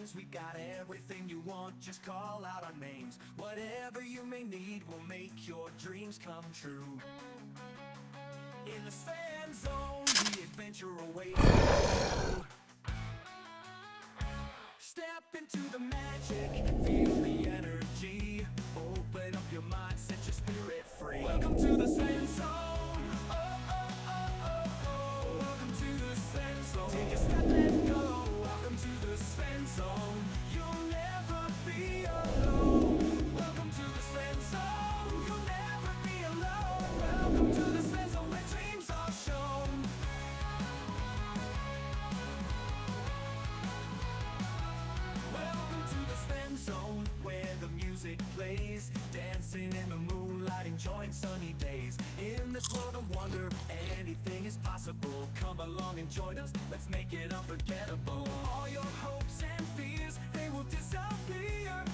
dreams. We got everything you want, just call out our names. Whatever you may need, we'll make your dreams come true. In the Sven Zone, the adventure awaits you. Step into the magic, feel the energy. Open up your mind, set your spirit free. Welcome to the Sven Zone. Oh, oh, oh, oh, oh. Welcome to the Sven Zone. Take a step and go. Welcome to the Sven Zone. You'll never be alone. Welcome to the Sven Zone. You'll never be alone. Welcome to the Sven Zone, where dreams are shown. Welcome to the Sven Zone, where the music plays, dancing in the moonlight, enjoying sunny days. In this world of wonder, anything is possible. Come along and join us, let's make it unforgettable. All your hopes and fears, they will disappear.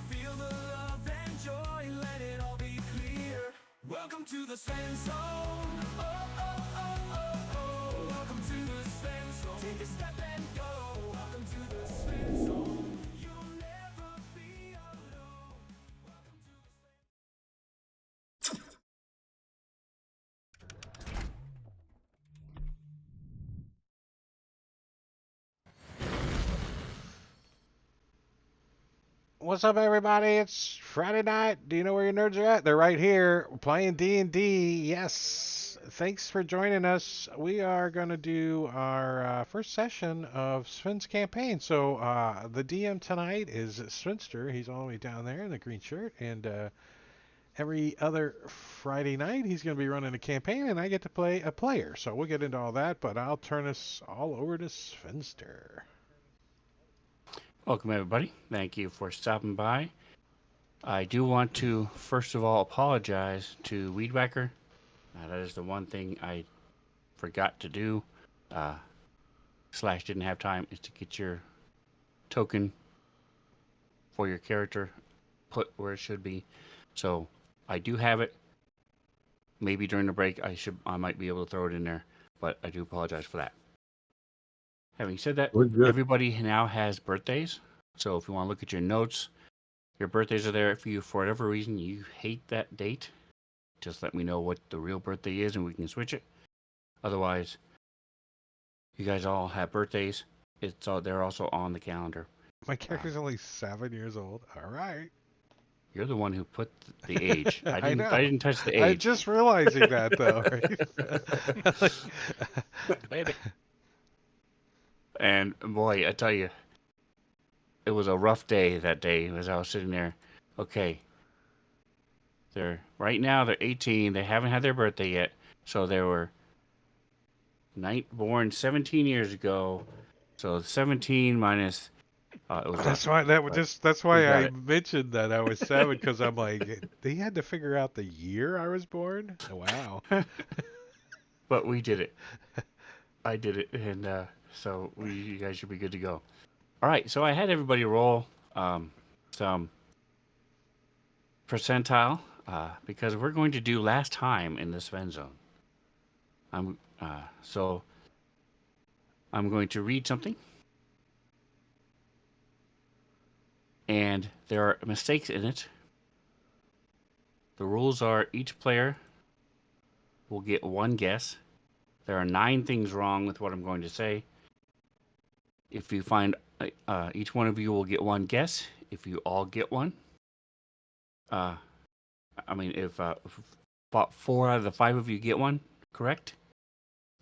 Feel the love and joy, let it all be clear. Welcome to the Sven Zone. Oh, oh, oh, oh, oh. Welcome to the Sven Zone. Take a step and go. Welcome to the Sven Zone. You'll never be alone. Welcome to the Sven. What's up, everybody? It's Friday night. Do you know where your nerds are at? They're right here. We're playing D&D. Yes. Thanks for joining us. We are going to do our first session of Sven's campaign. So the DM tonight is Svenster. He's all the way down there in the green shirt. And every other Friday night, he's going to be running a campaign, and I get to play a player. So we'll get into all that, but I'll turn us all over to Svenster. Welcome, everybody. Thank you for stopping by. I do want to, first of all, apologize to Weed Whacker. That is the one thing I forgot to do, / didn't have time, is to get your token for your character put where it should be. So I do have it. Maybe during the break I might be able to throw it in there, but I do apologize for that. Having said that, everybody now has birthdays. So if you want to look at your notes, your birthdays are there. If you, for whatever reason, you hate that date, just let me know what the real birthday is and we can switch it. Otherwise, you guys all have birthdays. They're also on the calendar. My character's only 7 years old. All right. You're the one who put the age. I didn't touch the age. I'm just realizing that, though. Right? Baby. And boy, I tell you, it was a rough day that day as I was sitting there. Okay, right now they're 18. They haven't had their birthday yet, so they were born 17 years ago. So 17 minus. It was that's rough. why that's why I it. mentioned that I was 7, because I'm like, they had to figure out the year I was born. Wow. But we did it. I did it, and so you guys should be good to go. All right, so I had everybody roll some percentile because we're going to do last time in the Sven Zone. So I'm going to read something, and there are mistakes in it. The rules are each player will get one guess. There are 9 things wrong with what I'm going to say. If you find each one of you will get one guess. If you all get one, if 4 out of the 5 of you get one correct,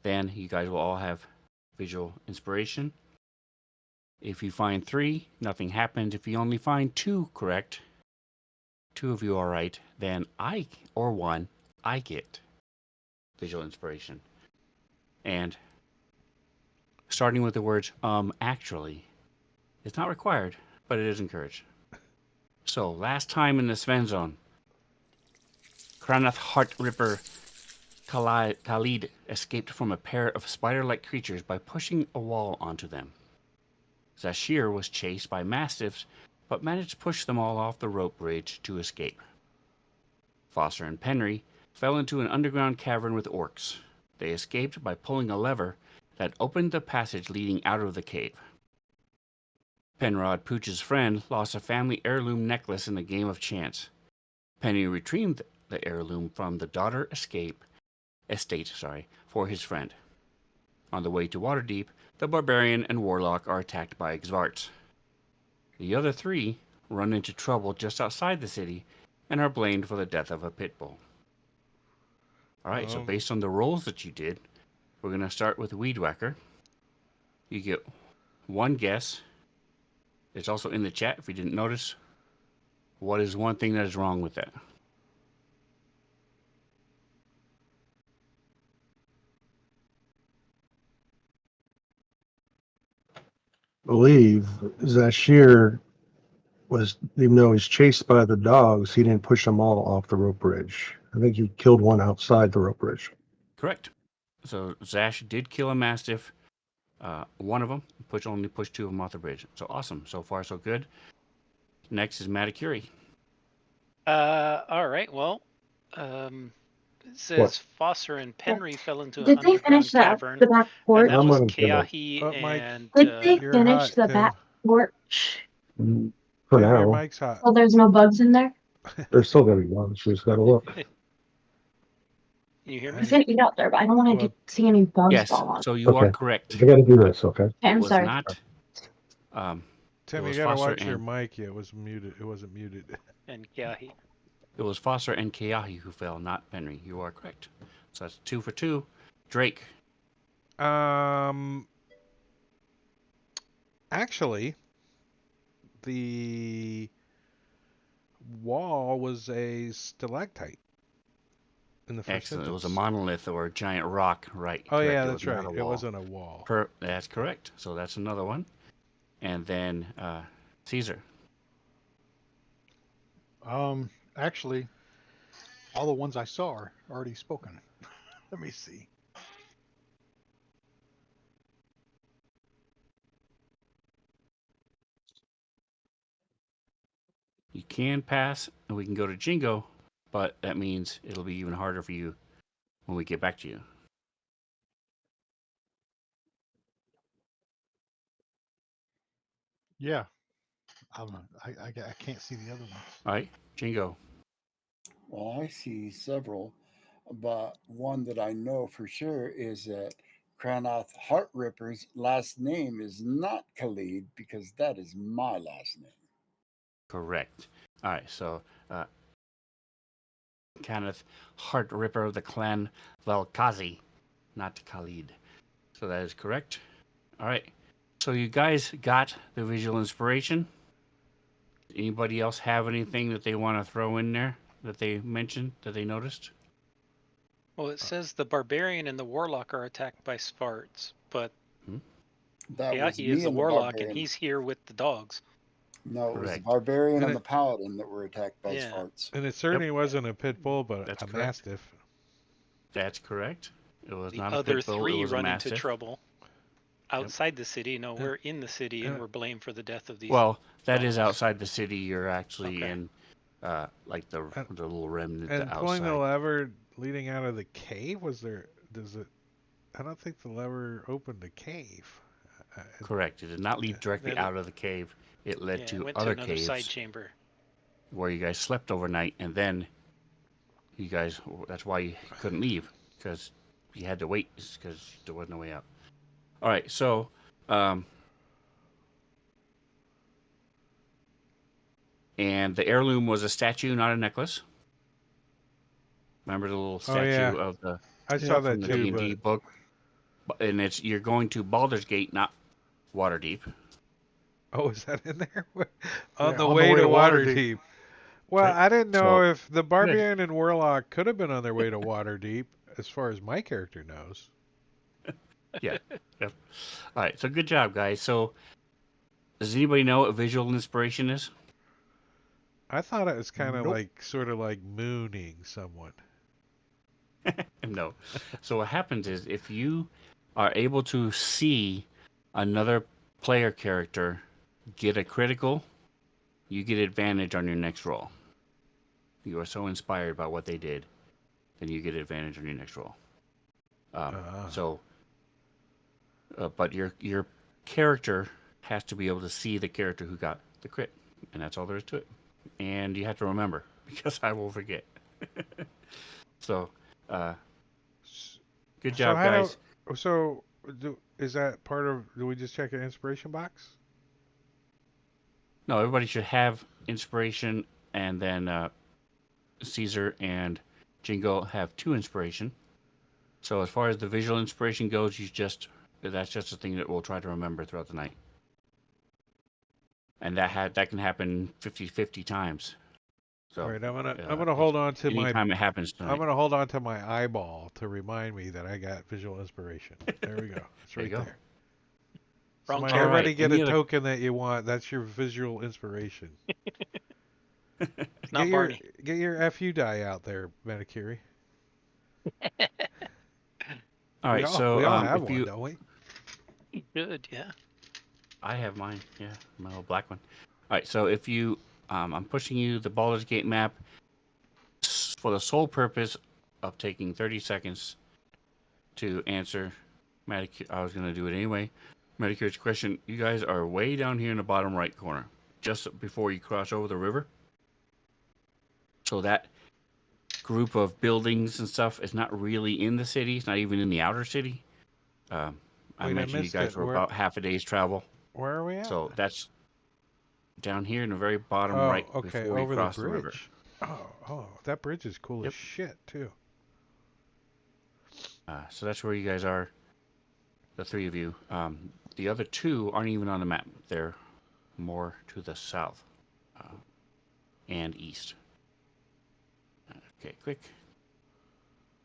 then you guys will all have visual inspiration. If you find 3, nothing happens. If you only find 2 correct, 2 of you are right, then I get visual inspiration. And starting with the words actually, it's not required, but it is encouraged. So, last time in the Sven Zone, Kranath Heartripper Khalid escaped from a pair of spider-like creatures by pushing a wall onto them. Zashir was chased by mastiffs, but managed to push them all off the rope bridge to escape. Foster and Penry fell into an underground cavern with orcs. They escaped by pulling a lever that opened the passage leading out of the cave. Penrod Pooch's friend lost a family heirloom necklace in a game of chance. Penny retrieved the heirloom from the daughter estate for his friend. On the way to Waterdeep, the barbarian and warlock are attacked by Xvarts. The other three run into trouble just outside the city and are blamed for the death of a pit bull. Alright, so based on the rolls that you did, we're going to start with Weed Whacker. You get one guess. It's also in the chat if you didn't notice. What is one thing that is wrong with that? Believe Zashir was, even though he's chased by the dogs, he didn't push them all off the rope bridge. I think he killed one outside the rope bridge. Correct. So Zash did kill a mastiff. One of them only pushed two of them off the bridge. So awesome. So far, so good. Next is Matakuri. All right. Well, it says Foster and Penry fell into an Did they underground finish cavern, the back and porch? that I'm was gonna give up. Keahi Oh, Mike. and Did they You're finish hot, the Tim. back porch? For Tim, your now, mic's hot. So there's no bugs in there? there's still gonna be one. So just gotta look. Can you hear I me? was gonna eat out there, but I don't want to Well, see any bugs Yes. fall on. So you are Okay. correct. I gotta do this, okay? Okay, It I'm was sorry. not. Tim, It you was gotta Foster watch your and- mic. It was muted. It wasn't muted. And Keahi. It was Foster and Keahi who fell, not Penry. You are correct. So that's 2 for 2. Drake. Actually, the wall was a stalactite in the first Excellent. It was a sentence. monolith or a giant rock, right? Oh correct. yeah, It that's was not right. a It wall. wasn't a wall. That's correct. So that's another one. And then Caesar. Actually, all the ones I saw are already spoken. Let me see. You can pass, and we can go to Jingo, but that means it'll be even harder for you when we get back to you. Yeah, I can't see the other ones. All right, Jingo. Well, I see several, but one that I know for sure is that Kranoth Heartripper's last name is not Khalid because that is my last name. Correct. All right, so Kenneth Heartripper of the clan Velkazi, not Khalid. So that is correct. All right. So you guys got the visual inspiration. Anybody else have anything that they want to throw in there that they mentioned that they noticed? Well, it says the barbarian and the warlock are attacked by Sparts, but That was Keahi me is the and warlock, barbarian. and he's here with the dogs. No, it was the Correct. barbarian And and it- the paladin that were attacked by Yeah. Sparts. And it certainly wasn't a pit bull, but That's a correct. mastiff. That's correct. It was The not a other pit bull. It three was a run into mastiff. trouble outside the city. No, we're in the city, and and- we're blamed for the death of these. Well, that is dogs. outside the city. You're actually Okay. in, like the little remnant And pulling the outside. lever leading out of the cave, does it, I don't think the lever opened the cave. Correct. It did not lead directly Then- out of the cave. It led Yeah, it to went other to another caves side chamber. where you guys slept overnight, and then you guys. That's why you couldn't leave, because you had to wait, because there was no way out. All right. So, and the heirloom was a statue, not a necklace. Remember the little statue yeah. of the I saw from that the too, D&D but book, and you're going to Baldur's Gate, not Waterdeep. oh, is that in there? On Yeah, the way to Waterdeep. Well, Right. I didn't know So- if the barbarian and warlock could have been on their way to Waterdeep, as far as my character knows. Yeah. Yep. All right. So good job, guys. So does anybody know what visual inspiration is? I thought it was kind of Nope. like, sort of like mooning someone. No. So what happens is if you are able to see another player character get a critical, you get advantage on your next roll. You are so inspired by what they did, then you get advantage on your next roll. Ah. So but your character has to be able to see the character who got the crit, and that's all there is to it. And you have to remember because I will forget. So, good So job, how guys. is that part of? Do we just check an inspiration box? No, everybody should have inspiration, and then Caesar and Jingo have 2 inspiration. So as far as the visual inspiration goes, that's just a thing that we'll try to remember throughout the night. And that can happen 50 times. So All right, I'm gonna hold on to my anytime it happens tonight. I'm gonna hold on to my eyeball to remind me that I got visual inspiration. There we go. It's There you right go. there. Wrong Somebody, camera. everybody Alright, get any a other- token that you want. That's your visual inspiration. It's not Barney. Get your FU die out there, Manikiri. All right, so we all have if one, you, don't we? Good, yeah. I have mine, yeah, my little black one. All right, so if you, I'm pushing you the Baldur's Gate map for the sole purpose of taking 30 seconds to answer Manicure. I was gonna do it anyway. Manicure's question. You guys are way down here in the bottom right corner, just before you cross over the river. So that group of buildings and stuff is not really in the city. It's not even in the outer city. I Wait, I mentioned you missed guys it. were Where about half a day's travel. where are we at? So that's down here in the very bottom Oh, right okay, before you over the cross the river. bridge. Oh, that bridge is cool as Yep. shit too. So that's where you guys are, the 3 of you. The other 2 aren't even on the map. They're more to the south and east. Okay, quick.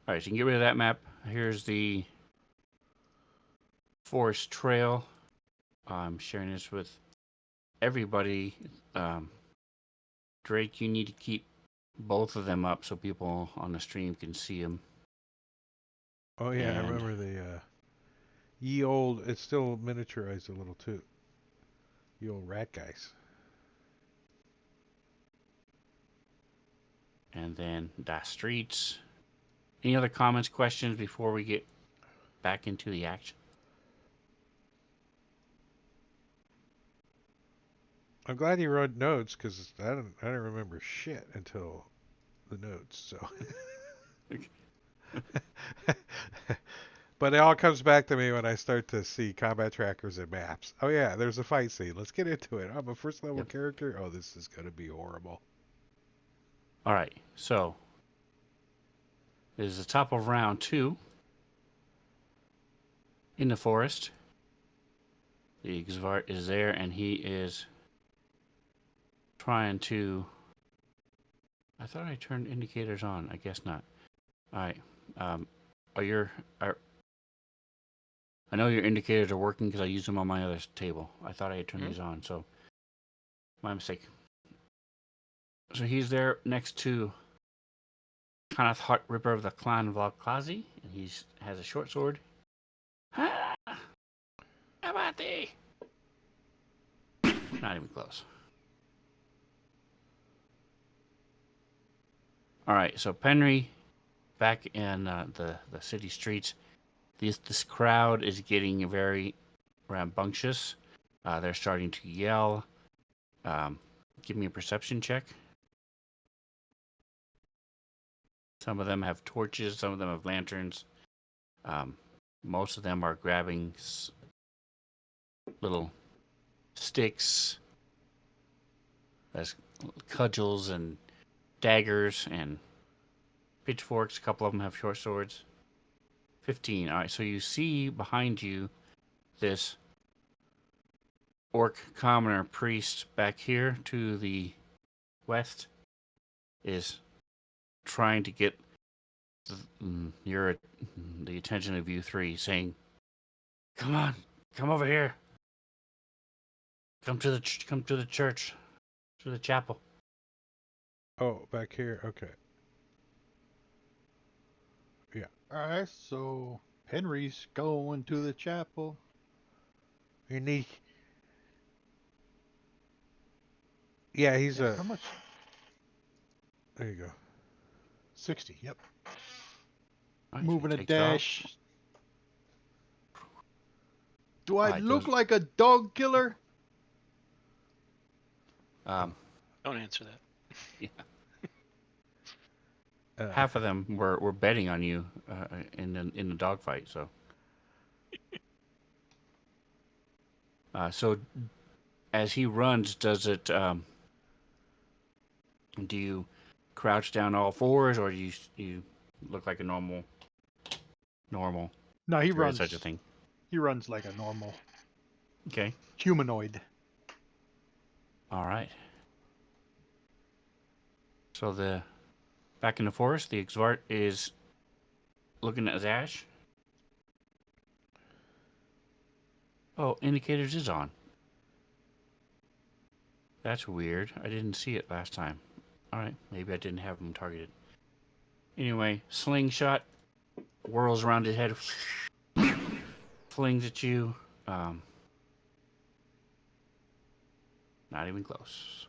All right, so you can get rid of that map. Here's the forest trail. I'm sharing this with everybody. Drake, you need to keep both of them up so people on the stream can see them. Oh yeah, I And- remember the ye old. It's still miniaturized a little too. Ye old rat guys. And then the streets. Any other comments, questions before we get back into the action? I'm glad you wrote notes because I didn't remember shit until the notes. So. But it all comes back to me when I start to see combat trackers and maps. Oh yeah, there's a fight scene. Let's get into it. I'm a first level Yep. character. Oh, this is gonna be horrible. All right, so this is the top of round 2 in the forest. The Xvart is there, and he is trying to. I thought I turned indicators on. I guess not. All right. I know your indicators are working because I used them on my other table. I thought I had turned these on, so my mistake. So he's there next to Kanath Heart Ripper of the clan Valkazi, and he has a short sword. Ha! How about thee? Not even close. All right, so Penry, back in the city streets, this crowd is getting very rambunctious. They're starting to yell. Give me a perception check. Some of them have torches. Some of them have lanterns. Most of them are grabbing little sticks as cudgels and daggers and pitchforks. A couple of them have short swords. 15. All right, so you see behind you this orc commoner priest back here to the west is trying to get the attention of you 3, saying, "Come on, come over here. Come to the church, to the chapel." Oh, back here. Okay. Alright, so Henry's going to the chapel. And yeah, he's Yeah, how much? There you go. 60, yep. All right, so he Moving a takes off. dash. Do I Alright, look those- like a dog killer? Um, Don't answer that. half of them were betting on you in the dogfight. So as he runs, does it? Do you crouch down all fours, or do you look like a normal? No, he There is runs. such a thing. He runs like a normal Okay. humanoid. All right. So back in the forest, the Exvart is looking at Zash. Oh, indicators is on. That's weird. I didn't see it last time. All right, maybe I didn't have him targeted. Anyway, slingshot whirls around his head, flings at you. Not even close.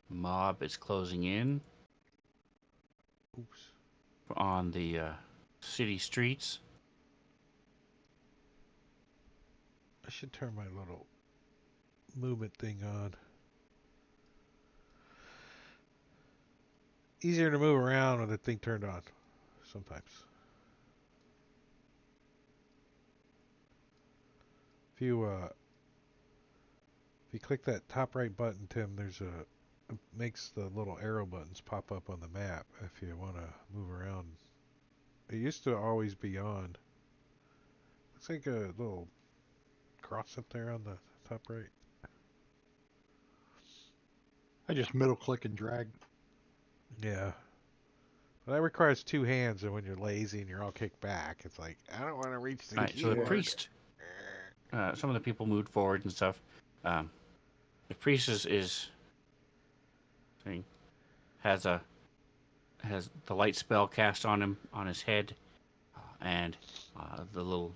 Mob is closing in Oops. on the city streets. I should turn my little movement thing on. Easier to move around with the thing turned on sometimes. If you click that top right button, Tim, there's it makes the little arrow buttons pop up on the map if you want to move around. It used to always be on. Looks like a little cross up there on the top right. I just middle click and drag. Yeah. Well, that requires two hands, and when you're lazy and you're all kicked back, it's like, I don't want to reach the All right, so keyboard. the priest, some of the people moved forward and stuff. The priest is has the light spell cast on him on his head, and the little,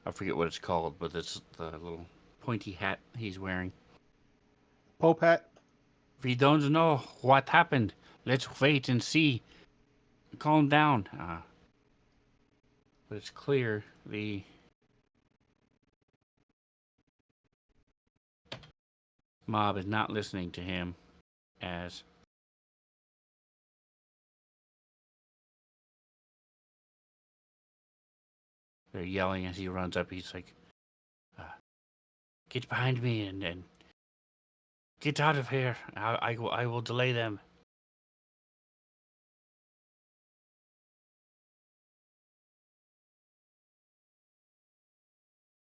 I forget what it's called, but it's the little pointy hat he's wearing. Pope hat. We don't know what happened. Let's wait and see. Calm down. But it's clear the mob is not listening to him as they're yelling as he runs up. He's like, get behind me and get out of here. I will delay them.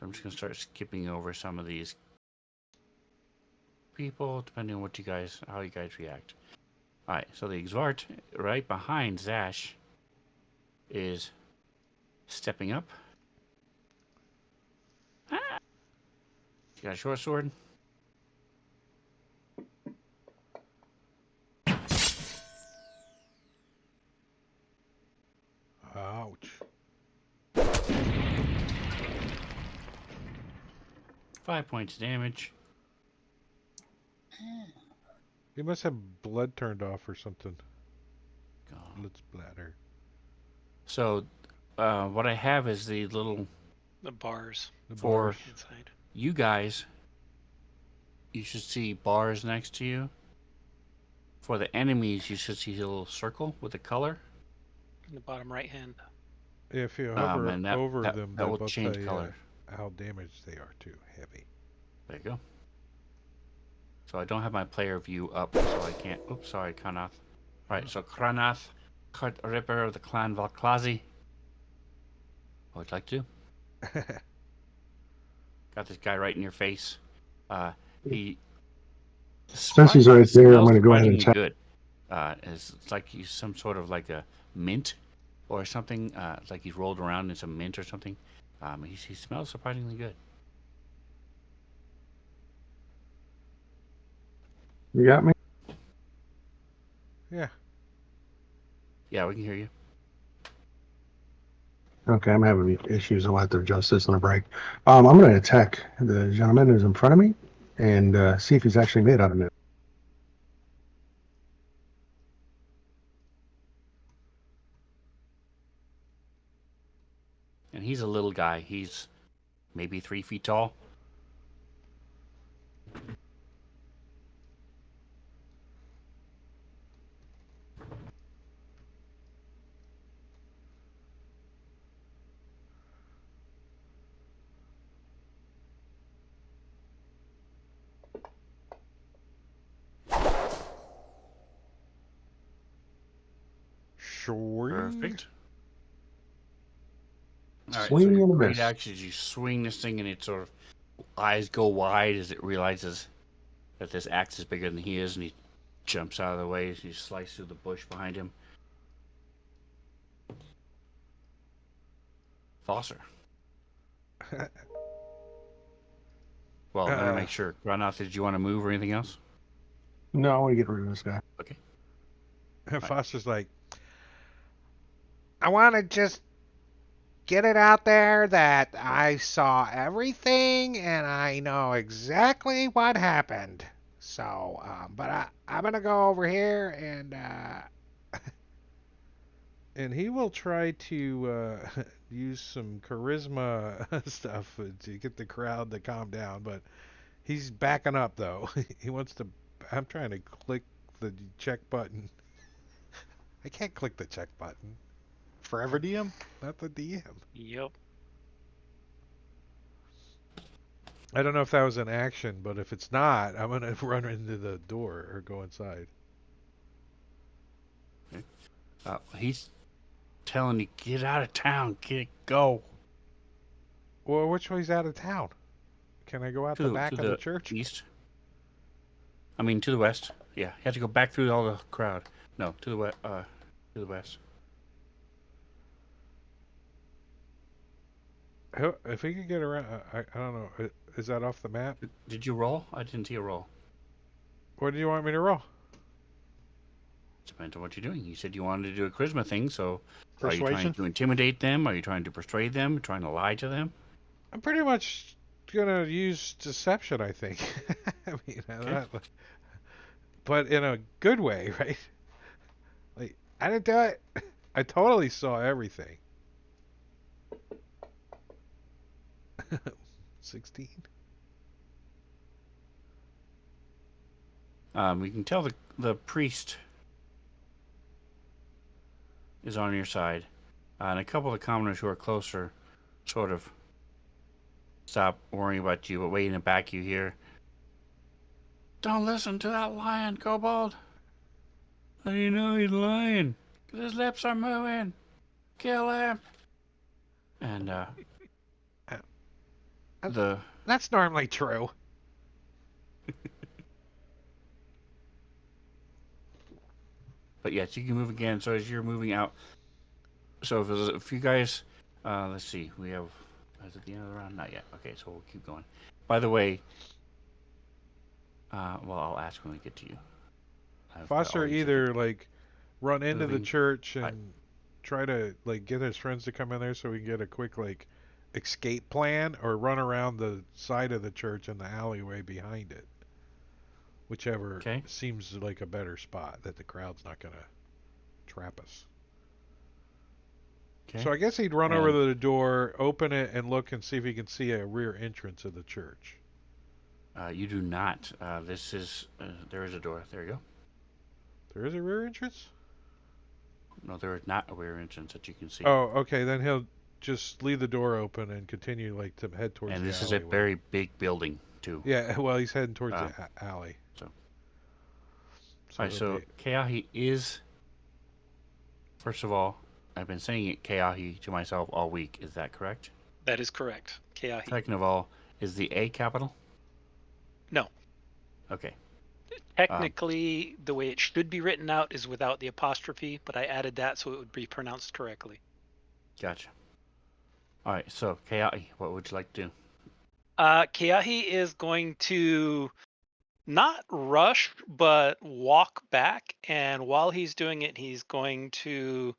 I'm just going to start skipping over some of these people, depending on how you guys react. Alright, so the Exvart right behind Zash is stepping up. You got a short sword? Ouch. 5 points of damage. You must have blood turned off or something. Gone. Blood splatter. So, what I have is the little The bars The For- bars. inside. you guys. You should see bars next to you. For the enemies, you should see a little circle with a color. In the bottom right hand. If you hover and that- over that- them, that they'll will both change tell you color. how damaged they are too. Heavy. There you go. So I don't have my player view up, so I can't. Oops, sorry, Kranath. Right, so Kranath, Kurt Ripper of the clan Valklazi. What would you like to do? Got this guy right in your face. He. Since he's right there, I'm smells gonna go ahead and surprisingly good. It's like he's some sort of like a mint or something. It's like he's rolled around in some mint or something. He smells surprisingly good. You got me? Yeah. Yeah, we can hear you. Okay, I'm having issues. I'll have to adjust this on a break. I'm going to attack the gentleman who's in front of me and see if he's actually made out of it. And he's a little guy. He's maybe 3 feet tall. Sure. Perfect. All right, so Swing your and a great miss. action is you swing this thing, and it sort of eyes go wide as it realizes that this axe is bigger than he is, and he jumps out of the way as you slice through the bush behind him. Foster. Well, let me make sure. Granoth, did you want to move or anything else? No, I want to get rid of this guy. Okay. Foster's like, I want to just get it out there that I saw everything and I know exactly what happened. So, but I'm gonna go over here and he will try to use some charisma stuff to get the crowd to calm down. But he's backing up though. He wants to. I'm trying to click the check button. I can't click the check button. Forever DM? Not the DM. Yep. I don't know if that was an action, but if it's not, I'm gonna run into the door or go inside. He's telling you, get out of town, go. Well, which way's out of town? Can I go out the back of the church? East. I mean, to the west. Yeah, you have to go back through all the crowd. No, to the west. To the west. If he could get around, I don't know. Is that off the map? Did you roll? I didn't see a roll. What do you want me to roll? Depends on what you're doing. You said you wanted to do a charisma thing, so are you trying Persuasion? to intimidate them? Are you trying to persuade them? Trying to lie to them? I'm pretty much gonna use deception, I think. I mean, but in a good way, right? Like, I didn't do it. I totally saw everything. 16. We can tell the priest is on your side, and a couple of the commoners who are closer sort of stop worrying about you, but waiting to back you here. Don't listen to that lying kobold. How do you know he's lying? 'Cause his lips are moving. Kill him. And That's normally true. But yes, you can move again. So as you're moving out, so if you guys, let's see, we have, is it the end of the round? Not yet. Okay, so we'll keep going. By the way, well, I'll ask when we get to you. Foster either like run into the moving. church and try to like get his friends to come in there so we can get a quick like escape plan, or run around the side of the church in the alleyway behind it. Whichever seems like a better spot that the crowd's not gonna trap us. Okay. So I guess he'd run over to the door, open it, and look and see if he can see a rear entrance of the church. You do not. This is there is a door. There you go. There is a rear entrance? No, there is not a rear entrance that you can see. Oh, okay. Then he'll just leave the door open and continue like to head towards the alley. And this is a very big building too. Yeah, well, he's heading towards the alley. So all right, so Keahi is, first of all, I've been saying it Keahi to myself all week. Is that correct? That is correct. Keahi. Second of all, is the A capital? No. Okay. Technically, the way it should be written out is without the apostrophe, but I added that so it would be pronounced correctly. Gotcha. All right, so Keahi, what would you like to do? Keahi is going to not rush, but walk back, and while he's doing it, he's going to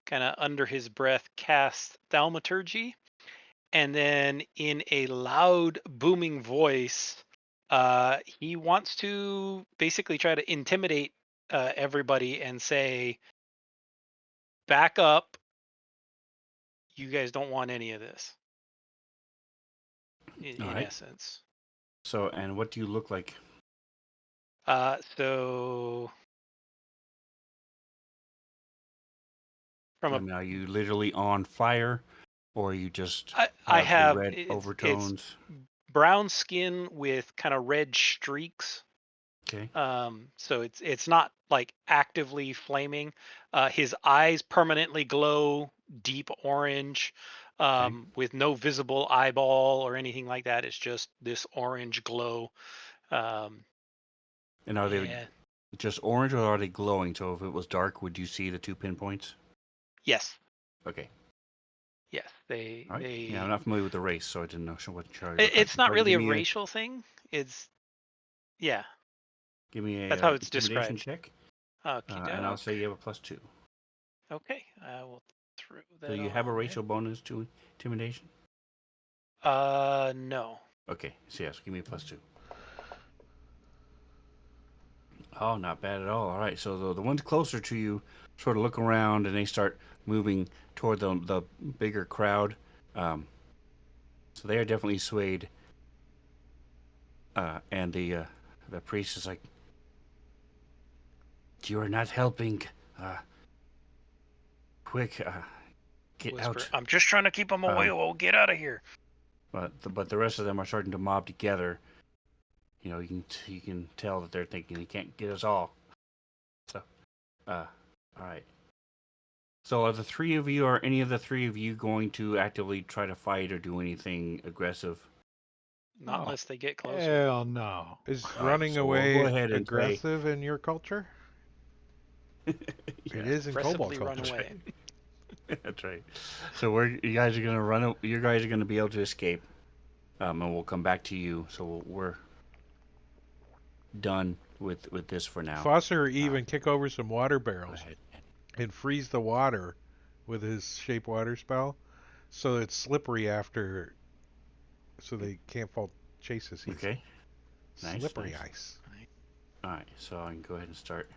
kind of under his breath cast thaumaturgy, and then in a loud, booming voice, he wants to basically try to intimidate everybody and say, back up, you guys don't want any of this. In All right. essence. So, and what do you look like? So from I a mean, are you literally on fire, or are you just I have the have red it's overtones? brown skin with kind of red streaks. Okay. So it's not like actively flaming. His eyes permanently glow deep orange, with no visible eyeball or anything like that. It's just this orange glow. And are they Yeah. just orange, or are they glowing? So if it was dark, would you see the 2 pinpoints? Yes. Okay. Yes. They All right. they. Yeah, I'm not familiar with the race, so I didn't know what Charlie looked like. It's not All right, really a racial thing. It's yeah. give me That's a how it's intimidation described. check, Okay, and I'll say you have a +2. Okay, I will throw that. So you have a racial bonus to intimidation. No. Okay. So yes, give me a +2. Oh, not bad at all. All right, so the ones closer to you sort of look around and they start moving toward the bigger crowd. So they are definitely swayed. And the priest is like, "You are not helping. Quick, get Whisper. out!" I'm just trying to keep them away. We'll get out of here. But the rest of them are starting to mob together. You know, you can tell that they're thinking he can't get us all. So, all right. So are any of the three of you going to actively try to fight or do anything aggressive? Not Oh, unless they get closer. Hell no. Is All right, running so we'll away go ahead and aggressive in your culture? Yeah, It is in Cobalt Aggressively run culture. away. that's right. So you guys are gonna run. You guys are gonna be able to escape, and we'll come back to you. So we're done with this for now. Foster even kick over some water Go barrels ahead. and freeze the water with his shape water spell, so it's slippery after, so they can't fall chase us easy. Okay. Nice, Slippery nice. ice. All right, so I can go ahead and start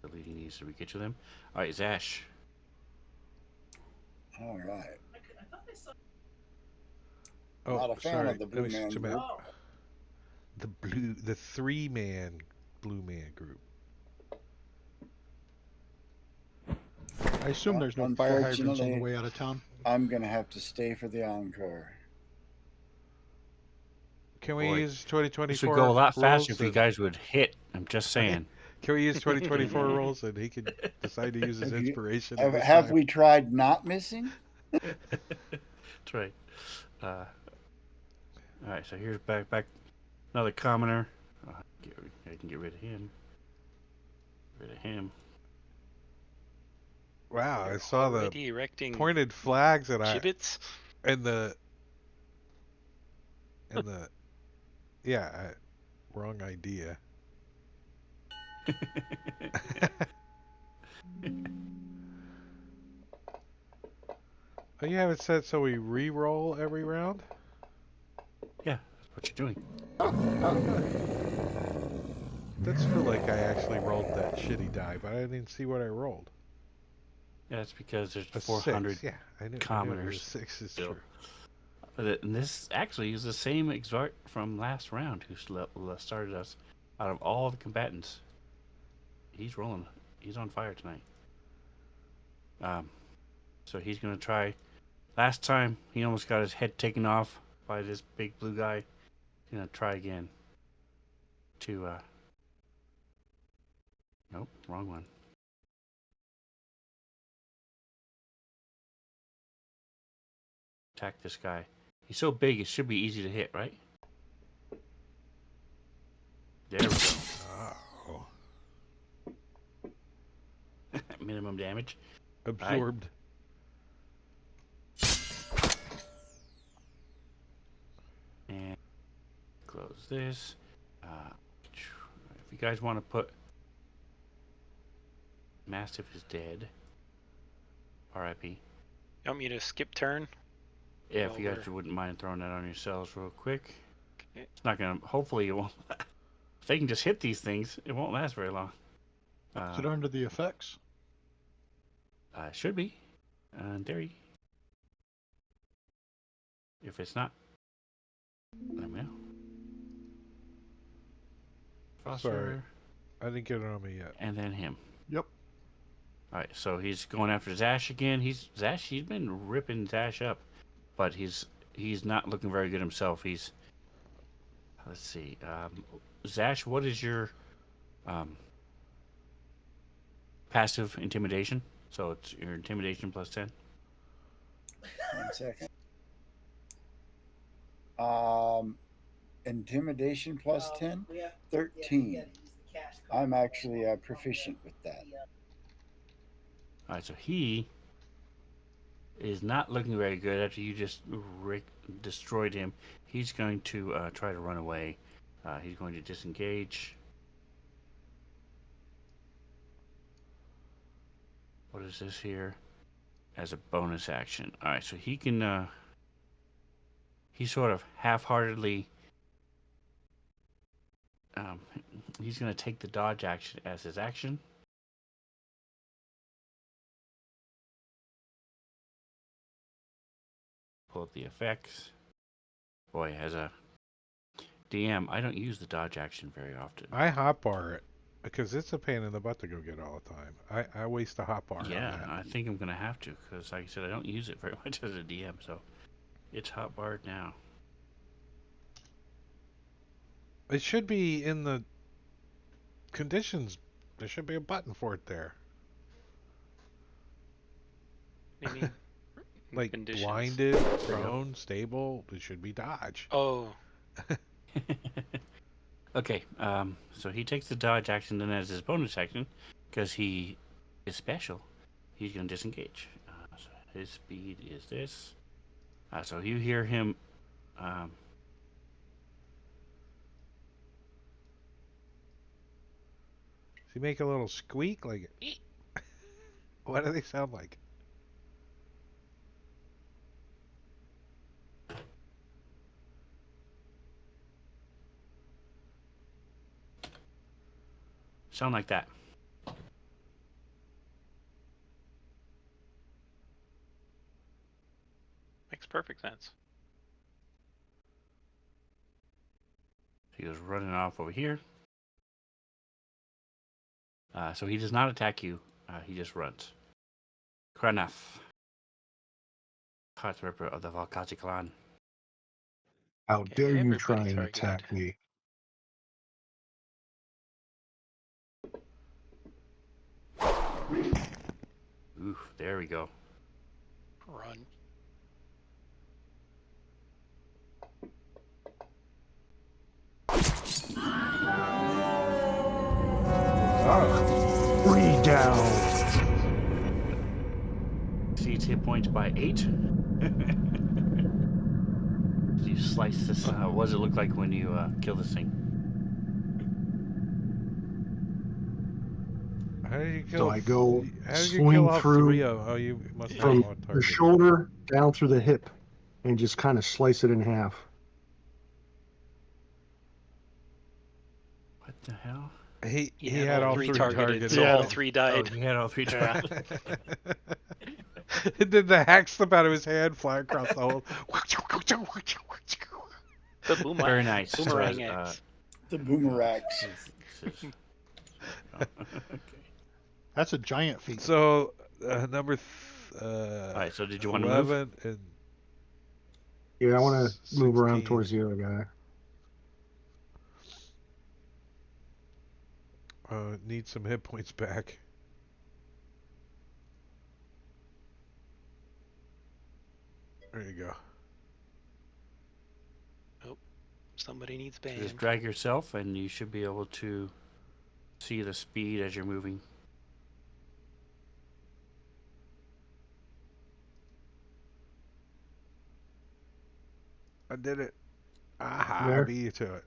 deleting these so we get to them. All right, Zash. All right. Oh, Not a fan sorry. of the Let Blue me Man switch group. The 3-man Blue Man group. I assume there's no fire hydrants on the Unfortunately, way out of town. I'm gonna have to stay for the encore. Can we Boy, use This 2024 would go a lot faster rules if you guys would hit. I'm just saying. Can we use 2024 rules and he could decide to use his Have you- inspiration Have, this have time? we tried not missing? That's right. All right, so here's back another commoner. I can get rid of him. Get rid of him. Wow, I saw the Already erecting pointed flags and gibbets. the wrong idea. Oh, you have it set so we re-roll every round? Yeah, that's what you're doing. That's for like I actually rolled that shitty die, but I didn't see what I rolled. Yeah, that's because there's A 400 6. Yeah, I knew commoners. 6 is still. true. And this actually is the same exart from last round who started us out of all the combatants. He's rolling. He's on fire tonight. So he's going to try. Last time, he almost got his head taken off by this big blue guy. He's going to try again to, nope, wrong one. Attack this guy. He's so big, it should be easy to hit, right? There we go. Oh. Minimum damage. Absorbed. And close this. If you guys want to put Mastiff is dead. R.I.P. You want me to skip turn? Yeah, if Well, you guys we're- wouldn't mind throwing that on yourselves real quick. Okay. It's not gonna. Hopefully, it won't. If they can just hit these things, it won't last very long. Is it under the effects? Should be. In theory. If it's not, let me know. Foster, Sorry. I didn't get it on me yet. and then him. Yep. All right, so he's going after Zash again. He's been ripping Zash up, but he's not looking very good himself. Let's see, Zash, what is your passive intimidation? So it's your intimidation plus 10. 1 second. Intimidation plus 10, 13. I'm actually proficient with that. All right, so he is not looking very good after you just destroyed him. He's going to try to run away. He's going to disengage. What is this here? As a bonus action. All right, so he can. He sort of half-heartedly. He's going to take the dodge action as his action. Pull up the effects. Boy, as a DM, I don't use the dodge action very often. I hotbar it because it's a pain in the butt to go get all the time. I waste a hotbar Yeah, on that. I think I'm going to have to because, like I said, I don't use it very much as a DM, so it's hotbarred now. It should be in the conditions. There should be a button for it there. What do you mean? Like Conditions. blinded, prone, stable. It should be dodge. Oh, Okay, so he takes the dodge action, then as his bonus action, because he is special, he's going to disengage. So his speed is this. So you hear him. Does he make a little squeak like? What do they sound like? Sound like that. makes perfect sense. He goes running off over here. So he does not attack you. He just runs. Kranaf. Heartripper of the Valkati clan. How Okay, dare you everybody try and targeted. attack me? Ooh, there we go. Run. Three down. Exceeds hit points by 8. You slice this. What does it look like when you kill this thing? How did you kill? So I go How did you swing kill all through three of them? Oh, you must have from all the targeted. shoulder down through the hip and just kind of slice it in half. What the hell? He had all three targeted. So Yeah. all three died. Oh, he had all 3 Yeah. targets. And then the hack slip out of his hand, fly across the hole. The boomerang. Very nice. Boomerang So, X. The boomerangs. Okay. That's a giant feat. So number All right. So did you want to move? 11 and Yeah, I want to move around 16. towards the other guy. Need some hit points back. There you go. Somebody needs So band. just drag yourself, and you should be able to see the speed as you're moving. I did it. Aha, I There. beat you to it.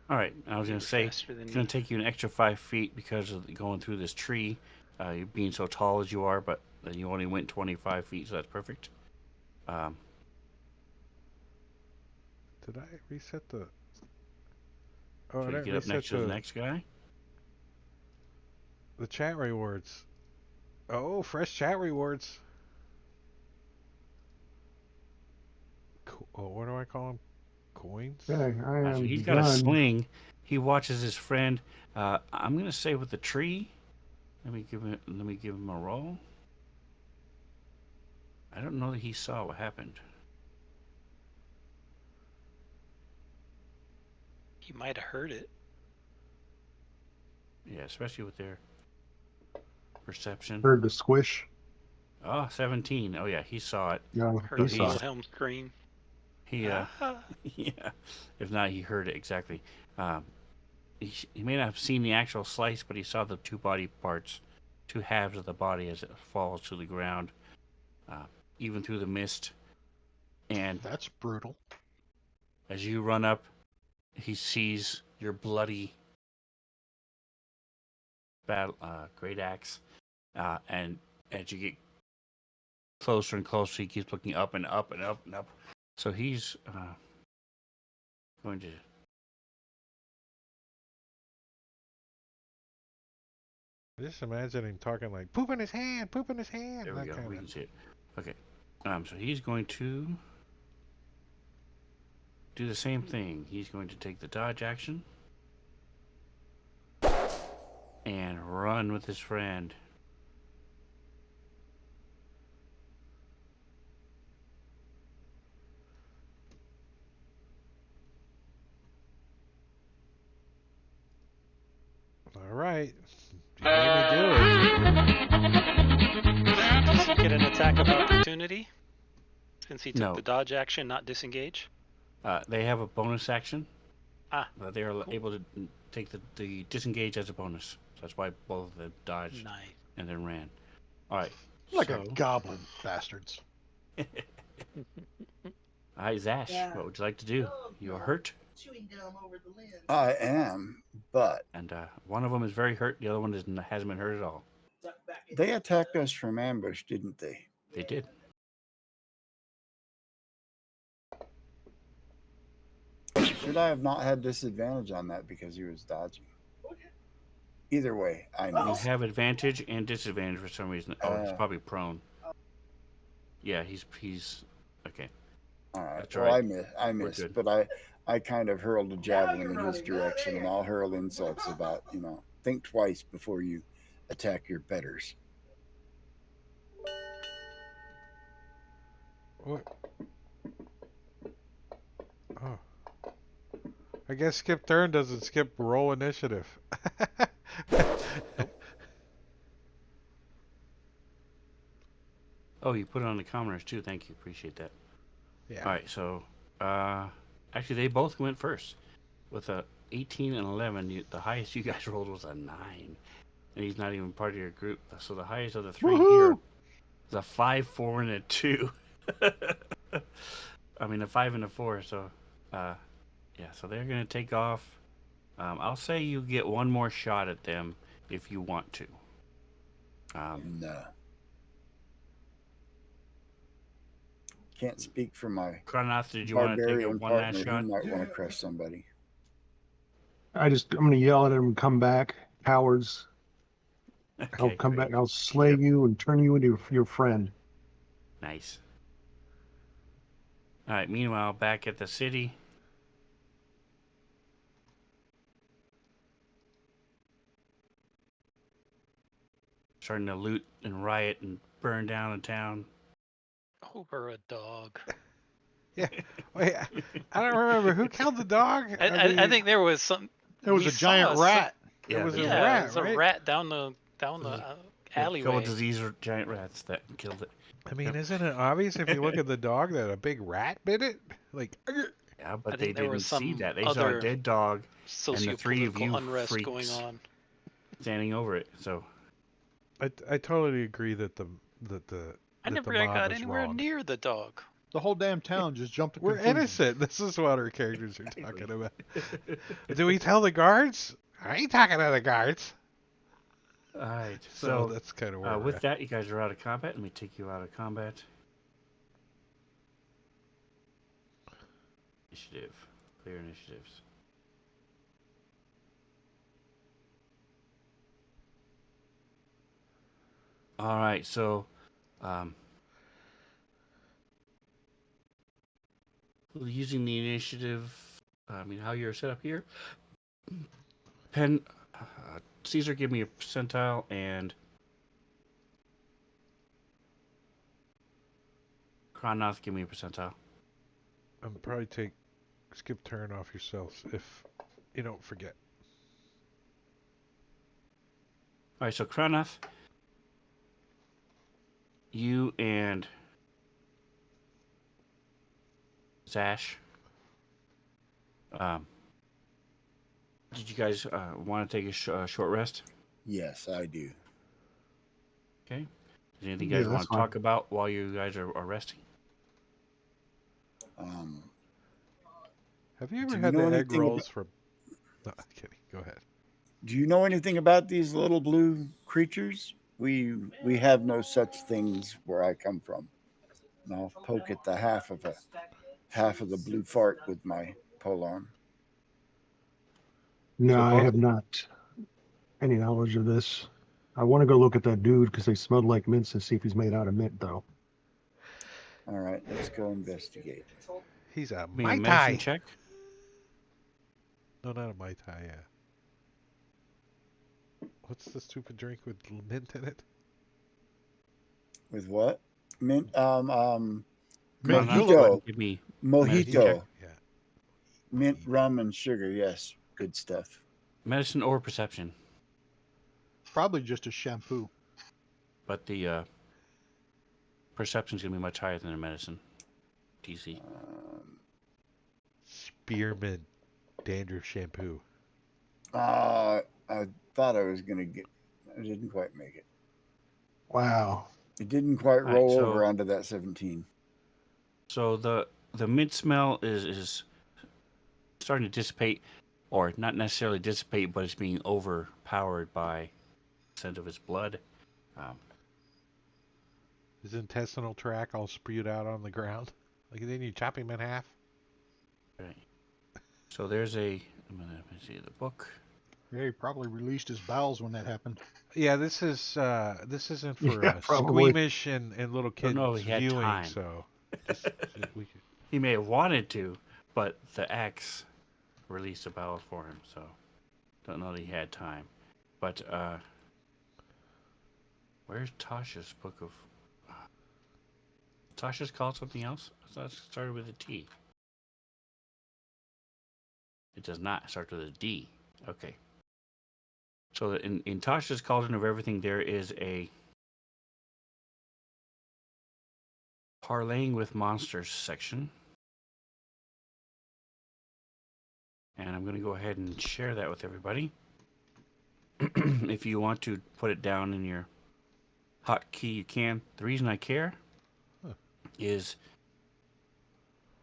All right. I was You going were to say faster than it's going me. to take you an extra 5 feet because of going through this tree. You being so tall as you are, but you only went 25 feet, so that's perfect. Did I reset the... Oh, I Should you didn't get up reset next to the next guy? the chat rewards. Oh, fresh chat rewards. Cool. Well, what do I call them? Coins? Okay, I So am he's got a done. sling. He watches his friend. I'm gonna say with the tree. Let me give him a roll. I don't know that he saw what happened. He might have heard it. Yeah, especially with their perception. Heard the squish. Oh, 17. Oh yeah, he saw it. No, Heard he So saw he's it. Wilhelm scream. he Ah. yeah. If not, he heard it exactly. Um, he may not have seen the actual slice, but he saw the two body parts, two halves of the body as it falls to the ground, uh, even through the mist. And That's brutal. as you run up, he sees your bloody great axe, and as you get closer and closer, he keeps looking up and up and up and up. So he's going to. Just imagine him talking like poop in his hand, poop in his hand. There we That go. kind We of. can see it. Okay. So he's going to do the same thing. He's going to take the dodge action and run with his friend. All right. You made me do it. Does he get an attack of opportunity? Since he took No. the dodge action, not disengage? They have a bonus action. Ah, They are cool. able to take the disengage as a bonus. So that's why both of them dodged Nice. and then ran. All right. Like so, a goblin, bastards. Hi, Zash. What would you like to do? You are hurt, I am, but and one of them is very hurt. The other one hasn't been hurt at all. they attacked us from ambush, didn't they? They did. Should I have not had disadvantage on that because he was dodging? Either way, I You missed. have advantage and disadvantage for some reason. Oh, he's probably prone. Yeah, he's okay. All right. That's Well, right. I We're missed, good. but I kind of hurled a javelin in his direction, and I'll hurl insults about, think twice before you attack your betters. What? Oh. I guess skip turn doesn't skip roll initiative. Oh, you put it on the commoners too. Thank you. Appreciate that. Yeah. All right. So, actually, they both went first with a 18 and 11. The highest you guys rolled was a 9, and he's not even part of your group. So the highest of the three here is a 5, 4, and a 2. I mean, a 5 and a 4. So, yeah. So they're gonna take off. I'll say you get one more shot at them if you want to. No. Can't speak for my Kronoth, did you want to take a barbarian one last partner. shot? He might want to crush somebody. I'm going to yell at him, come back, cowards. I'll Okay, come great. back, I'll slay you and turn you into your friend. Nice. All right. Meanwhile, back at the city. Starting to loot and riot and burn down the town. Over a dog. Yeah. Wait, I don't remember who killed the dog. I think there was some. It was we a giant saw rat. It was a Yeah, rat, it was a right? rat down the A couple alleyway. of disease giant rats that killed it. I mean, Yep. isn't it obvious if you look at the dog that a big rat bit it? Like, Yeah, but I they think there didn't was see some that. They saw a other dead dog and the three of sociopolitical you unrest freaks going on. standing over it. So I totally agree that the I that the never mob got is anywhere wrong. near the dog. The whole damn town just jumped to We're conclusions. innocent. This is what our characters are talking about. Do we tell the guards? I ain't talking to the guards. all right. So So that's kind of where we're with at. that, you guys are out of combat. Let me take you out of combat. Initiative. Clear initiatives. All right. So, using the initiative, I mean, how you're set up here. Caesar, give me a percentile, and Kronoth, give me a percentile. Probably skip turn off yourself if you don't forget. All right, so Kronoth, you and Zash, did you guys want to take a short rest? Yes, I do. Okay. Is there anything you Yeah, guys that's want to fine. talk about while you guys are resting? Have you ever Do you had know the egg anything rolls from? No, I'm kidding. Go ahead. Do you know anything about these little blue creatures? We have no such things where I come from. And I'll poke at the half of the blue fart with my polearm. No, So I both. have not any knowledge of this. I want to go look at that dude because they smelled like mints and see if he's made out of mint, though. All right, let's go investigate. He's a Give me a Mai medicine Tai. check. No, not a Mai Tai. Yeah. What's the stupid drink with mint in it? With what? Mint Mint Kronoth, go ahead mojito. and give me medicine check. Mojito. Yeah. Mint, Mojito. rum, and sugar. Yes, good stuff. Medicine or perception. Probably just a shampoo. But the perception's going to be much higher than the medicine. DC. Spearmint dandruff shampoo. I thought I was gonna get. I didn't quite make it. Wow. It didn't quite right, roll so- over onto that 17. So the mint smell is starting to dissipate, or not necessarily dissipate, but it's being overpowered by the scent of his blood. His intestinal tract all spewed out on the ground. Like then you chop him in half. Right. So there's a. I'm gonna see the book. Yeah, he probably released his bowels when that happened. Yeah, this isn't for Yeah, probably. squeamish and little kids know if he had viewing. time. So just, He may have wanted to, but the axe released a bowel for him, so don't know that he had time. But where's Tasha's book of? Tasha's called something else. I thought it started with a T. It does not start with a D. Okay. So in Tasha's Cauldron of Everything, there is a parlaying with monsters section. And I'm going to go ahead and share that with everybody. If you want to put it down in your hotkey, you can. The reason I care is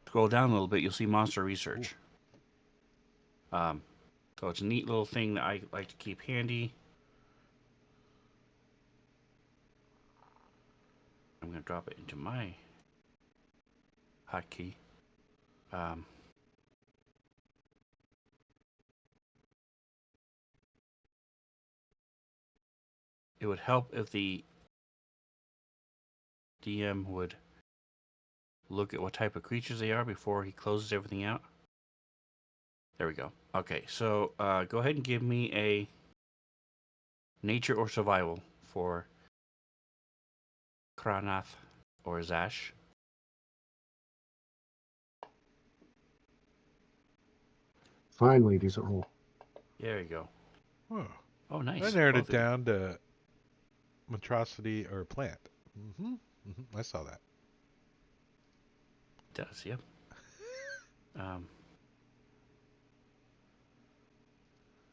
scroll down a little bit, you'll see monster research. So it's a neat little thing that I like to keep handy. I'm going to drop it into my hotkey. It would help if the DM would look at what type of creatures they are before he closes everything out. There we go. Okay, so go ahead and give me a nature or survival for Kronoth or Zash. Finally, decent roll. There you go. oh, Oh, nice. I narrowed Both it of you. down to monstrosity or plant. I saw that. It does, yep.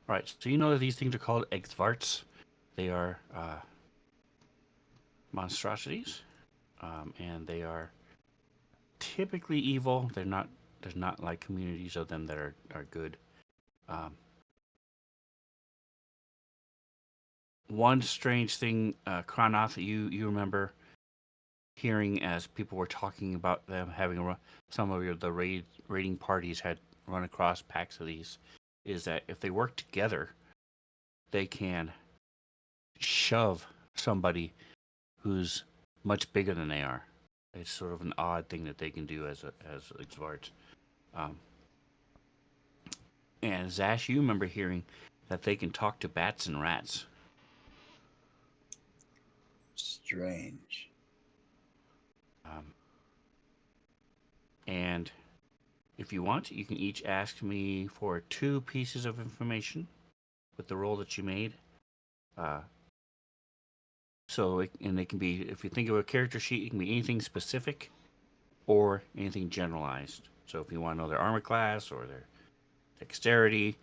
Right, so you know that these things are called Exvarts. They are monstrosities, and they are typically evil. They're not. There's not like communities of them that are good. One strange thing, Kronoth, you remember hearing as people were talking about them having some of the raiding parties had run across packs of these, is that if they work together, they can shove somebody who's much bigger than they are. It's sort of an odd thing that they can do as Exvarts. Um, and Zash, you remember hearing that they can talk to bats and rats. Strange. Um, and if you want, you can each ask me for 2 pieces of information with the roll that you made. Uh, and they can be, if you think of a character sheet, it can be anything specific or anything generalized. So if you want to know their armor class or their dexterity,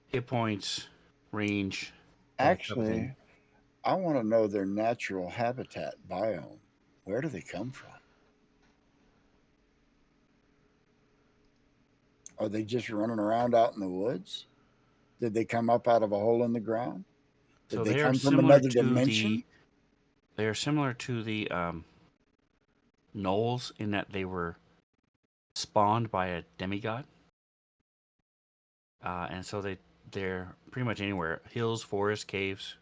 hit points, range, that type of thing. Actually, I want to know their natural habitat biome. Where do they come from? Are they just running around out in the woods? Did they come up out of a hole in the ground? Did So they they are come from similar another to the dimension? they are similar to the gnolls in that they were spawned by a demigod, and so they're pretty much anywhere: hills, forests, caves.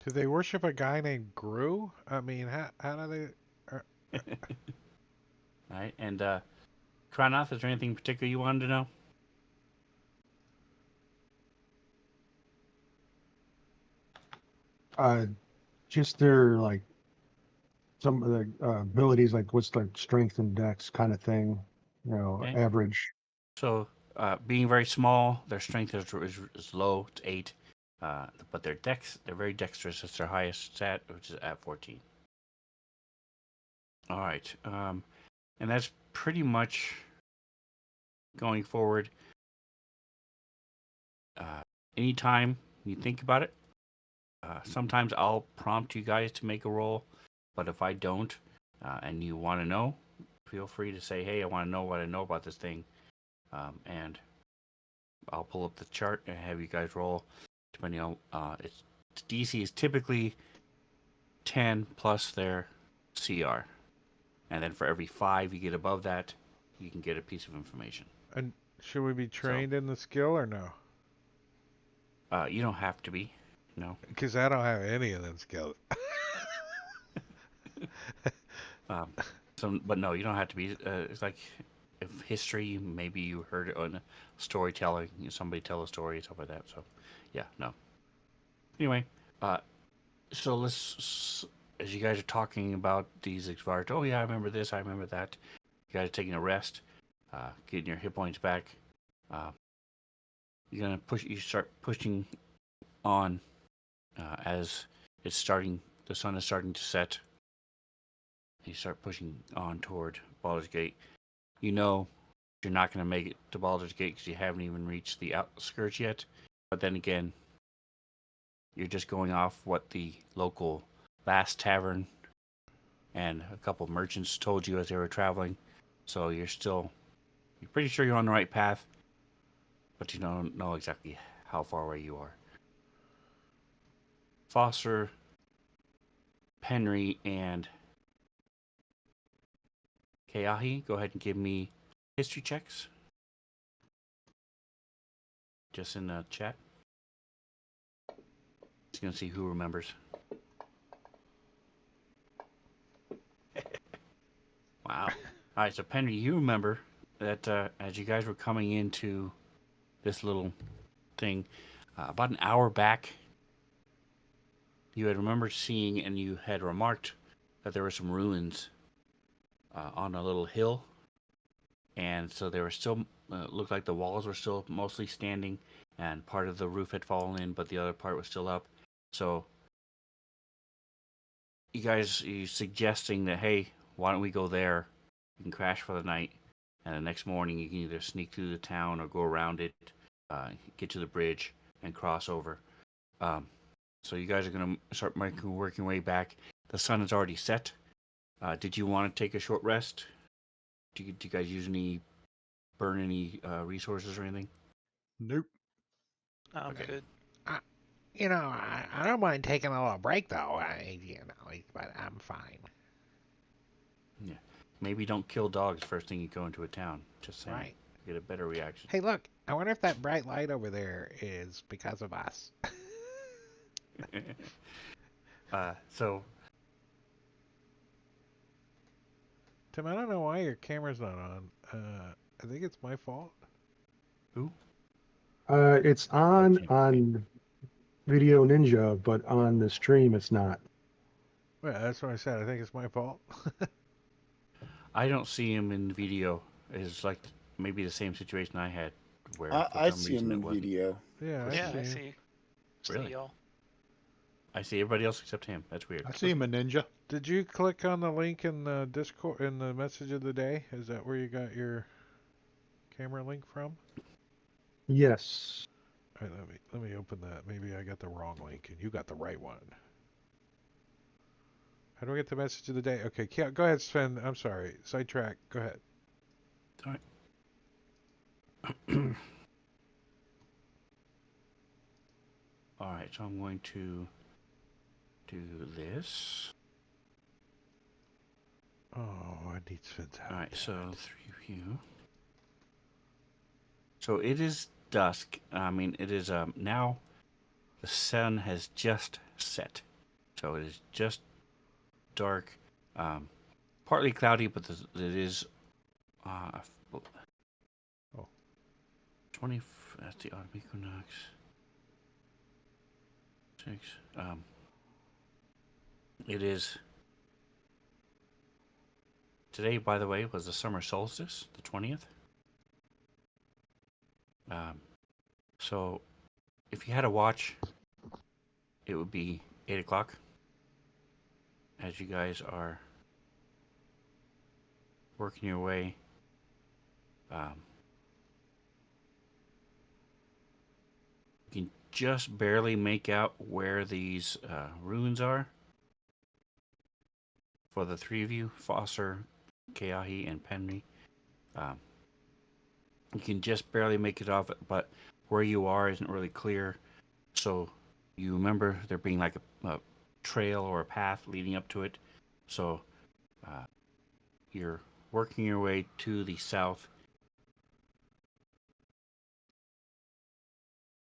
Do they worship a guy named Gru? I mean, how do they? Right, and Kranoth, is there anything particular you wanted to know? Just their like some of the abilities, like what's like strength and dex kind of thing, Okay. average. So, being very small, their strength is low. It's 8. But they're very dexterous. It's their highest stat, which is at 14. All right. And that's pretty much going forward. Anytime you think about it, sometimes I'll prompt you guys to make a roll. But if I don't, and you want to know, feel free to say, "Hey, I want to know what I know about this thing," and I'll pull up the chart and have you guys roll. Depending on its DC is typically 10 plus their CR, and then for every 5 you get above that, you can get a piece of information. And should we be So trained in the skill or no? you don't have to be, no. Because I don't have any of them skills. Um, but no, you don't have to be. It's like if history, maybe you heard it on storytelling, somebody tell a story, stuff like that. So, yeah, no. Anyway, uh, so as you guys are talking about these expired, oh yeah, I remember this, I remember that. You guys are taking a rest, getting your hit points back. Uh, you start pushing on as the sun is starting to set. You start pushing on toward Baldur's Gate. You know you're not going to make it to Baldur's Gate because you haven't even reached the outskirts yet. But then again, you're just going off what the local last tavern and a couple of merchants told you as they were traveling. So you're pretty sure you're on the right path, but you don't know exactly how far away you are. Foster, Penry, and Keahi, go ahead and give me history checks. Just in the chat. Just gonna see who remembers. Wow. All right, so Penry, you remember that as you guys were coming into this little thing, about an hour back, you had remembered seeing and you had remarked that there were some ruins on a little hill, and so they were still looked like the walls were still mostly standing, and part of the roof had fallen in, but the other part was still up. So you suggesting that, hey, why don't we go there? You can crash for the night, and the next morning you can either sneak through the town or go around it, get to the bridge, and cross over. Um, so you guys are gonna start working your way back. The sun is already set. Did you want to take a short rest? Do you guys burn any resources or anything? Nope. I'm Okay. good. I don't mind taking a little break though. But I'm fine. Yeah. Maybe don't kill dogs first thing you go into a town. Just saying. Right. Get a better reaction. Hey, look. I wonder if that bright light over there is because of us. So Tim, I don't know why your camera's not on. I think it's my fault. Who? It's on Video Ninja, but on the stream it's not. Yeah, that's what I said. I think it's my fault. I don't see him in video. It's like maybe the same situation I had, where for I some see reason him it in wasn't. video. Yeah, I Yeah, see I him. see Really? y'all. I see everybody else except him. That's weird. I see him a ninja. Did you click on the link in the Discord in the message of the day? Is that where you got your camera link from? Yes. All right, let me open that. Maybe I got the wrong link and you got the right one. How do I get the message of the day? Okay, go ahead, Sven. I'm sorry. Sidetrack. Go ahead. All right. All right, so I'm going to do this. Oh, I need Sven's help. All right, so 3 of you. So it is dusk. I mean, it is now the sun has just set. So it is just dark, partly cloudy, but it is uh, Oh. 20. That's the autumn equinox. 6. It is today. By the way, was the summer solstice, the 20th. So if you had a watch, it would be 8 o'clock. As you guys are working your way, you can just barely make out where these ruins are. For the 3 of you, Foster, Keahi, and Penry, you can just barely make it off, but where you are isn't really clear. So you remember there being like a trail or a path leading up to it. So you're working your way to the south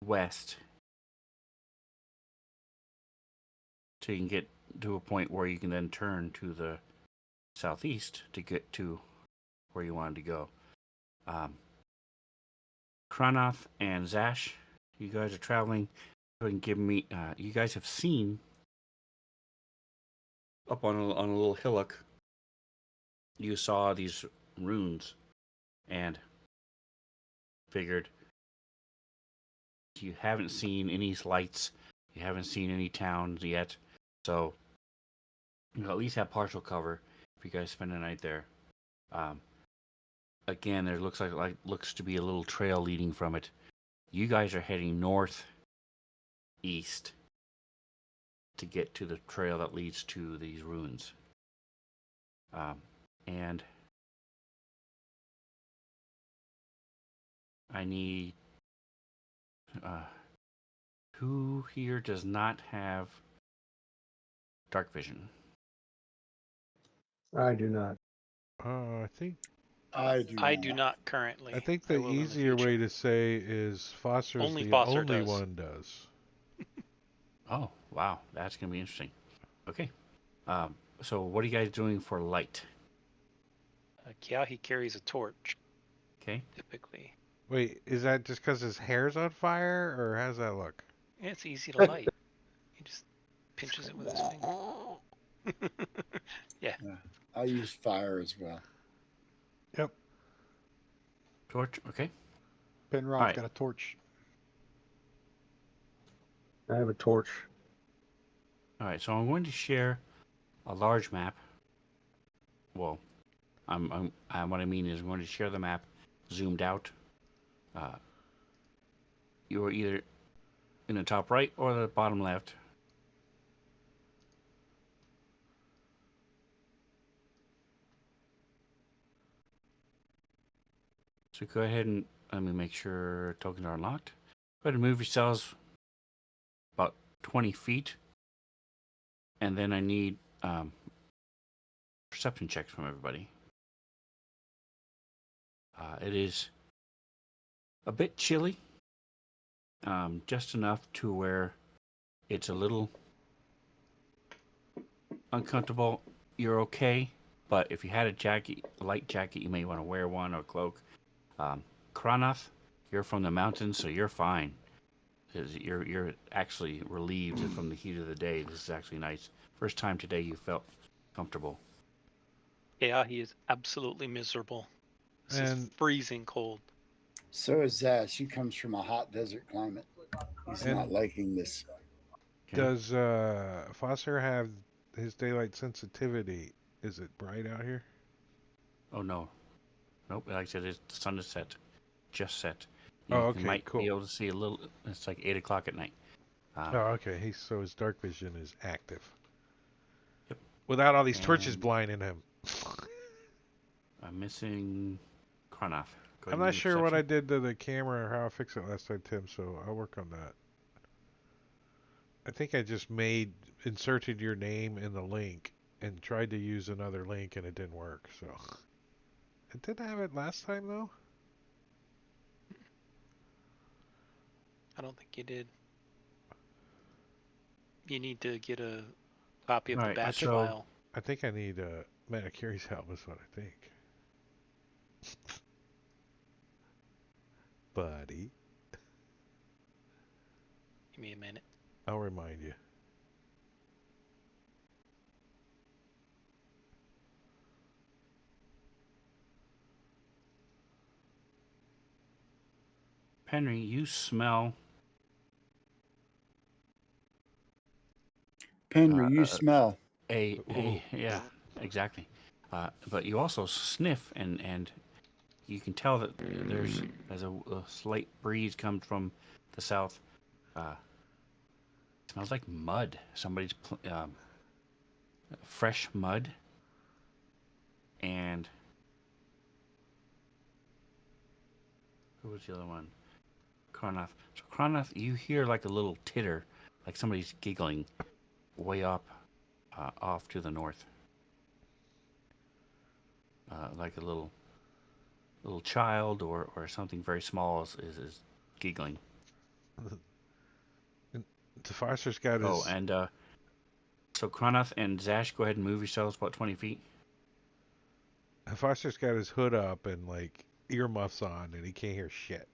west so you can get to a point where you can then turn to the southeast to get to where you wanted to go. Kranoth and Zash, you guys are traveling. Go ahead and give me. You guys have seen up on a little hillock. You saw these runes, and figured you haven't seen any lights. You haven't seen any towns yet, so you'll at least have partial cover if you guys spend the night there. Again, there looks to be a little trail leading from it. You guys are heading north east to get to the trail that leads to these ruins. And I need who here does not have dark vision? I do not. I think I do not currently. I think I the will in the easier way future. to say is Foster's Only the Foster only does. one does. Oh, wow, that's gonna be interesting. Okay, so what are you guys doing for light? Kiahi carries a torch, Okay, typically. Wait, is that just because his hair's on fire, or how's that look? Yeah, it's easy to light. He just pinches it with his finger. Yeah. I use fire as well. Yep. torch. Okay, Penrod Alright. got a torch. I have a torch. all right. So I'm going to share a large map. Well, what I mean is I'm going to share the map zoomed out. You are either in the top right or the bottom left. So go ahead and let me make sure tokens are unlocked. Go ahead and move yourselves about 20 feet. And then I need perception checks from everybody. It is a bit chilly. Just enough to where it's a little uncomfortable. You're okay. But if you had a jacket, a light jacket, you may want to wear one or cloak. Kranath, you're from the mountains, so you're fine. 'Cause you're actually relieved from the heat of the day. This is actually nice. First time today you felt comfortable. Yeah, he is absolutely miserable. This is And freezing cold. So is that. She comes from a hot desert climate. He's not and liking this. Okay. does Foster have his daylight sensitivity? Is it bright out here? Oh no, nope. Like I said, the sun is set, just set. Oh, You okay, might be cool. able to see a little. It's like 8 o'clock at night. Oh, okay. So his dark vision is active. Yep. Without all these torches And blinding him. I'm missing Kranath. Go ahead I'm and not give me sure what I perception. did to the camera or how I fixed it last time, Tim, so I'll work on that. I think I just inserted your name in the link and tried to use another link and it didn't work, so. It didn't have it last time, though? I don't think you did. You need to get a copy of All the right. batch So file. I think I need Manicuri's help, is what I think. Buddy. Give me a minute. I'll remind you. Henry, you smell Penry, uh, you smell. Ooh. yeah, exactly. But you also sniff, and you can tell that there's as a slight breeze comes from the south. It smells like mud. Somebody's fresh mud, and who was the other one? Cronoth. So Cronoth, you hear like a little titter, like somebody's giggling, way up, off to the north, like a little child or something very small is giggling. Foster's got Oh, his and so Cronoth and Zash, go ahead and move yourselves about 20 feet. Foster's got his hood up and like earmuffs on and he can't hear shit.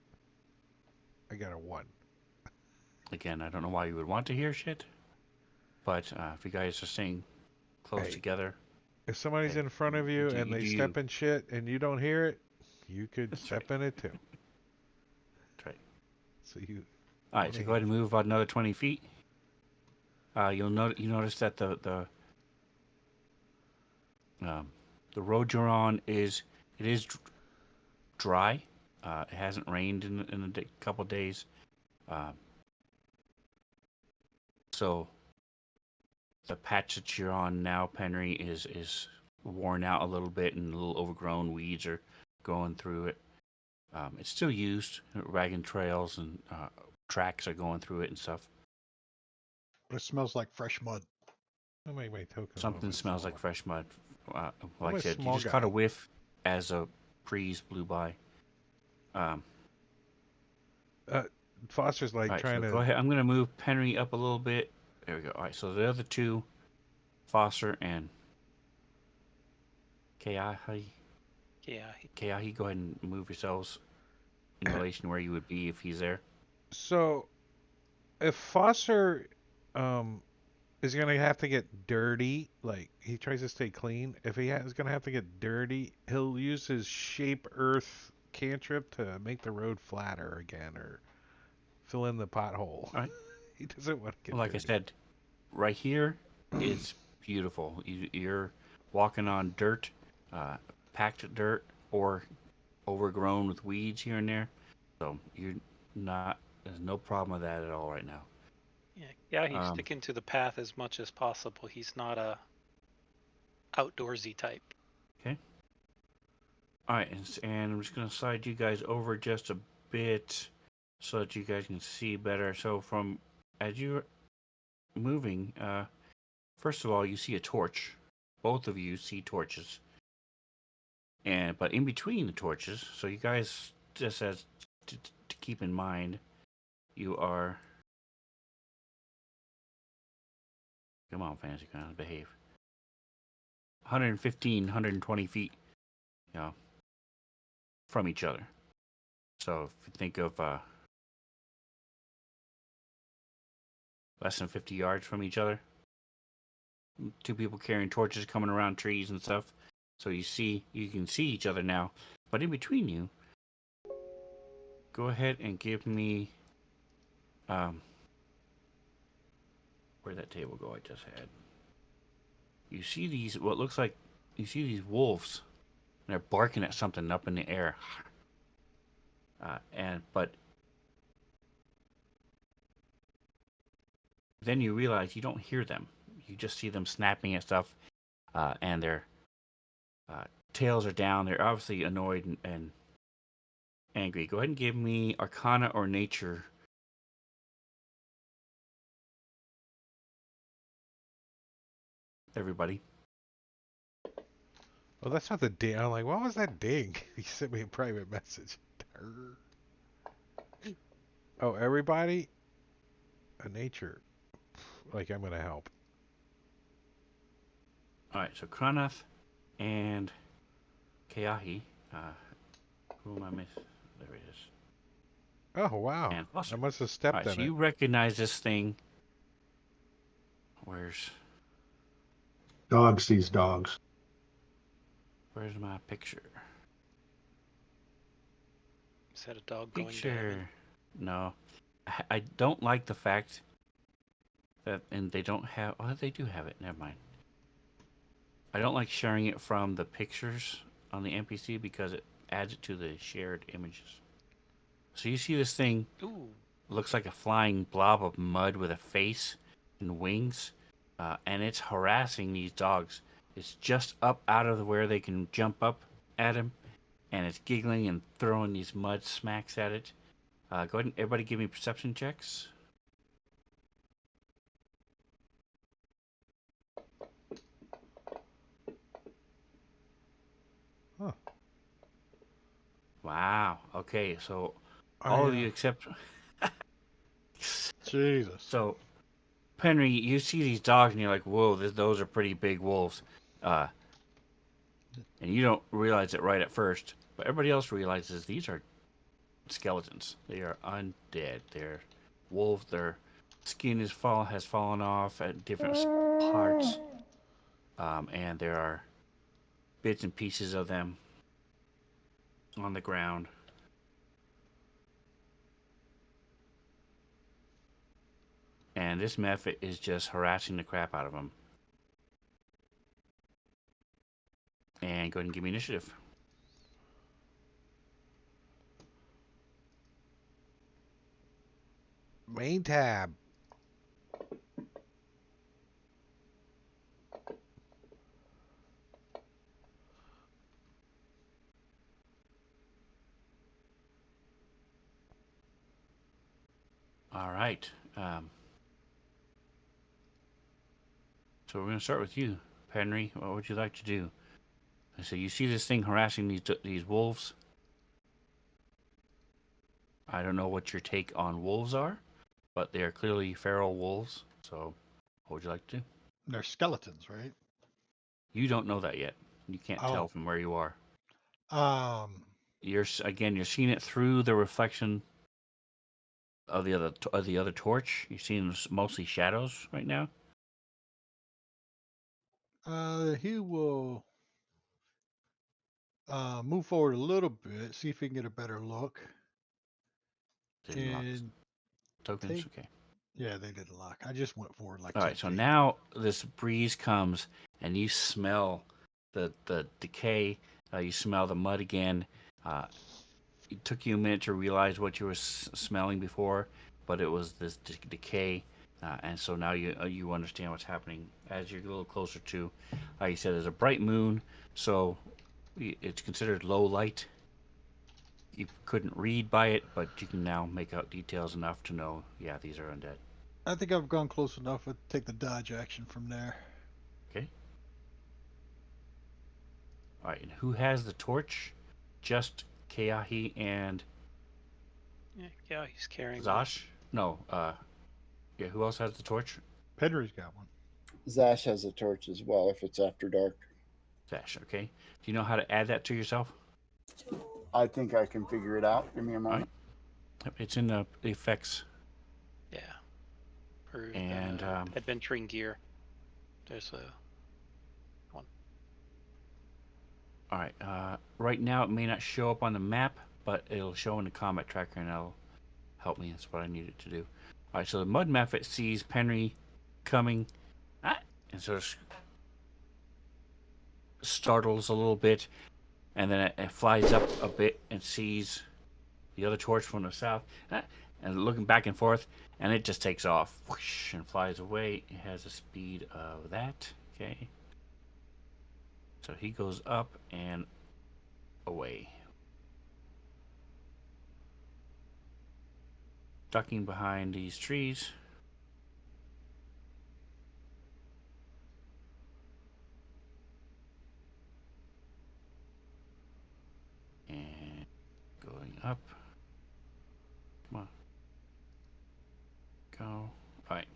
I got a 1. Again, I don't know why you would want to hear shit, but if you guys are staying close Hey, together, if somebody's hey, in front of you and you they do step you. in shit and you don't hear it, you could That's step right. in it too. That's right. So you All right, want so to go ahead hear. and move about another 20 feet. You notice that the road you're on is dry. It hasn't rained in a couple days, uh, so the patch that you're on now, Penry, is worn out a little bit, and little overgrown weeds are going through it. It's still used. Wagon trails and tracks are going through it and stuff. But it smells like fresh mud. I'll make my token a little Something bit smells like smaller. fresh mud. I'm Like I a said, you small just caught a guy. whiff as a breeze blew by. Um, Foster's all like right, trying so go to. ahead. I'm going to move Penry up a little bit. There we go. All right, so the other two, Foster and Kayahi, Yeah, go ahead and move yourselves in relation to where you would be if he's there. So if Foster um is gonna have to get dirty, like he tries to stay clean. If is gonna have to get dirty, he'll use his shape earth cantrip to make the road flatter again or fill in the pothole. All right. He doesn't want to Well, get like I dirty. said, right here, it's beautiful. You're walking on dirt, packed dirt, or overgrown with weeds here and there. So you're not. There's no problem with that at all right now. yeah. He's Um, sticking to the path as much as possible. He's not a outdoorsy type. okay. All right, and I'm just gonna slide you guys over just a bit so that you guys can see better. So from as you're moving, first of all, you see a torch. Both of you see torches, but in between the torches, so you guys just as to keep in mind, you are. Come on, fancy kind of behave. 115, 120 feet, you know, from each other. So if you think of less than 50 yards from each other, two people carrying torches coming around trees and stuff. So you can see each other now. But in between you, go ahead and give me where'd that table go I just had? You see these these wolves, and they're barking at something up in the air. But then you realize you don't hear them. You just see them snapping at stuff, and their tails are down. They're obviously annoyed and angry. Go ahead and give me Arcana or Nature. Everybody. Well, that's not the ding. I'm like, what was that ding? He sent me a private message. Oh, everybody? A nature. Like, I'm going to help. All right, so Kranath and Keahi. Who am I missing? There it is. Oh, wow. And Foster. I must have All stepped right, on so it. you recognize this thing. Where's Dog sees dogs. my picture? Is that a dog going diving? Picture. No, I don't like the fact that, and they don't have. Oh, they do have it. Never mind. I don't like sharing it from the pictures on the NPC because it adds it to the shared images. So you see this thing. Ooh. Looks like a flying blob of mud with a face and wings, and it's harassing these dogs. It's just up out of where they can jump up at him, and it's giggling and throwing these mud smacks at it. Go ahead and everybody give me perception checks. Huh. Wow. Okay, so Oh, all yeah. of you except Jesus. so Henry, you see these dogs and you're like, "Whoa, those are pretty big wolves," and you don't realize it right at first, but everybody else realizes these are skeletons. They are undead. They're wolves. Their skin has fallen off at different parts, and there are bits and pieces of them on the ground. And this method is just harassing the crap out of them. And go ahead and give me initiative. Main tab. All right. So we're going to start with you, Henry. What would you like to do? So you see this thing harassing these wolves. I don't know what your take on wolves are, but they are clearly feral wolves. So what would you like to do? They're skeletons, right? You don't know that yet. You can't tell Oh. from where you are. Um, You're seeing it through the reflection of the other torch. You're seeing mostly shadows right now. he will move forward a little bit, see if he can get a better look, Didn't lock and tokens. take. Okay. Yeah, they did a lock. I just went forward like All 10 right. So feet. now this breeze comes and you smell the decay. You smell the mud again. It took you a minute to realize what you were smelling before, but it was this decay. And so now you understand what's happening as you're a little closer to. Like you said, there's a bright moon, so it's considered low light. You couldn't read by it, but you can now make out details enough to know, yeah, these are undead. I think I've gone close enough to take the dodge action from there. Okay. All right, and who has the torch? Just Keahi and Yeah, he's carrying one. Zash? No, yeah, who else has the torch? Pedri's got one. Zash has a torch as well if it's after dark. Dash. Okay. Do you know how to add that to yourself? I think I can figure it out. Give me a moment. Yep, it's in the effects. Yeah. Or And adventuring gear. There's a one. all right. Right now it may not show up on the map, but it'll show in the combat tracker, and that'll help me. That's what I need it to do. All right. So the mud map, it sees Penry coming, and sort of startles a little bit, and then it flies up a bit and sees the other torch from the south, and looking back and forth, and it just takes off, whoosh, and flies away. It has a speed of that. Okay. So he goes up and away. Ducking behind these trees. And going up. Come on. Go. All right.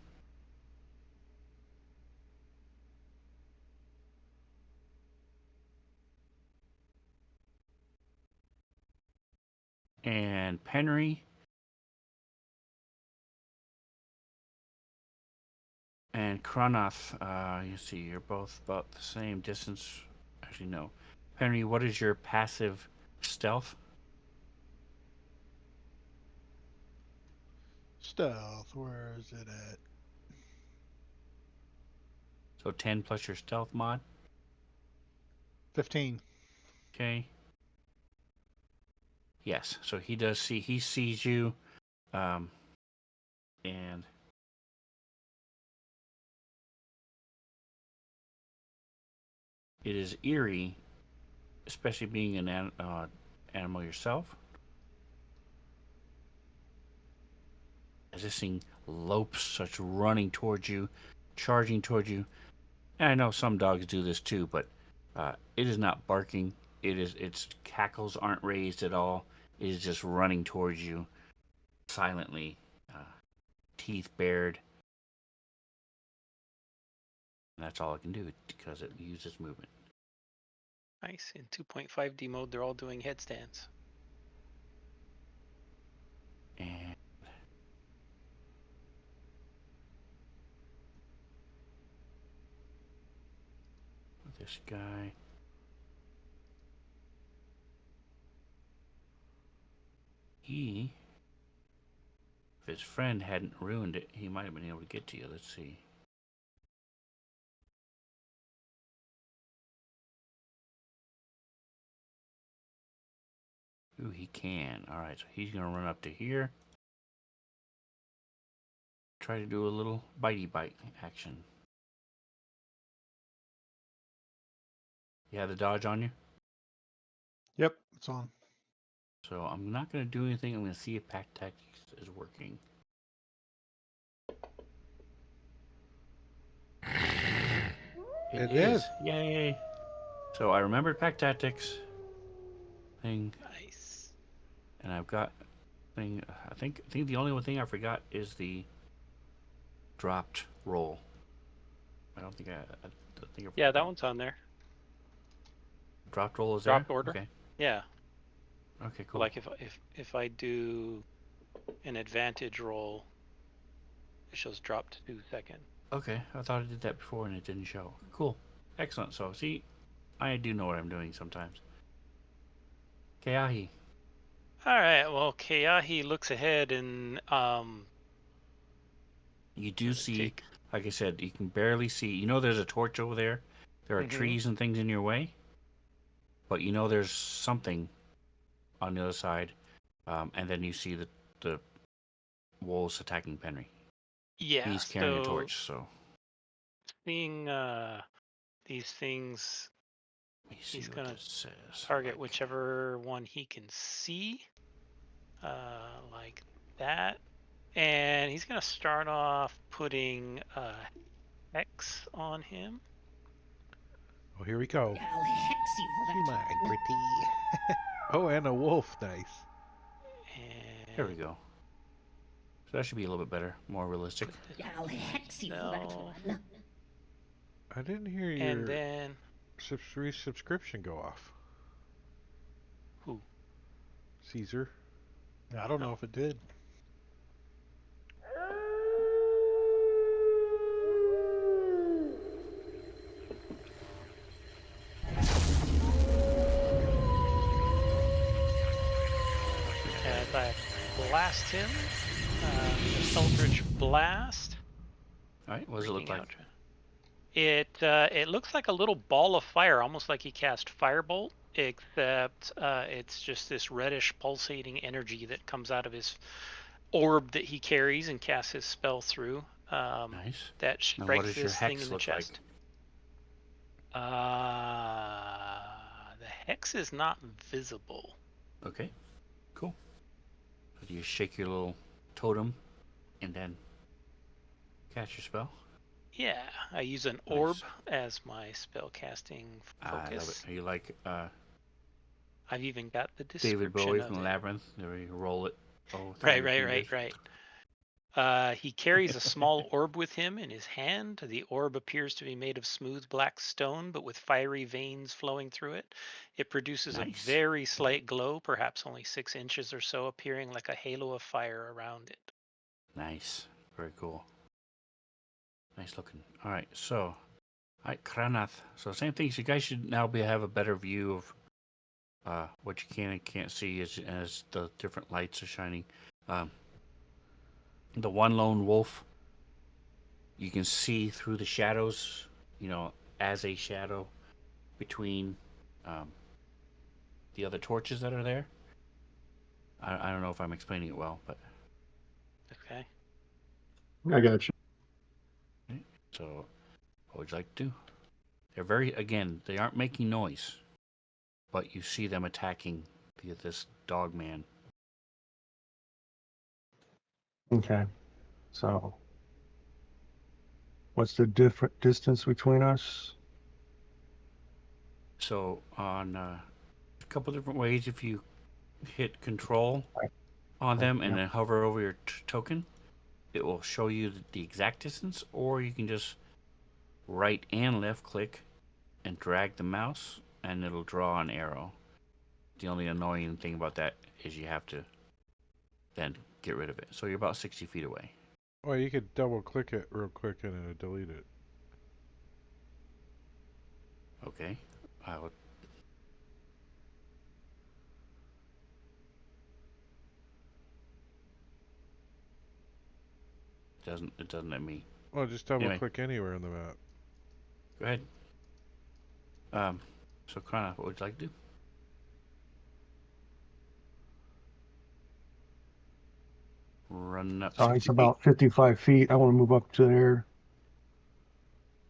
And Penry and Kronoth, you see, you're both about the same distance. Actually, no. Penry, what is your passive stealth? Stealth, where is it at? So 10 plus your stealth mod. 15. Okay. Yes. So he does see. He sees you, and it is eerie, especially being an animal yourself. As this thing lopes, such running towards you, charging towards you. And I know some dogs do this too, but it is not barking. Its cackles aren't raised at all. It is just running towards you silently, teeth bared. And that's all it can do because it uses movement. Nice. In 2.5D mode, they're all doing headstands. And this guy. He, if his friend hadn't ruined it, he might have been able to get to you. Let's see. Ooh, he can. All right, so he's going to run up to here. Try to do a little bitey bite action. You have the dodge on you? Yep, it's on. So I'm not going to do anything. I'm going to see if pack tactics is working. It is. Yay. So I remembered pack tactics thing, Nice. and I've got thing. I think the only one thing I forgot is the dropped roll. I don't think I Yeah, that one's on there. dropped roll is Dropped there? order. Okay. Yeah. Okay, cool. Like if I do an advantage roll, it shows dropped 2 seconds. Okay, I thought I did that before and it didn't show. Cool. Excellent. So, see, I do know what I'm doing sometimes. Keahi. All right. Well, Keahi looks ahead and You do see, like I said, you can barely see. You know there's a torch over there. There are trees and things in your way. But you know there's something on the other side. And then you see the wolves attacking Penry. Yeah. He's carrying a torch, so. Seeing these things, Let me see he's what gonna this says. target Like, whichever one he can see, like that, and he's gonna start off putting a hex on him. Oh, here we go. I'll hex you for You that. mine, pretty. Oh, and a wolf. Nice. And there we go. So that should be a little bit better, more realistic. I'll hex you for that one. I didn't hear and your then subscription go off? Who? Caesar. I don't know if it did. As I blast him, the Eldritch Blast. All right, what does it look Freaking like? out. It looks like a little ball of fire, almost like he cast Firebolt, except it's just this reddish pulsating energy that comes out of his orb that he carries and casts his spell through. Nice. That Now, what strikes does your this thing hex in the look like? chest. The hex is not visible. Okay, cool. So do you shake your little totem and then cast your spell? Yeah, I use an Nice. orb as my spell casting focus. I love it. Are you like I've even got the description David Bowie of from it. Labyrinth? Where you roll it. Right. He carries a small orb with him in his hand. The orb appears to be made of smooth black stone, but with fiery veins flowing through it. It produces a Nice. very slight glow, perhaps only 6 inches or so, appearing like a halo of fire around it. Nice. Very cool. Nice looking. All right, so, all right, Kranath. So same things. You guys should now have a better view of what you can and can't see as the different lights are shining. The one lone wolf, you can see through the shadows, as a shadow between the other torches that are there. I don't know if I'm explaining it well, but Okay. I got you. so what would you like to do? They aren't making noise, but you see them attacking this dog man. Okay. So, what's the different distance between us? So on a couple different ways, if you hit control on them and then hover over your token, it will show you the exact distance, or you can just right and left click and drag the mouse and it'll draw an arrow. The only annoying thing about that is you have to then get rid of it. So you're about 60 feet away. Well, you could double click it real quick and it'll delete it. Okay. I would. It doesn't let me. Well, just double Anyway. click anywhere on the map. Go ahead. So Krana, what would you like to do? Run up. So 60 it's feet. about 55 feet. I want to move up to there.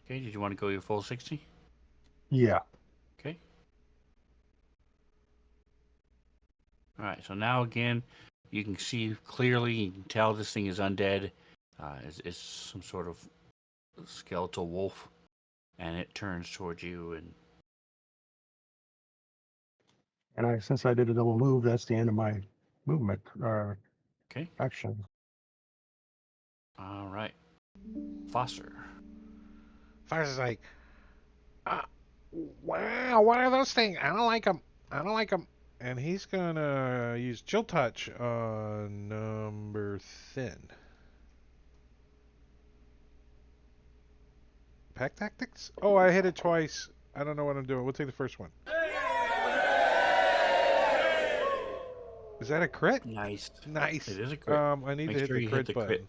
Okay, did you want to go your full 60? Yeah. Okay. All right, so now again, you can see clearly, you can tell this thing is undead. It's some sort of skeletal wolf, and it turns towards you. And Since I did a double move, that's the end of my movement okay, action. all right, Foster. Foster's like, wow, what are those things? I don't like them. I don't like them. And he's gonna use Chill Touch on number thin. Pack Tactics? Oh, I hit it twice. I don't know what I'm doing. We'll take the first one. Is that a crit? Nice. Nice. It is a crit. I need Make to hit sure the you crit hit the button. crit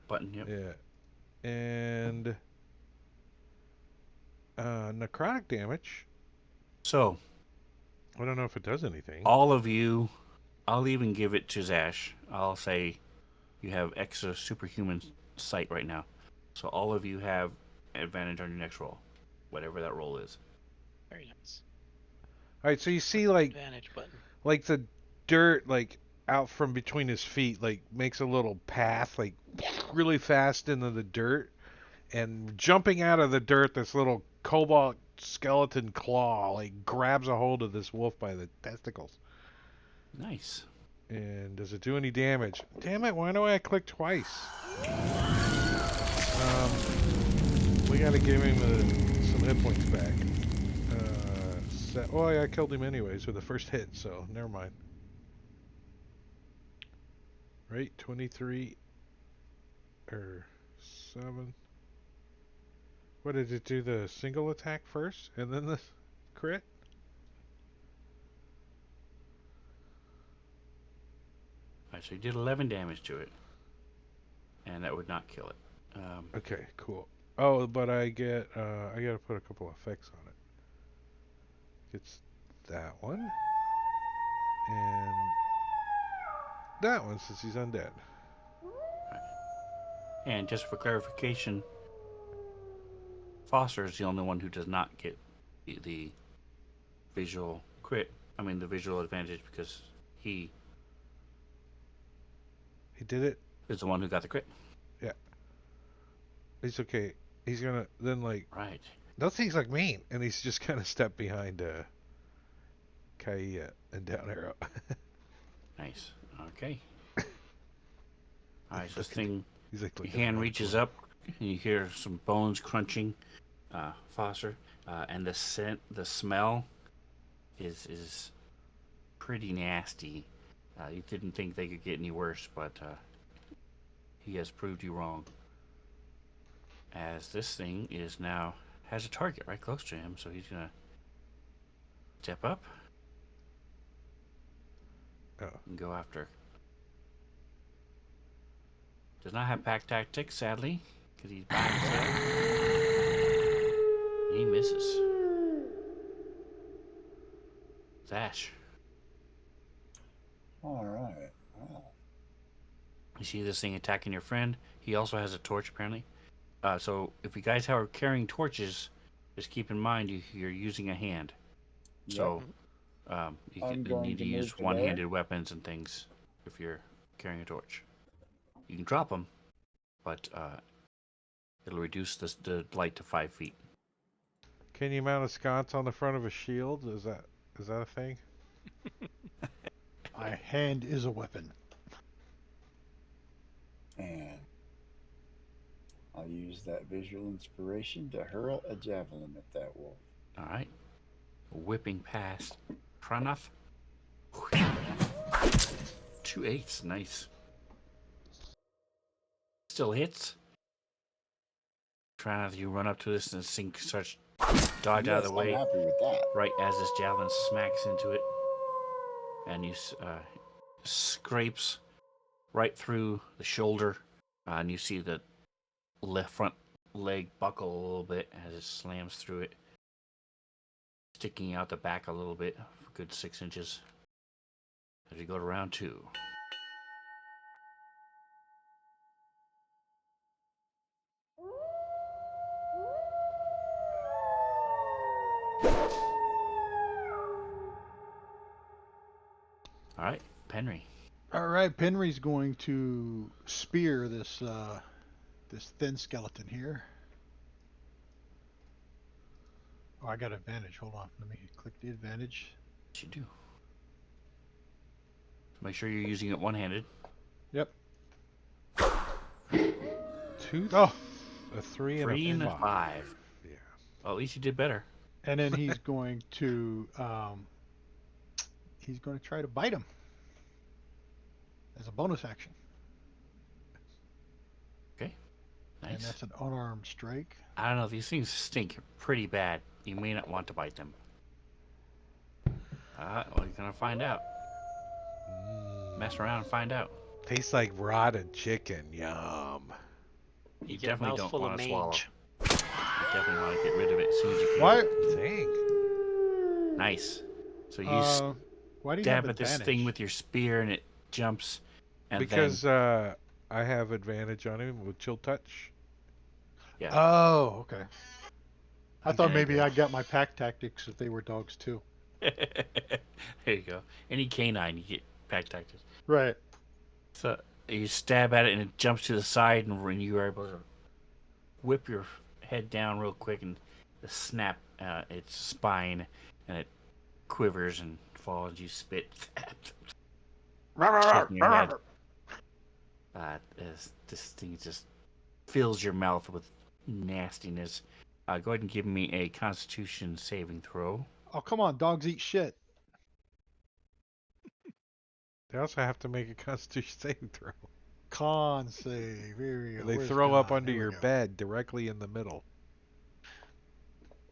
button. Yep. Yeah. And necrotic damage. So I don't know if it does anything. all of you, I'll even give it to Zash. I'll say you have extra superhuman sight right now. So all of you have advantage on your next roll, whatever that roll is. Very nice. All right, so you see like Advantage button. like the dirt like out from between his feet like makes a little path like really fast into the dirt, and jumping out of the dirt this little cobalt skeleton claw like grabs a hold of this wolf by the testicles. Nice. And does it do any damage? Damn it, why do I click twice? We gotta give him some hit points back. missed that. Oh, yeah, I killed him anyways with the first hit, so never mind. Right, 23 or 7. What did it do? The single attack first, and then the crit? Alright, so you did 11 damage to it. And that would not kill it. Okay, cool. Oh, but I gotta put a couple effects on it. It's that one. And that one, since he's undead. And just for clarification, Foster is the only one who does not get the visual crit. I mean, the visual advantage because he He did it? is the one who got the crit. Yeah. He's okay. He's gonna then like Right. those things like mean, and he's just kind of stepped behind Kaia and down arrow. Nice. Okay. Alright, so this Looking- thing, He's like your looking hand around the reaches corner. up, and you hear some bones crunching, Foster, and the smell is pretty nasty. You didn't think they could get any worse, but he has proved you wrong. As this thing has a target right close to him, so he's gonna step up Oh. and go after. Does not have pack tactics, sadly, because he's by himself. He misses. Zash. All right. Wow. You see this thing attacking your friend. He also has a torch, apparently. So if you guys are carrying torches, just keep in mind you're using a hand. So you I'm you going need to to move use to one-handed weapons and things if you're carrying a torch. You can drop them, but it'll reduce the light to 5 feet. Can you mount a sconce on the front of a shield? Is that a thing? My hand is a weapon. And I'll use that visual inspiration to hurl a javelin at that wolf. All right. Whipping past Pranath. 2 8s, nice. Still hits. Pranath, you run up to this and this thing starts dodge out of the Yes, way I'm happy with that. right as this javelin smacks into it, and you scrapes right through the shoulder, and you see the left front leg buckle a little bit as it slams through it, sticking out the back a little bit, for a good 6 inches. As you go to round 2. All right, Penry. All right, Penry's going to spear this this thin skeleton here. Oh, I got advantage. Hold on. Let me click the advantage. Yes, you do. Make sure you're using it one-handed. Yep. 2, Oh, a 3, 3 and and a a 5. 5. Yeah. Well, at least you did better. and then he's going to try to bite him as a bonus action. Okay, And nice. that's an unarmed strike. I don't know. These things stink pretty bad. You may not want to bite them. Well, you're gonna find out. Mess around and find out. Tastes like rotted chicken. Yum. You get a definitely don't mouthful of want to swallow. mange. You definitely want to get rid of it as soon as you can. Why? Dang. Nice. So you Why do you stab have at this advantage? thing with your spear and it jumps. And Because then, I have advantage on him with chill touch. yeah. Oh, okay. I And thought then- maybe I got my pack tactics if they were dogs too. there you go. Any canine, you get pack tactics. Right. So you stab at it and it jumps to the side, and when you are able to whip your head down real quick and snap its spine, and it quivers and falls. You spit. Shaking your head. This thing just fills your mouth with nastiness. Go ahead and give me a Constitution saving throw. Oh, come on. Dogs eat shit. They also have to make a Constitution saving throw. Con save. Here we go. They Where's throw up con? under Here we your go. bed directly in the middle,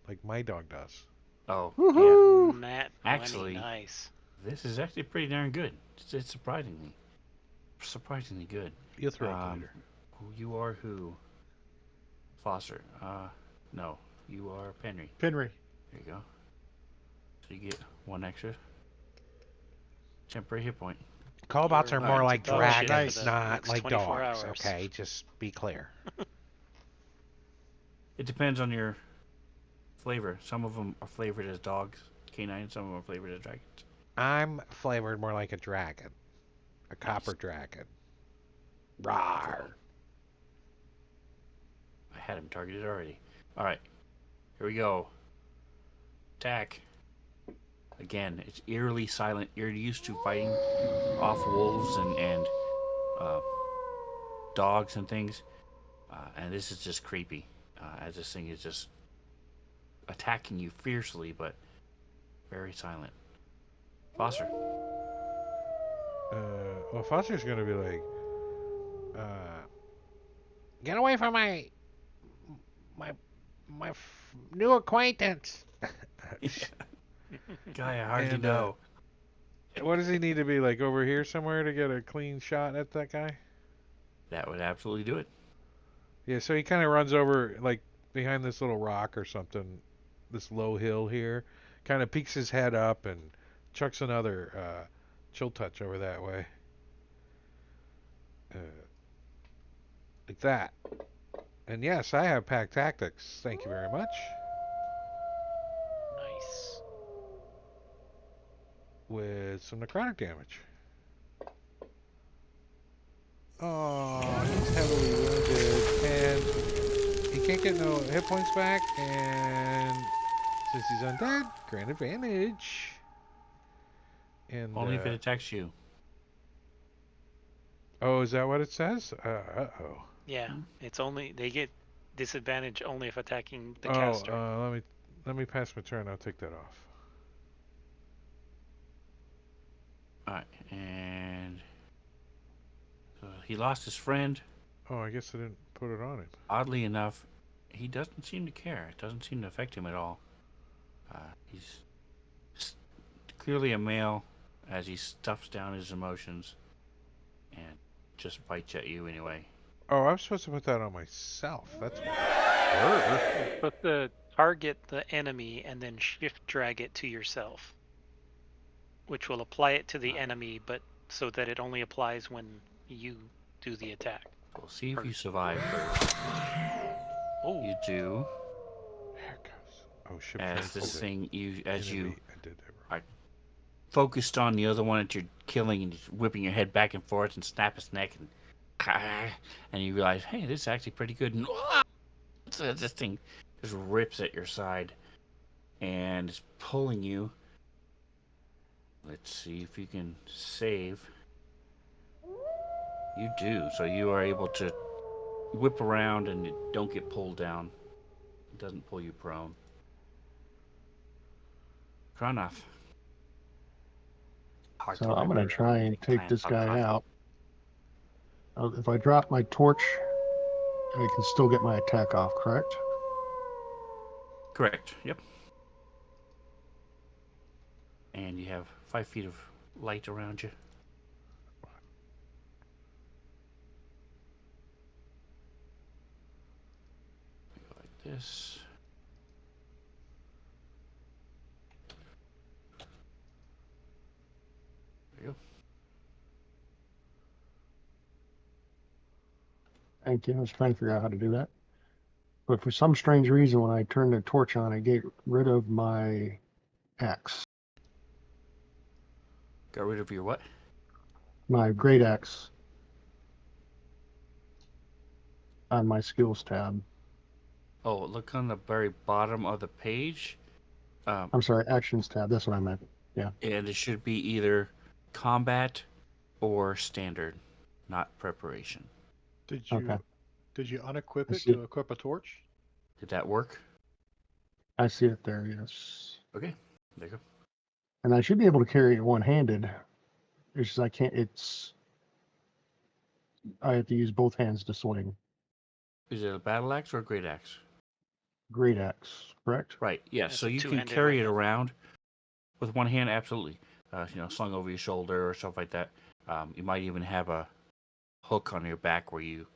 like my dog does. Oh, yeah. Woohoo! Nat 20, Actually- nice. This is actually pretty darn good. It's surprisingly good. You'll throw up later. You are who? Foster. No, you are Penry. Penry. There you go. So you get 1 extra temporary hit point. Callbouts are You're more right, like it's dog shit for dragons, the not next like 24 dogs. hours. Okay, just be clear. It depends on your flavor. Some of them are flavored as dogs, canine. Some of them are flavored as dragons. I'm flavored more like a dragon, a copper dragon. Rawr. I had him targeted already. All right, here we go. Attack. Again, it's eerily silent. You're used to fighting off wolves and dogs and things, and this is just creepy. As this thing is just attacking you fiercely, but very silent. Foster. Well, Foster's gonna be like, get away from my new acquaintance. Guy I hardly And, know. What does he need to be, like, over here somewhere to get a clean shot at that guy? That would absolutely do it. Yeah, so he kind of runs over, like, behind this little rock or something, this low hill here, kind of peeks his head up and chucks another chill touch over that way. Like that. And yes, I have pack tactics. Thank you very much. Nice. With some necrotic damage. Oh, he's heavily wounded, and he can't get no hit points back, and since he's undead, grant advantage. And Only if it attacks you. oh, is that what it says? Uh-oh. Yeah, it's only they get disadvantage only if attacking the Oh, caster. let me pass my turn. I'll take that off. Alright, and he lost his friend. Oh, I guess I didn't put it on him. Oddly enough, he doesn't seem to care. It doesn't seem to affect him at all. He's clearly a male as he stuffs down his emotions and just bites at you anyway. Oh, I'm supposed to put that on myself. That's weird. You're supposed to target the enemy and then shift drag it to yourself, which will apply it to the enemy, but so that it only applies when you do the attack. We'll see if you First. survive first. Oh, You do. There it goes. Oh, shit. As this thing, as you I did that wrong. focused on the other one that you're killing and just whipping your head back and forth and snap its neck and you realize, hey, this is actually pretty good. And so this thing just rips at your side and is pulling you. Let's see if you can save. You do, so you are able to whip around and you don't get pulled down. It doesn't pull you prone. Kronoff. So I'm going to try and take this guy out. If I drop my torch, I can still get my attack off, correct? Correct, yep. And you have 5 feet of light around you. Go like this. There you go. Thank you. I was trying to figure out how to do that. But for some strange reason, when I turned the torch on, I get rid of my axe. Got rid of your what? My great axe on my skills tab. Oh, look on the very bottom of the page. I'm sorry, actions tab. That's what I meant. Yeah. And it should be either combat or standard, not preparation. Did you Okay. unequip I it see. to equip a torch? Did that work? I see it there, yes. Okay. There you go. And I should be able to carry it one-handed. It's just I can't. I have to use both hands to swing. Is it a battle axe or a great axe? Great axe, correct? Right. Yeah. It's So a you can two-handed carry it weapon. around with one hand, absolutely. Slung over your shoulder or stuff like that. You might even have a hook on your back where you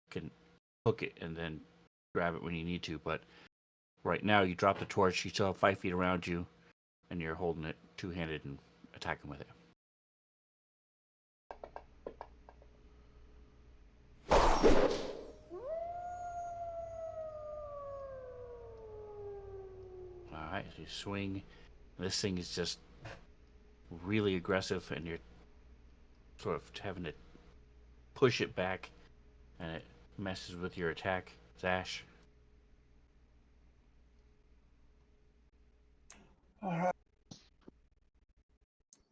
can hook it and then grab it when you need to. But right now, you drop the torch. You still have 5 feet around you, and you're holding it two-handed and attacking with it. All right. So you swing. This thing is just really aggressive, and you're sort of having to push it back, and it messes with your attack, Zash. All right.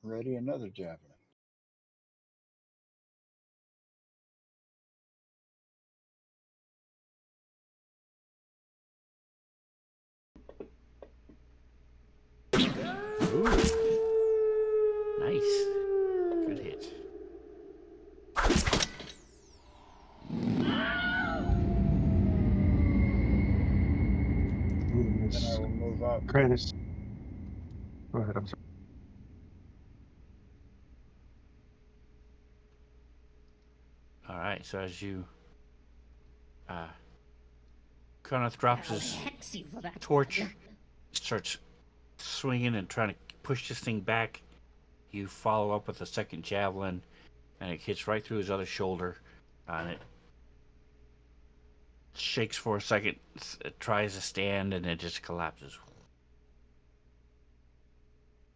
Ready, another javelin. Nice. Good hit. Then I will move up. Kranus. Go ahead. I'm sorry. All right. So as you, Kenneth drops his torch, starts swinging and trying to push this thing back. You follow up with a second javelin, and it hits right through his other shoulder, and it shakes for a second. It tries to stand, and it just collapses.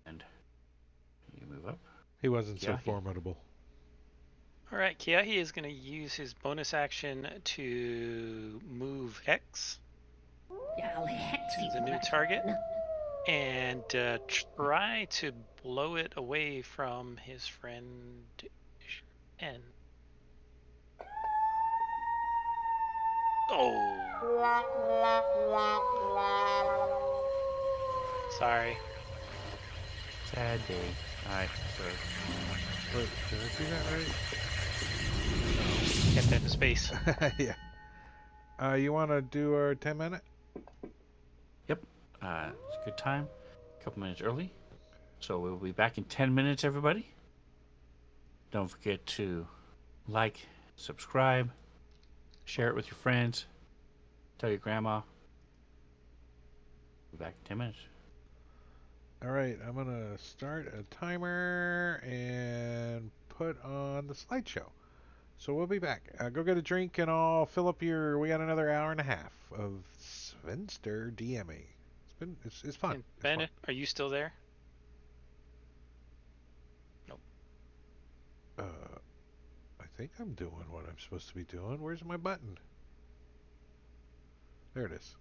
And you move up. He wasn't so Yeah, he- formidable. All right, Kiahi is going to use his bonus action to move Hex. It's a new target. And try to blow it away from his friend N. Oh. Sorry. Sad day. All right. So Wait, did I do that Kept it in space. right? Yeah. You want to do our 10-minute? it's a good time. A couple minutes early. So we'll be back in 10 minutes, everybody. Don't forget to like, subscribe, share it with your friends, tell your grandma. We'll be back in 10 minutes. All right, I'm going to start a timer and put on the slideshow. So we'll be back. Go get a drink and I'll fill up your. We got another hour and a half of Svenster DMing. It's fun. And It's Ben, fun. are you still there? I think I'm doing what I'm supposed to be doing. Where's my button? There it is.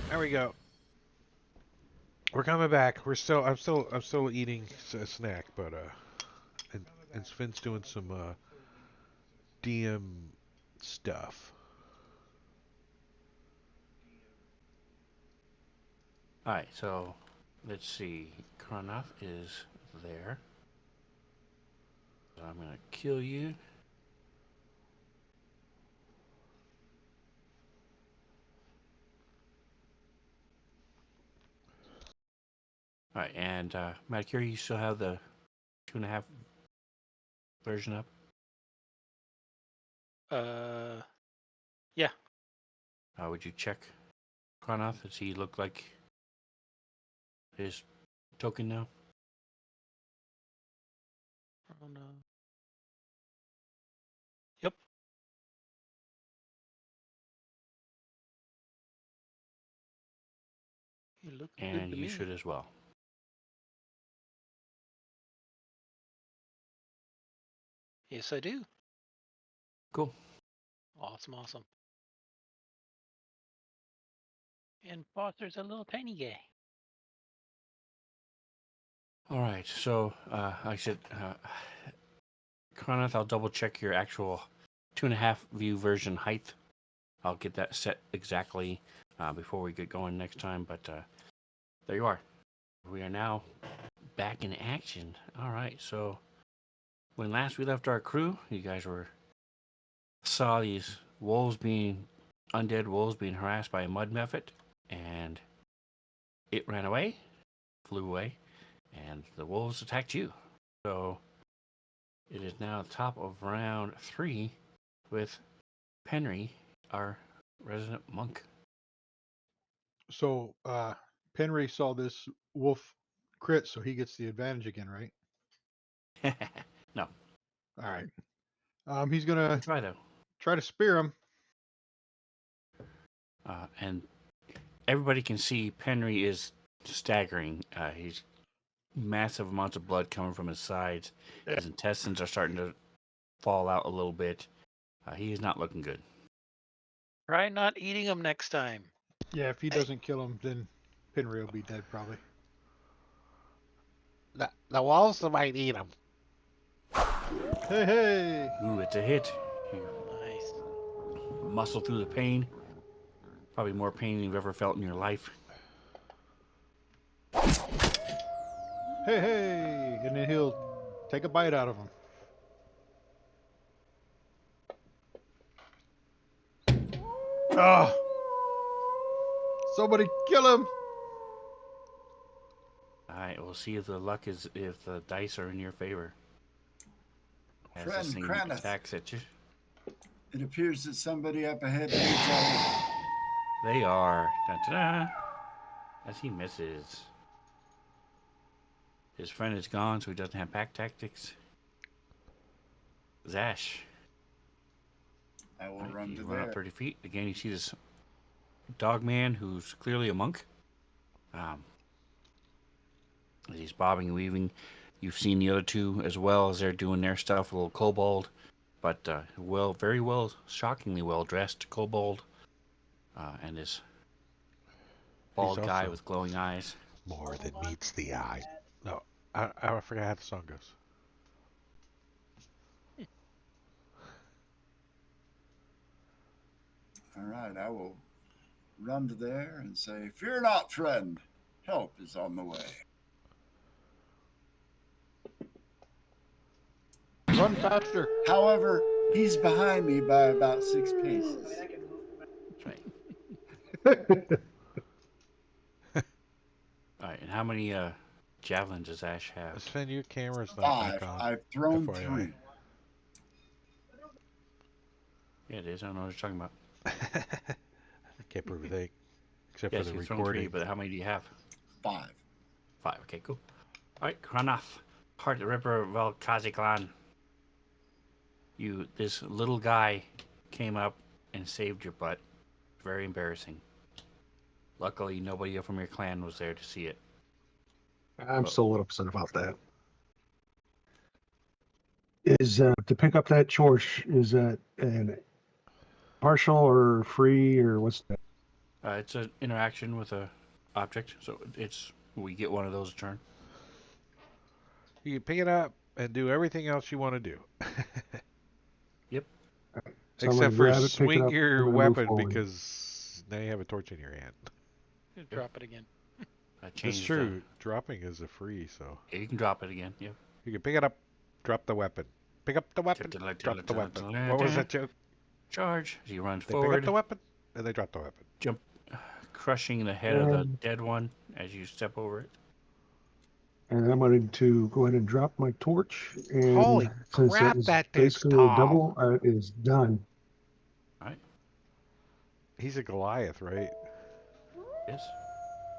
There we go. We're coming back. I'm still eating a snack, but and Sven's doing some DM stuff. All right, so let's see. Kronoff is there. So I'm gonna kill you. All right, and Madcure, you still have the 2.5 version up? Yeah. Would you check Kronoff? Does he look like his token now? Oh no. Yep. You look good And to you me. should as well. Yes, I do. Cool. Awesome. And Foster's a little tiny guy. All right, so like I said, Kronoff, I'll double check your actual 2.5 view version height. I'll get that set exactly before we get going next time, but there you are. We are now back in action. All right, so when last we left our crew, you guys saw these undead wolves being harassed by a mud mephit, and it ran away, flew away, and the wolves attacked you. So it is now top of round 3 with Penry, our resident monk. So Penry saw this wolf crit, so he gets the advantage again, right? No, All right. He's gonna try though. try to spear him. And everybody can see Penry is staggering. He's massive amounts of blood coming from his sides. His intestines are starting to fall out a little bit. He is not looking good. Try not eating him next time. Yeah, if he doesn't kill him, then Penry will be dead probably. The wolves might eat him. Hey! Ooh, it's a hit. You Nice. muscle through the pain. Probably more pain than you've ever felt in your life. Hey! And then he'll take a bite out of him. Ah! Somebody kill him! All right, we'll see if the dice are in your favor. As Friend this thing Kraneth, attacks at you. it appears that somebody up ahead needs our They are. Da-da-da. As he misses. His friend is gone, so he doesn't have pack tactics. Zash. I will Right, run you to run up there. 30 feet. Again, you see this dog man who's clearly a monk. He's bobbing and weaving. You've seen the other two as well as they're doing their stuff. A little kobold, but very well, shockingly well dressed kobold, and this bald guy also with glowing eyes. more than meets the eye. No, I forgot how the song goes. All right, I will run to there and say, "Fear not, friend. Help is on the way." Run faster! However, he's behind me by about 6 paces. That's right. All right, and how many javelins does Ash have? Sven, your camera's not 5. back on. I've thrown FYI. 3. Yeah, it is. I don't know what you're talking about. I can't prove a thing except Yes, for the you've thrown 3, recording. but how many do you have? 5. 5. Okay, cool. All right, Kronoff, Heart Ripper Velkaziklan. This little guy came up and saved your butt. Very embarrassing. Luckily, nobody from your clan was there to see it. I'm still a little upset about that. Is to pick up that torch, is that an partial or free or what's that? It's an interaction with a object, so we get one of those a turn. You can pick it up and do everything else you want to do. Yep. So I'm gonna Except for grab it, pick it swing up. your I'm gonna move weapon forward. because now you have a torch in your hand. Drop it again. I It's changed true. Dropping is a free, so you can drop it again. Yep. you can pick it up, drop the weapon. Pick up the weapon, drop the weapon. What was that joke? Charge. He runs They pick up forward, the weapon and they drop the weapon. jump, crushing the head of the And, dead one as you step over it. and I'm going to go ahead and drop my torch. And Holy since that crap, was that dude's basically a tall. double, it is done. All right. He's a Goliath, right? Yes.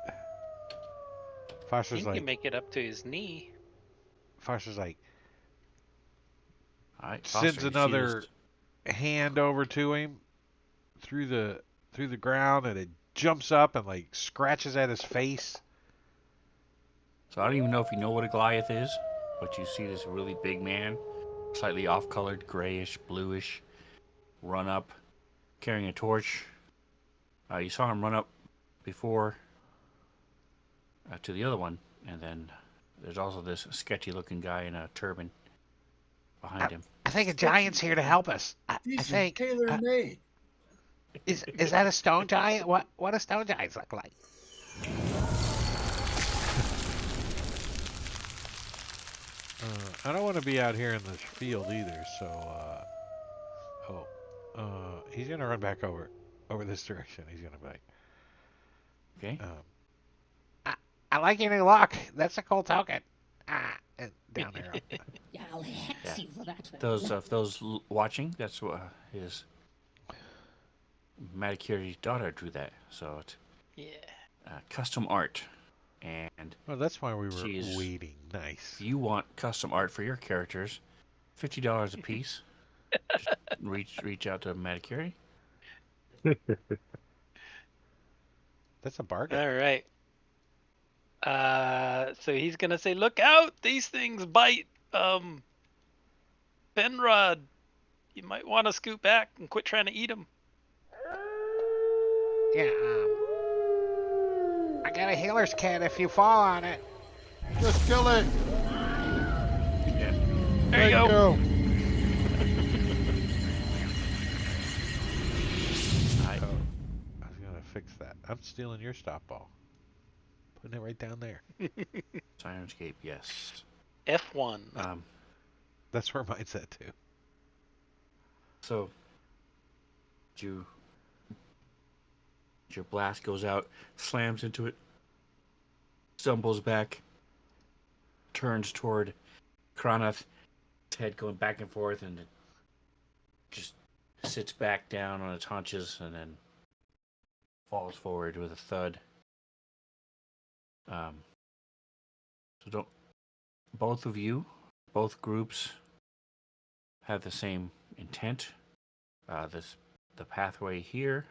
I Foster's think you like, make it up to his knee. Foster's like, All right. sends Foster, you see another this- hand over to him through the ground, and it jumps up and like scratches at his face. So I don't even know if you know what a Goliath is, but you see this really big man, slightly off-colored, grayish, bluish, run up, carrying a torch. You saw him run up before to the other one, and then there's also this sketchy-looking guy in a turban behind him. I think a giant's here to help us. I These are think. tailor made. Is that a stone giant? What do stone giants look like? I don't want to be out here in this field either, so he's gonna run back over this direction. He's gonna be like, Okay. I like your new look. That's a cool token. And down there. Yeah, I'll hex Yeah. you for that. Those watching, that's what his Manicuri's daughter drew that. So it's Yeah. custom art, and Well, that's why we were Jeez. waiting. Nice. if you want custom art for your characters, $50 a piece. Just reach out to Manicuri. That's a bargain. All right. So he's gonna say, "Look out! These things bite." Penrod, you might want to scoot back and quit trying to eat them. Yeah. I got a healer's kit if you fall on it. Just kill it. Yeah. There you go. I, I was gonna fix that. I'm stealing your stop ball. Putting it right down there. Sirenscape, yes. F1. That's where mine's at too. So, your blast goes out, slams into it, stumbles back, turns toward Kranath, its head going back and forth, and it just sits back down on its haunches and then falls forward with a thud. So don't both of you, both groups have the same intent. The pathway here.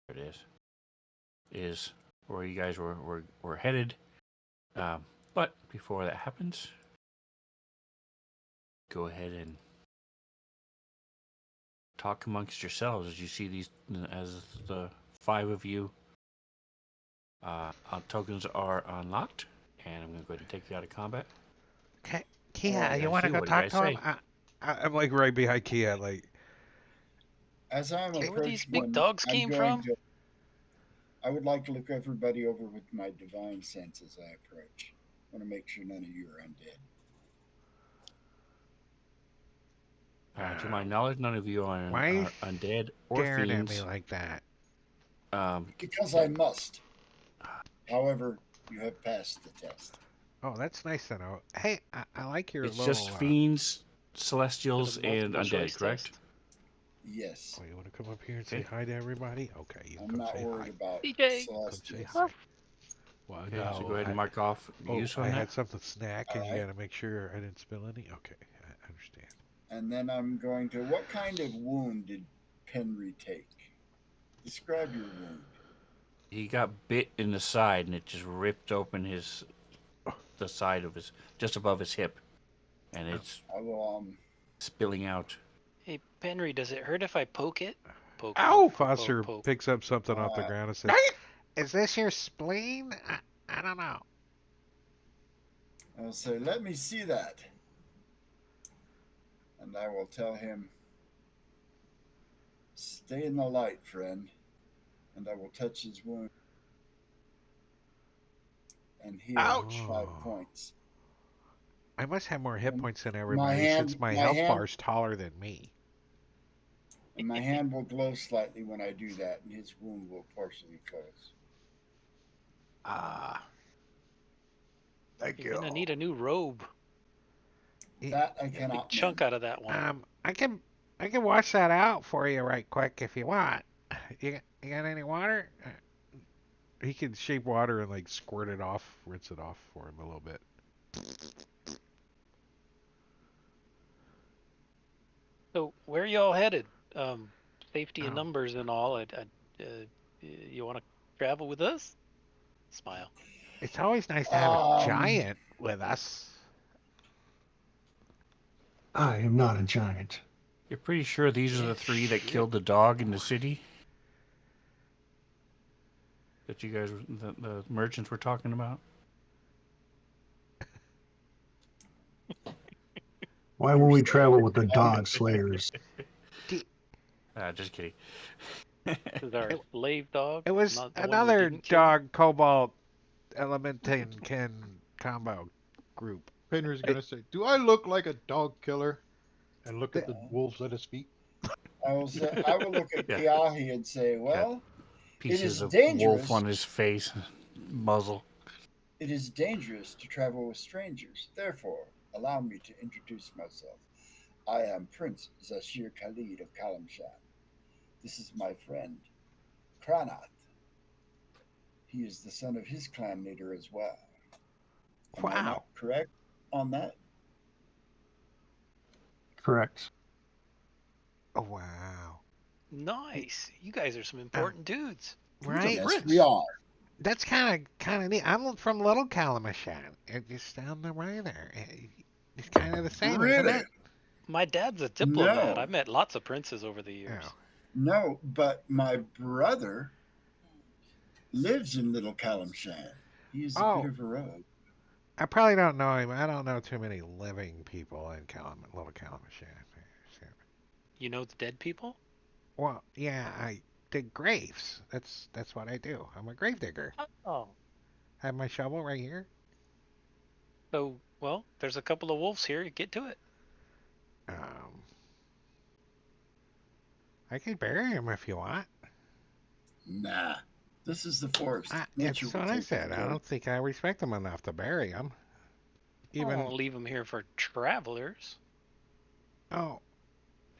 There it is where you guys were headed. But before that happens, go ahead and talk amongst yourselves as you see these, as the 5 of you tokens are unlocked, and I'm going to go ahead and take you out of combat. Okay. Oh, Kia, you you want to see, go what do talk you to guys him? I'm like right behind Kia, like. As I'm Hey, where these approaching big them, dogs I'm came going from? to. I would like to look everybody over with my divine sense as I approach. I want to make sure none of you are undead. To my knowledge, none of you are Why you undead or staring at fiends. me like that? Because I must. However, you have passed the test. Oh, that's nice to know. Hey, I like your It's little. just fiends, celestials, There's a and multiple undead, choice correct? test. Yes. Oh, you want to come up here and say Okay. hi to everybody? Okay, you I'm come not say worried hi. about DJ. Come say celestials. hi. Well, Okay, no, so go ahead and mark off use I on that. had something snack, and you Alright. got to make sure I didn't spill any. Okay, I understand. And then I'm going to. What kind of wound did Penry take? Describe your wound. He got bit in the side, and it just ripped open the side of his, just above his hip, and it's I will. spilling out. Hey, Penry, does it hurt if I poke it? Poke, Ow! poke, poke, Foster poke, poke. picks up something off the Uh, ground and says, "Is this your spleen? I don't know." I'll say, let me see that. And I will tell him, stay in the light, friend. And I will touch his wound and heal Ouch! 5 points. I must have more hit And points than my everybody since hand, my my health hand, bar's taller than me. and my hand will glow slightly when I do that, and his wound will partially close. Ah, thank You're you. gonna need a new robe. That I Big cannot chunk mend. out of that one. I can wash that out for you right quick if you want. You got any water? He can shape water and like squirt it off, rinse it off for him a little bit. So where are y'all headed? Safety in Um, numbers and all. You want to travel with us? Smile. it's always nice to have a Um, giant with us. I am not a giant. You're pretty sure these are Yeah, the three that shit. killed the dog in the city? That you guys, the merchants were talking about? Why will we travel with the dog slayers? Just kidding. This is our It, slave dog, it was not the one we another didn't kill. dog cobalt elementin kin combo group. Penry's It, gonna say, "Do I look like a dog killer?" And look at it, the wolves at his feet. I will say, I will look at Yeah. Kiahi and say, Got well, it pieces is of wolf dangerous. on his face, muzzle. It is dangerous to travel with strangers. Therefore, allow me to introduce myself. I am Prince Zashir Khalid of Kalamshan. This is my friend, Kranath. He is the son of his clan leader as well. Am I not wow. correct on that? Correct. Oh, wow. Nice. You guys are some Um, important dudes. Who's a right? Yes, we prince? are. That's kind of neat. I'm from Little Kalamazhan. It's just down the way there. It's kind of the same, isn't Really? it? My dad's a diplomat. No, I've met lots of princes over the years. Oh. no, but my brother lives in Little Kalamshan. He is a bit Oh, of a rogue. I probably don't know him. I don't know too many living people in Little Kalamazhan. You know the dead people? Well, yeah, I dig graves. That's what I do. I'm a grave digger. Oh. I have my shovel right here. So, well, there's a couple of wolves here. Get to it. Um, I can bury him if you want. Nah, this is the forest. Nature It's will what I take them said. I care. don't think I respect them enough to bury them. I Even don't leave them here for travelers. oh,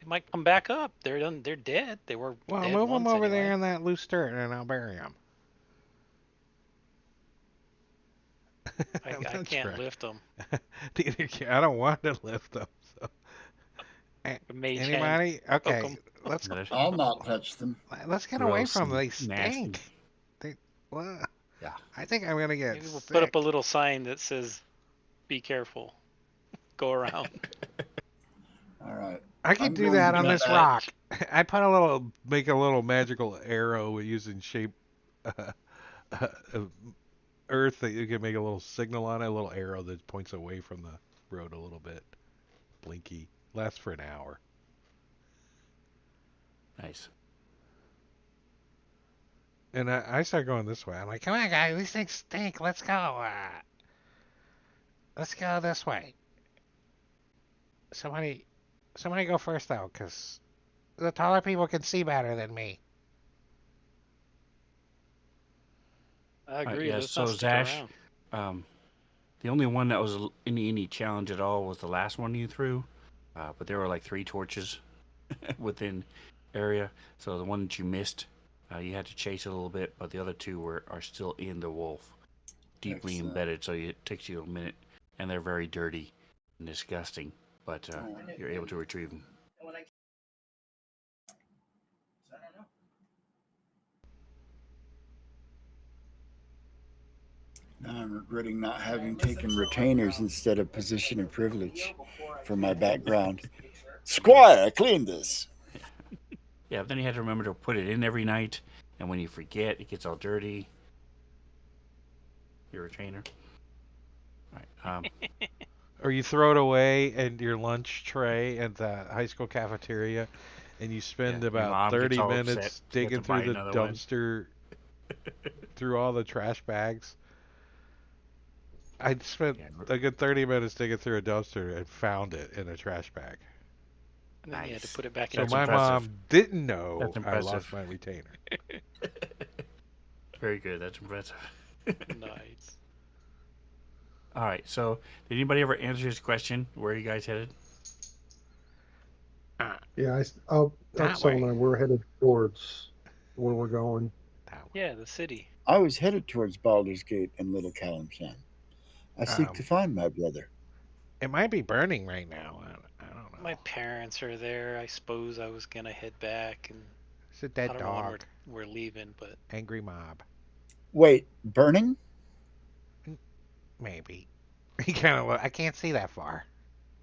They might come back up. They're done. They're dead. They were well, dead move them once over there anyway. in that loose dirt, and I'll bury them. I That's can't right. lift them. Neither can I. Don't want to lift them. So. Mage hand, Anybody? poke Okay, them. let's I'll not touch them. let's get away Gross from them. and They nasty. stink. They, well, Yeah. I think I'm gonna get Maybe we'll put up sick. a little sign that says, "Be careful. Go around." All right. I could I'm do going to that on get this back. rock. I put make a little magical arrow using shape of earth that you can make a little signal on it, a little arrow that points away from the road a little bit. Blinky. Lasts for an hour. Nice. And I start going this way. I'm like, come on, guys, these things stink. Let's go. Let's go this way. Somebody, somebody go first though, 'cause the taller people can see better than me. I agree. Yeah, Let's not so stick Zash, around. um, the only one that was any challenge at all was the last one you threw. But there were like 3 torches within area. So the one that you missed, you had to chase it a little bit, but the other 2 are still in the wolf, deeply Excellent. embedded. So it takes you a minute, and they're very dirty and disgusting. But you're able to retrieve them. Now I'm regretting not having taken retainers instead of position of privilege for my background. Squire, clean this. Yeah, then you had to remember to put it in every night, and when you forget, it gets all dirty. You're a trainer. All right. Or you throw it away in your lunch tray at the high school cafeteria, and you spend Yeah, your about mom gets 30 all upset. minutes You have digging to buy through the another one. dumpster, through all the trash bags. I spent Yeah, a good 30 minutes digging through a dumpster and found it in a trash bag. And then you had to nice. put it back So in. That's my impressive. mom didn't know That's I lost impressive. my retainer. Very good. That's impressive. Nice. All right. So, did anybody ever answer his question? Where are you guys headed? Yeah, That Upsell and way. I, we're headed towards where we're going. That way. Yeah, the city. I was headed towards Baldur's Gate and Little Kalimshan. I seek to find my brother. It might be burning right now. I don't know. My parents are there. I suppose I was gonna head back, and It's a I dead don't know when dog. we're leaving, but Angry mob. Wait, burning? Maybe. He kind of. I can't see that far.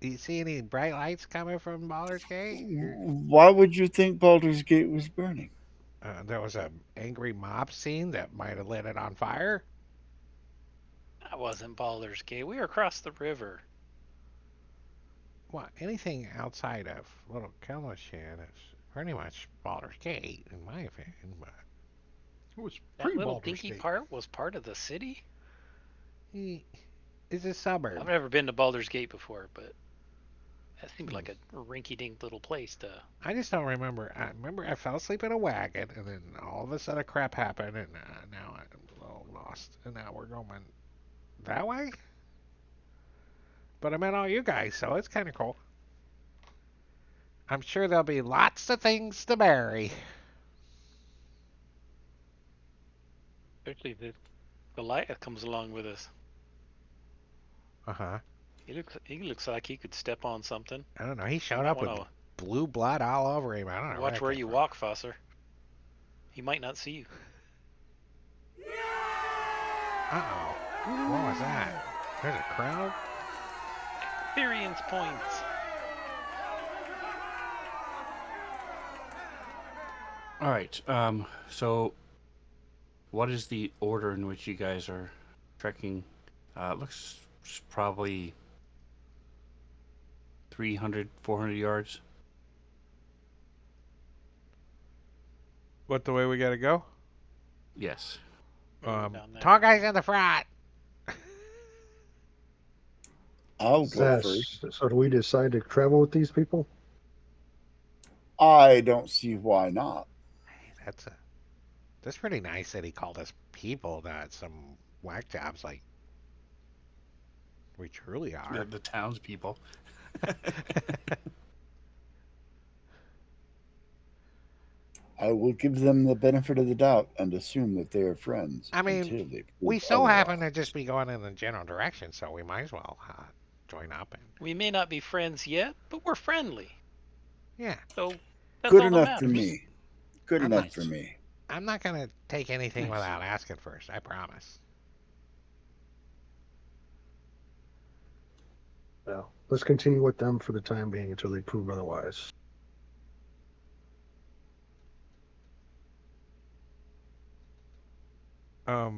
Do you see any bright lights coming from Baldur's Gate? Why would you think Baldur's Gate was burning? There was a angry mob scene that might have lit it on fire. that wasn't Baldur's Gate. We were across the river. Well, anything outside of Little Kellishan is pretty much Baldur's Gate, in my opinion. But It was That pre little Baldur's dinky Gate. part was part of the city. it's a I've suburb. never been to Baldur's Gate before, but that seemed like a rinky-dink little place to. I just don't remember. I remember I fell asleep in a wagon, and then all of a sudden crap happened, and now I'm all lost. And now we're going that way. But I met all you guys, so it's kind of cool. I'm sure there'll be lots of things to bury. Especially the light that comes along with us. Uh-huh. He looks like he could step on something. I don't know. He showed Might up with want blue blood all over him. I don't know. to watch where you walk, Fosser. He might not see you. Uh-oh. What was that? There's a crowd? Experience points. All right. So, what is the order in which you guys are trekking? Looks probably 300, 400 yards. What, the way we gotta go? Yes. Down there. Tall guys in the front. I'll go first. So do we decide to travel with these people? I don't see why not. Hey, that's pretty nice that he called us people, not some whack jobs like we truly are. The townspeople. I will give them the benefit of the doubt and assume that they are friends. I mean, until they we prove so happen to otherwise. just be going in the general direction, so we might as well join up. And We may not be friends yet, but we're friendly. yeah, So that's Good all that enough for matters. me. Good I'm enough nice. for me. I'm not gonna take anything Nice. without asking first. I promise. Well, let's continue with them for the time being until they prove otherwise. Oh,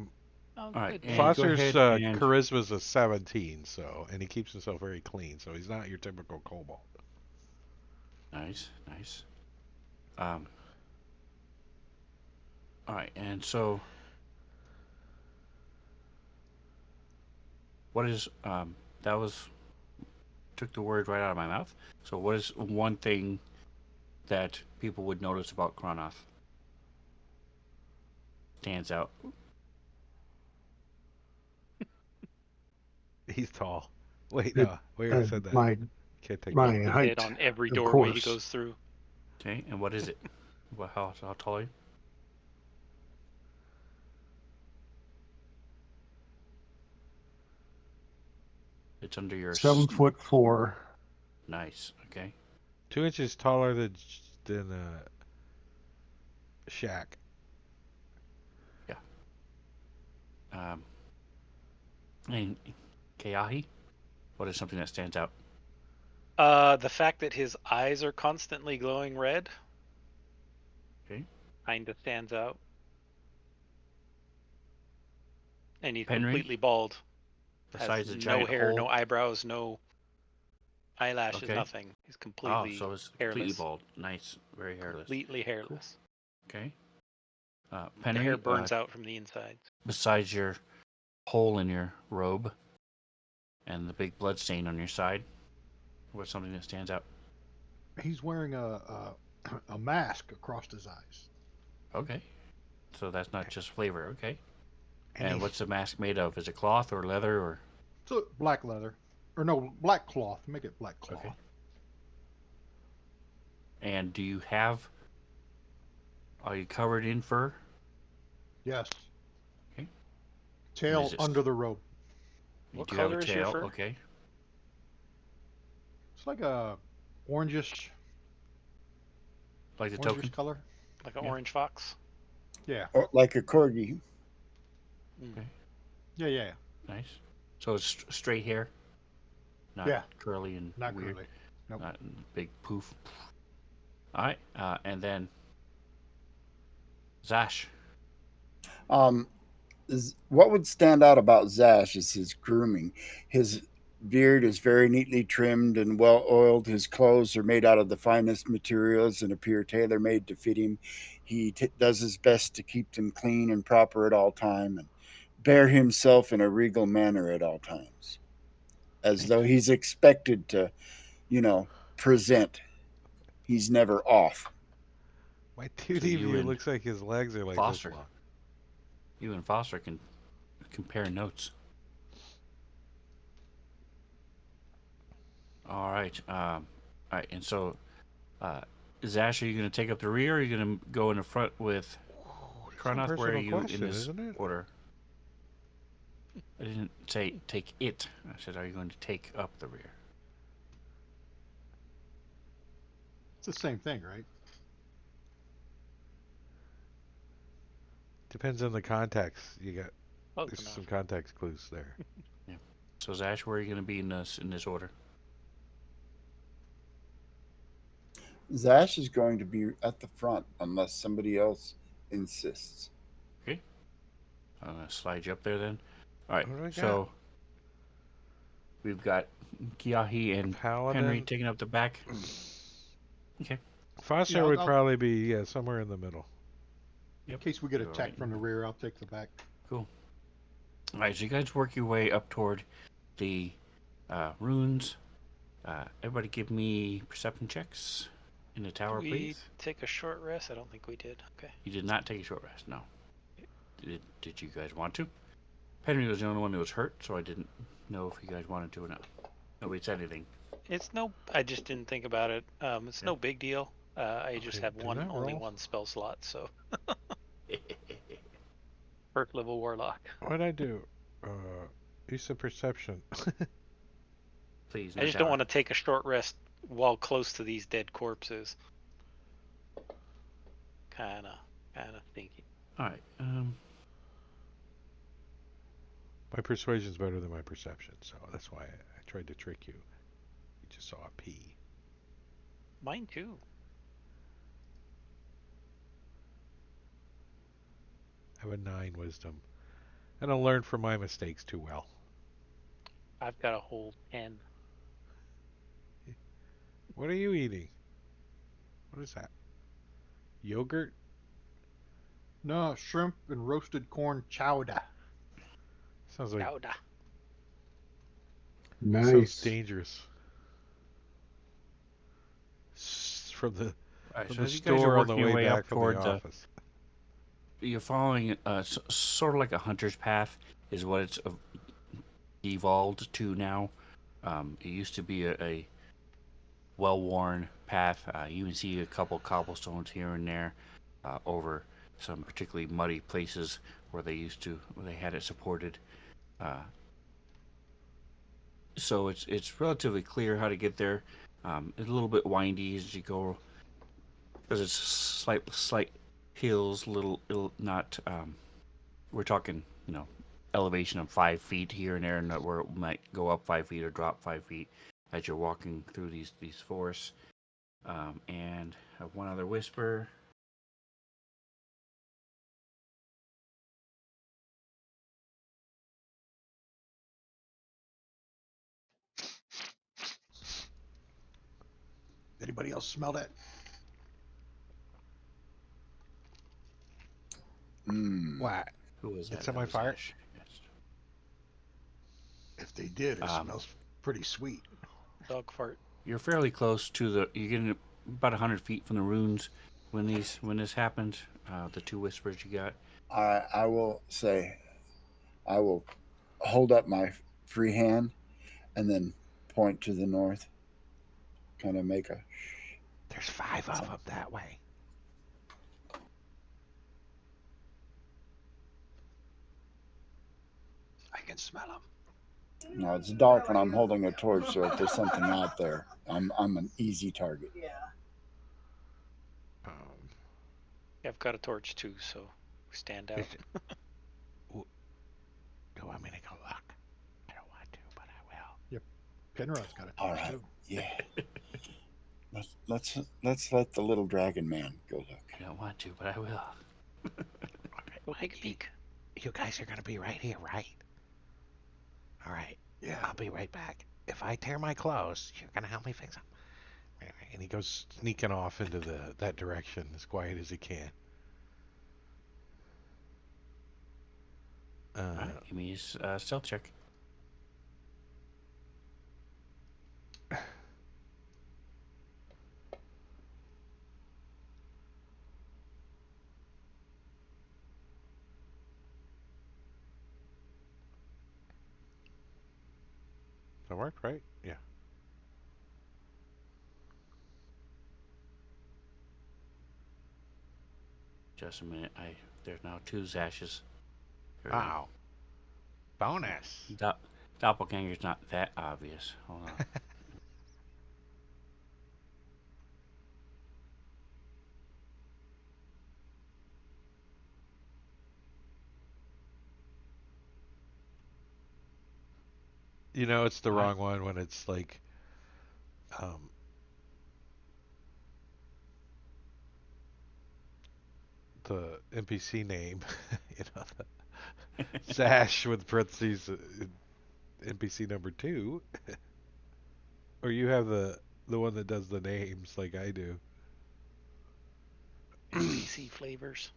All right, good. and go Foster's ahead and charisma's a 17, and he keeps himself very clean, so he's not your typical kobold. nice. Um. All right, and so what is that was took the word right out of my mouth. So what is one thing that people would notice about Kronoth? Stands out. He's tall. Wait, It- no, we already said that. My Can't take my that. He height, did on every of doorway he course. goes through. Okay, and what is it? How tall are you? It's under your 7'4". Nice. Okay. 2 inches taller than Shaq. And Keahi, what is something that stands out? The fact that his eyes are constantly glowing red Okay. kind of stands out. And he's Henry, completely bald. besides Has the no giant hair, hole. no eyebrows, no eyelashes, Okay. nothing. He's Oh, completely so it's hairless. completely bald. Nice. Very hairless. Completely hairless. Okay. The Henry, hair burns out from the inside. besides your hole in your robe and the big blood stain on your side, what's something that stands out? He's wearing a mask across his eyes. Okay. So that's not just flavor. Okay. And And what's the mask made of? Is it cloth or leather or? so black leather. Or no, black cloth. Make it black cloth. Okay. And do you have? Are you covered in fur? Yes. Okay. Tail Is it under the robe. You What do have a color is your tail. fur? Okay. It's like a orangish Like the token. color. Like an Yeah. orange fox? Yeah. Or like a corgi. Okay. Yeah. Nice. So it's straight hair, not Yeah. curly and Not weird, curly. Nope. not big poof. All right. And then Zash. Um, what would stand out about Zash is his grooming. His beard is very neatly trimmed and well oiled. His clothes are made out of the finest materials and appear tailor made to fit him. He does his best to keep them clean and proper at all time and bear himself in a regal manner at all times, as though he's expected to, present. He's never off. My So 2D view looks like his legs are like this Foster. long. You and Foster can compare notes. All right. All right. And so, Zash, are you going to take up the rear? Or are you going to go in the front with That's a Kronoth? Where are personal you question, in this isn't it? order? I didn't say take it. I said, are you going to take up the rear? It's the same thing, right? Depends on the context. You got Close there's enough. some context clues there. Yeah. So, Zash, where are you going to be in this order? Zash is going to be at the front unless somebody else insists. Okay. I'm going to slide you up there then. All right. What do we got? So, we've got Kiahi and Paladin. Henry taking up the back. Okay. Foster Yeah, would I'll- probably be somewhere in the middle. In case we get You're attacked right. from the rear, I'll take the back. Cool. All right, so you guys work your way up toward the ruins. Everybody give me perception checks in the tower, Did we please. take a short rest? I don't think we did. Okay. You did not take a short rest, no. Did you guys want to? Henry was the only one who was hurt, so I didn't know if you guys wanted to or not. Nobody said anything. I just didn't think about it. It's no big deal. I just Okay, have did only that roll? one spell slot, so first level warlock. What'd I do? Use of perception. Please, I just don't want to take a short rest while close to these dead corpses. Kinda thinking. All right. My persuasion's better than my perception, so that's why I tried to trick you. You just saw a P. Mine too. I have a 9 wisdom. I don't learn from my mistakes too well. I've got a whole 10. What are you eating? What is that? Yogurt? No, shrimp and roasted corn chowder. Sounds like Chowder. Nice. so dangerous. From the All right, from so the as you guys are store on the working your way way back up from toward the the office. you're following sort of like a hunter's path is what it's evolved to now. It used to be a well-worn path. You can see a couple cobblestones here and there over some particularly muddy places where they had it supported. So it's relatively clear how to get there. It's a little bit windy as you go because it's slight hills, not. We're talking, elevation of 5 feet here and there, and where it might go up 5 feet or drop 5 feet. as you're walking through these forests. And one other whisper. Anybody else smell that? Mm. What? Who was Did that? somebody That was fart? Ash. Yes. If they did, it Um, smells pretty sweet. Dog fart. you're fairly close to the. You're getting about 100 feet from the ruins when this happens. The two whispers you got. I will say, I will hold up my free hand and then point to the north, kind of make a There's 5 of sound. them that way. I can smell them. No, it's dark when I'm holding a torch, so if there's something out there, I'm an easy target. Um, Yeah, I've got a torch too, so we stand out. is it, do you want me to go look? I don't want to, but I will. Penrod's got a All torch right, too. yeah. Let's let the little dragon man go look. I don't want to, but I will. All right. Go take a peek. You guys are gonna be right here, right? All right. Yeah. I'll be right back. If I tear my clothes, you're gonna help me fix them. And he goes sneaking off into that direction as quiet as he can. All right, give me a stealth check. That worked, right? Yeah. Just a minute. There's now 2 Zashes. Wow. Bonus. Doppelganger's not that obvious. Hold on. You know, it's the All right. wrong one when it's like, um, the NPC name, you know, Sash with parentheses, NPC number 2, or you have the one that does the names like I do. NPC flavors.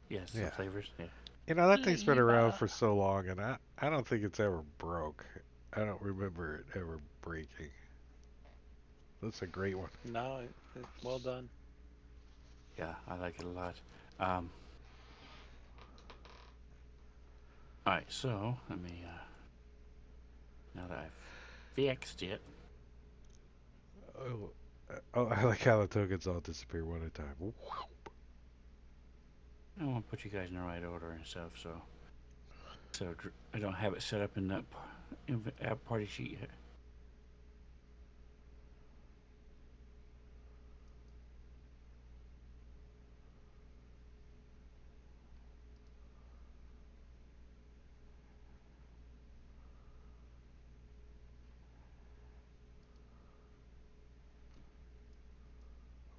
Yes, the Yeah. flavors. Yeah. You know, that thing's been around Flavor. for so long, and I don't think it's ever broke. I don't remember it ever breaking. That's a great one. No, well done. Yeah, I like it a lot. Um, all right, so let me. Now that I've fixed it, Oh, I like how the tokens all disappear one at a time. I want to put you guys in the right order and stuff. So I don't have it set up in that app party sheet yet.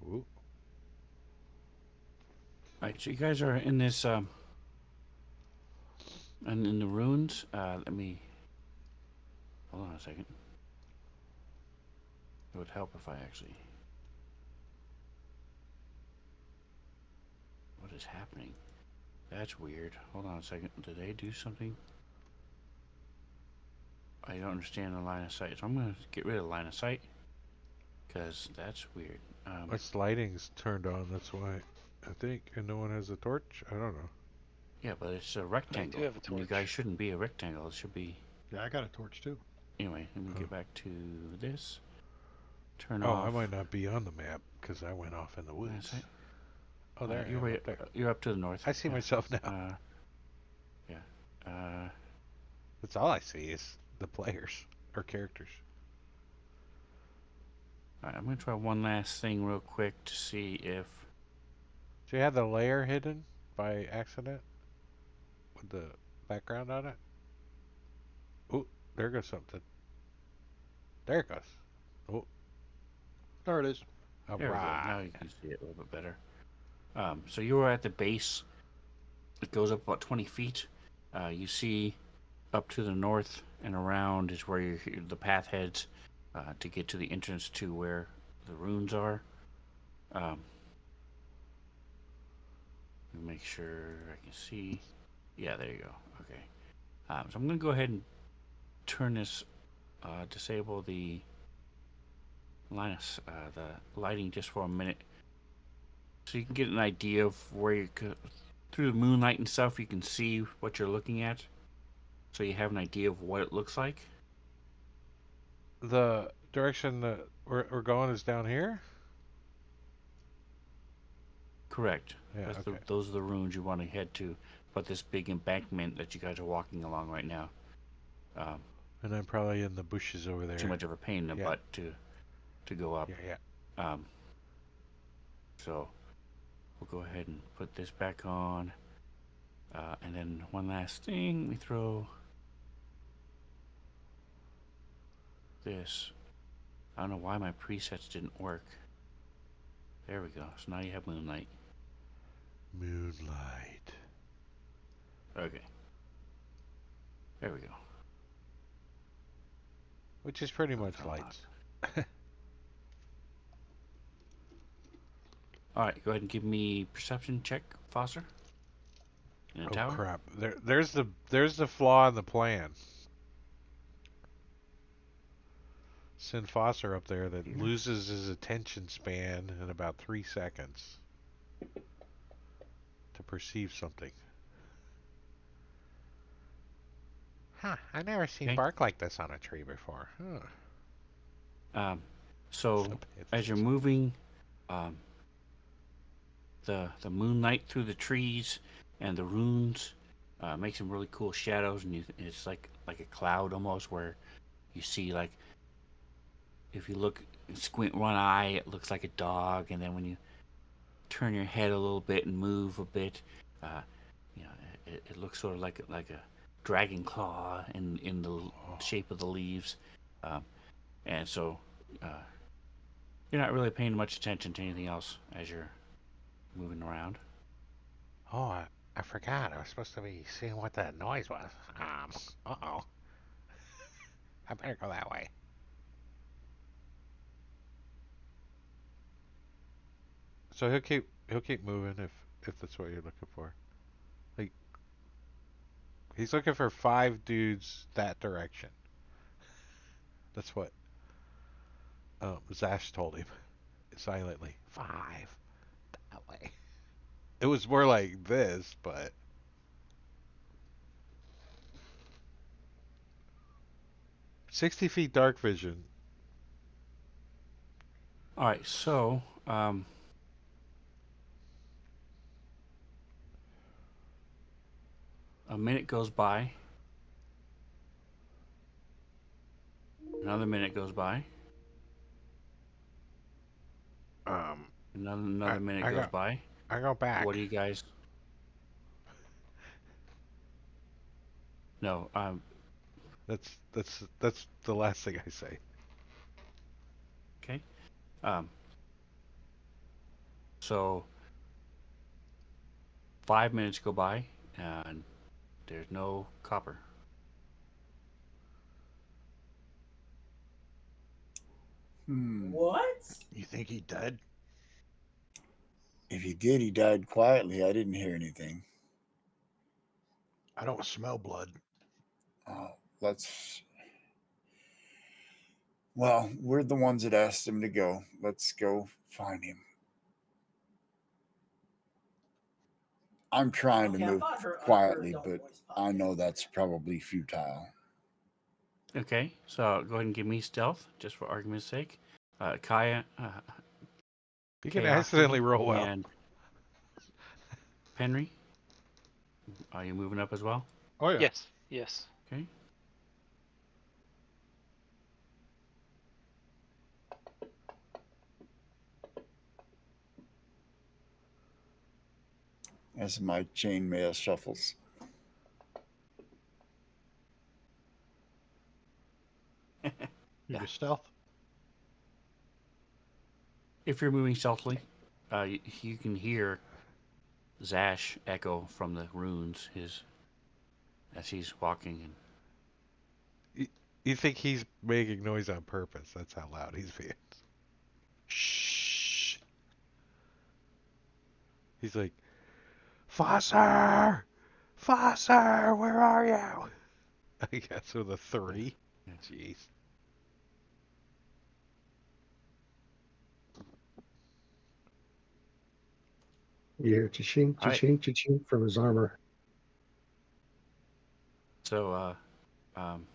Ooh. All right, so you guys are in this and in the ruins. Let me hold on a second. It would help if I actually. What is happening? That's weird. Hold on a second. Did they do something? I don't understand the line of sight. So I'm going to get rid of the line of sight. Because that's weird. Its lighting's turned on, that's why. I think. And no one has a torch? I don't know. Yeah, but it's a I rectangle. do have a And you torch. guys shouldn't be a rectangle. It should be. Yeah, I got a torch too. Anyway, let me get back to this. Turn Oh, off. I might not be on the map because I went off in the line of woods. sight. Oh, there I you're am way, up there. You're up to the north. I see myself now. Yeah. That's all I see is the players or characters. All right, I'm gonna try one last thing real quick to see if. Do you have the layer hidden by accident with the background on it? Ooh, there goes something. There it goes. Oh, There it is. all There we go. Now right. you can see it a little bit better. So you were at the base. It goes up about 20 feet. You see up to the north and around is where the path heads to get to the entrance to where the runes are. Make sure I can see. Yeah, there you go. Okay. So I'm going to go ahead and turn this, disable the the lighting just for a minute, so you can get an idea of where you could, through the moonlight and stuff, you can see what you're looking at, so you have an idea of what it looks like. The direction that we're going is down here? Correct. Yeah, okay. Those are the runes you want to head to, but this big embankment that you guys are walking along right now. Um, And I'm probably in the bushes over there. Too much of a pain in the Yeah. butt to go up. Yeah, yeah. So we'll go ahead and put this back on. And then one last thing, we throw this. I don't know why my presets didn't work. There we go. So now you have moonlight. Moonlight. Okay. There we go. Which is pretty much a lot. lights. All right, go ahead and give me perception check, Foster. In the Oh tower. crap! There's the flaw in the plan. Send Foster up there that Here. loses his attention span in about 3 seconds to perceive something. Huh, I've never seen Okay. bark like this on a tree before. Huh. So as you're moving, the moonlight through the trees and the runes make some really cool shadows, and it's like a cloud almost, where you see, like, if you look, squint one eye, it looks like a dog, and then when you turn your head a little bit and move a bit, uh, you know, it looks sort of like a dragon claw in the shape of the leaves, and so you're not really paying much attention to anything else as you're moving around. Oh, I forgot. I was supposed to be seeing what that noise was. Uh-oh. I better go that way. So he'll keep moving if that's what you're looking for. Like, he's looking for 5 dudes that direction. That's what Zash told him silently. 5 that way. It was more like this, but 60 feet dark vision. All right, so a minute goes by. Another minute goes by. Um, Another minute I goes go by. I go back. What do you guys? No. That's the last thing I say. Okay. Um. So 5 minutes go by, and there's no copper. What? You think he dead? If he did, he died quietly. I didn't hear anything. I don't smell blood. Let's. Well, we're the ones that asked him to go. Let's go find him. I'm trying to move quietly, but I know that's probably futile. Okay. So go ahead and give me stealth, just for argument's sake. Kaya. You can Kayahi, accidentally roll well. And Penry. Are you moving up as well? Oh yeah. Yes. Yes. Okay. As my chainmail shuffles. You get stealth. If you're moving stealthily, you can hear Zash echo from the runes as he's walking. And You think he's making noise on purpose? That's how loud he's being. Shh. He's like, Fosser! Fosser, where are you? I guess with a 3. Jeez. You hear cha-ching, all right, cha-ching, cha-ching from his armor. so um,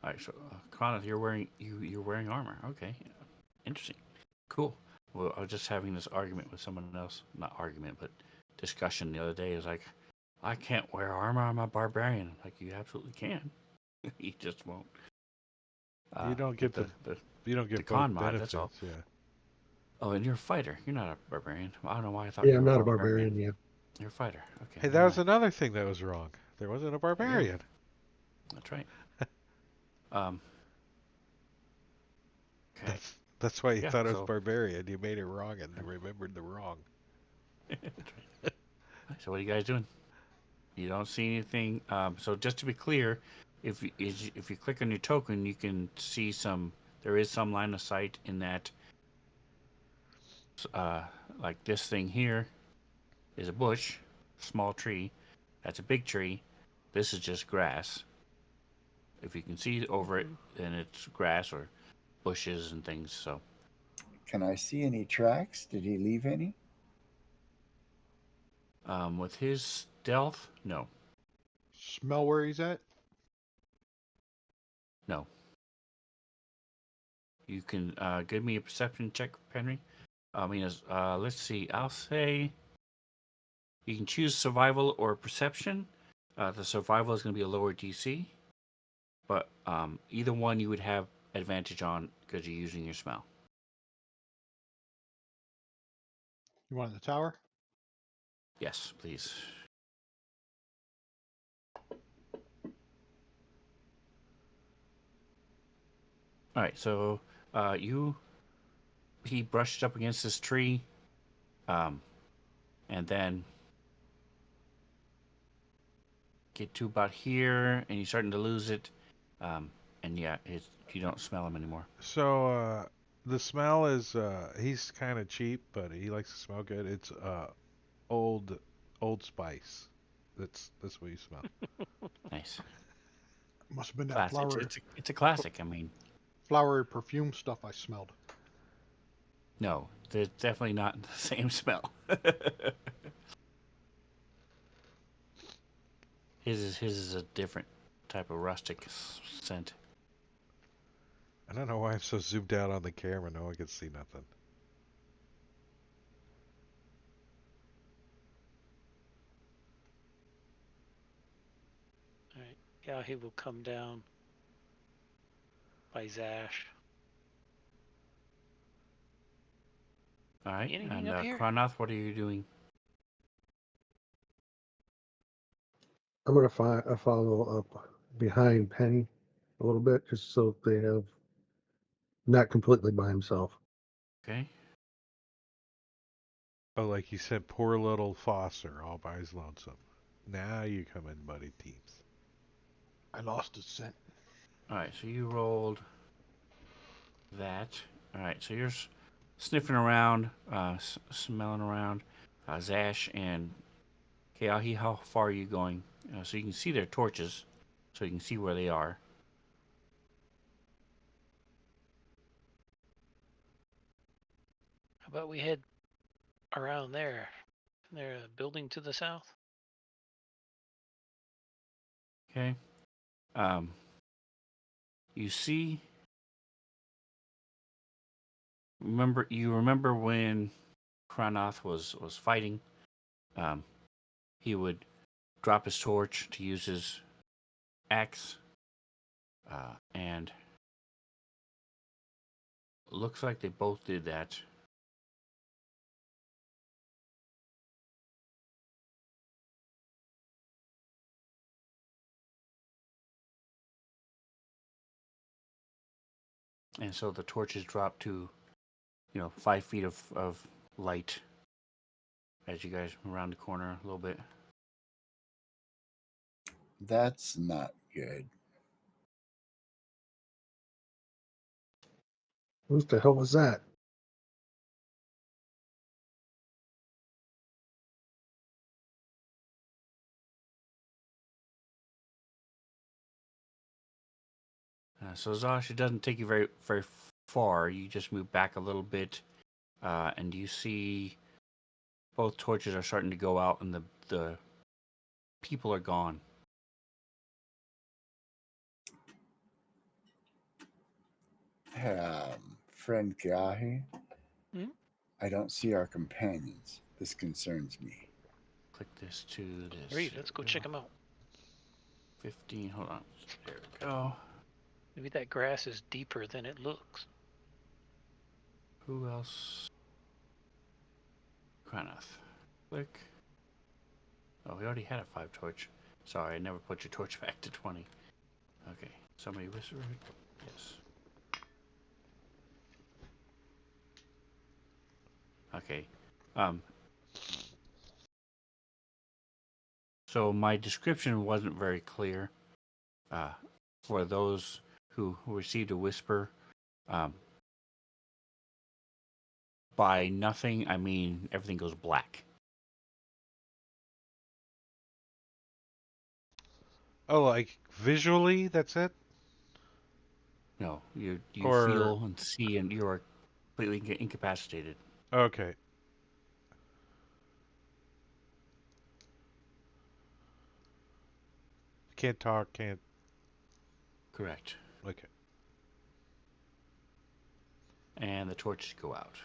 all right, so Kronith, you're wearing armor. Okay, interesting, cool. Well, I was just having this argument with someone else, not argument, but discussion the other day. Is like, I can't wear armor. I'm a barbarian. I'm like, you absolutely can. You just won't. You don't Get get you don't the get both con mod. That's all. benefits, yeah. Oh, and you're a fighter. You're not a barbarian. I don't know why I thought Yeah, you I'm were a not a barbarian. barbarian. Yeah. You're a fighter. Okay, Hey, that never was mind. another thing that was wrong. There wasn't a barbarian. That's right. Um. Okay. That's why you Yeah. thought it was So, barbarian. You made it wrong and remembered the wrong. that's right. So what are you guys doing? You don't see anything. So just to be clear, if you click on your token, you can see some. There is some line of sight in that. Like this thing here is a bush, small tree. That's a big tree. This is just grass. If you can see over it, then it's grass or bushes and things. So Can I see any tracks? Did he leave any? with his stealth, no, Smell where he's at. no. You can give me a perception check, Henry. I mean, let's see. I'll say you can choose survival or perception. The survival is going to be a lower DC, but either one you would have advantage on because you're using your smell. You want in the tower? Yes, please. All right, so he brushed up against this tree, and then get to about here, and you're starting to lose it, and yeah, you don't smell him anymore. So, the smell is, he's kind of cheap, but he likes to smell good. It's, old, old spice. That's what you smell. Nice, Must have been that classic. It's a classic. I mean, flowery perfume stuff I smelled. no, they're definitely not the same smell. His is a different type of rustic scent. I don't know why I'm so zoomed out on the camera. No one can see nothing. All right. Yeah, he will come down by Zash. All right, Anything and up here? Kronoth, what are you doing? I'm gonna follow up behind Penny a little bit, just so they have not completely by himself. Okay. Oh, like you said, poor little Foster all by his lonesome. Now you come in, buddy teams. I lost his scent. All right, so you rolled that. All right, so you're sniffing around, smelling around. Zash and Keahi, how far are you going? So you can see their torches, so you can see where they are. How about we head around there? There's a building to the south. Okay. You see. Remember when Kronoth was fighting? He would drop his torch to use his axe, and looks like they both did that. and so the torches drop to 5 feet of light as you guys around the corner a little bit. That's not good. What the hell was that? So Zosh, it doesn't take you very very far. You just move back a little bit, and you see both torches are starting to go out, and the people are gone. Friend Kiahi, Hmm? I don't see our companions. This concerns me. Click this to this. Great, There let's we go check them out. 15. Hold on. There we go. Maybe that grass is deeper than it looks. Who else? Kranath. Click. Oh, we already had a 5 torch. Sorry, I never put your torch back to 20. Okay. Somebody whispered. Yes. Okay. So my description wasn't very clear. For those who received a whisper, by nothing, I mean everything goes black. Oh, like visually, that's it? No, you Or feel and see, and you are completely incapacitated. okay. Can't talk, can't. Correct. Okay. And the torches go out.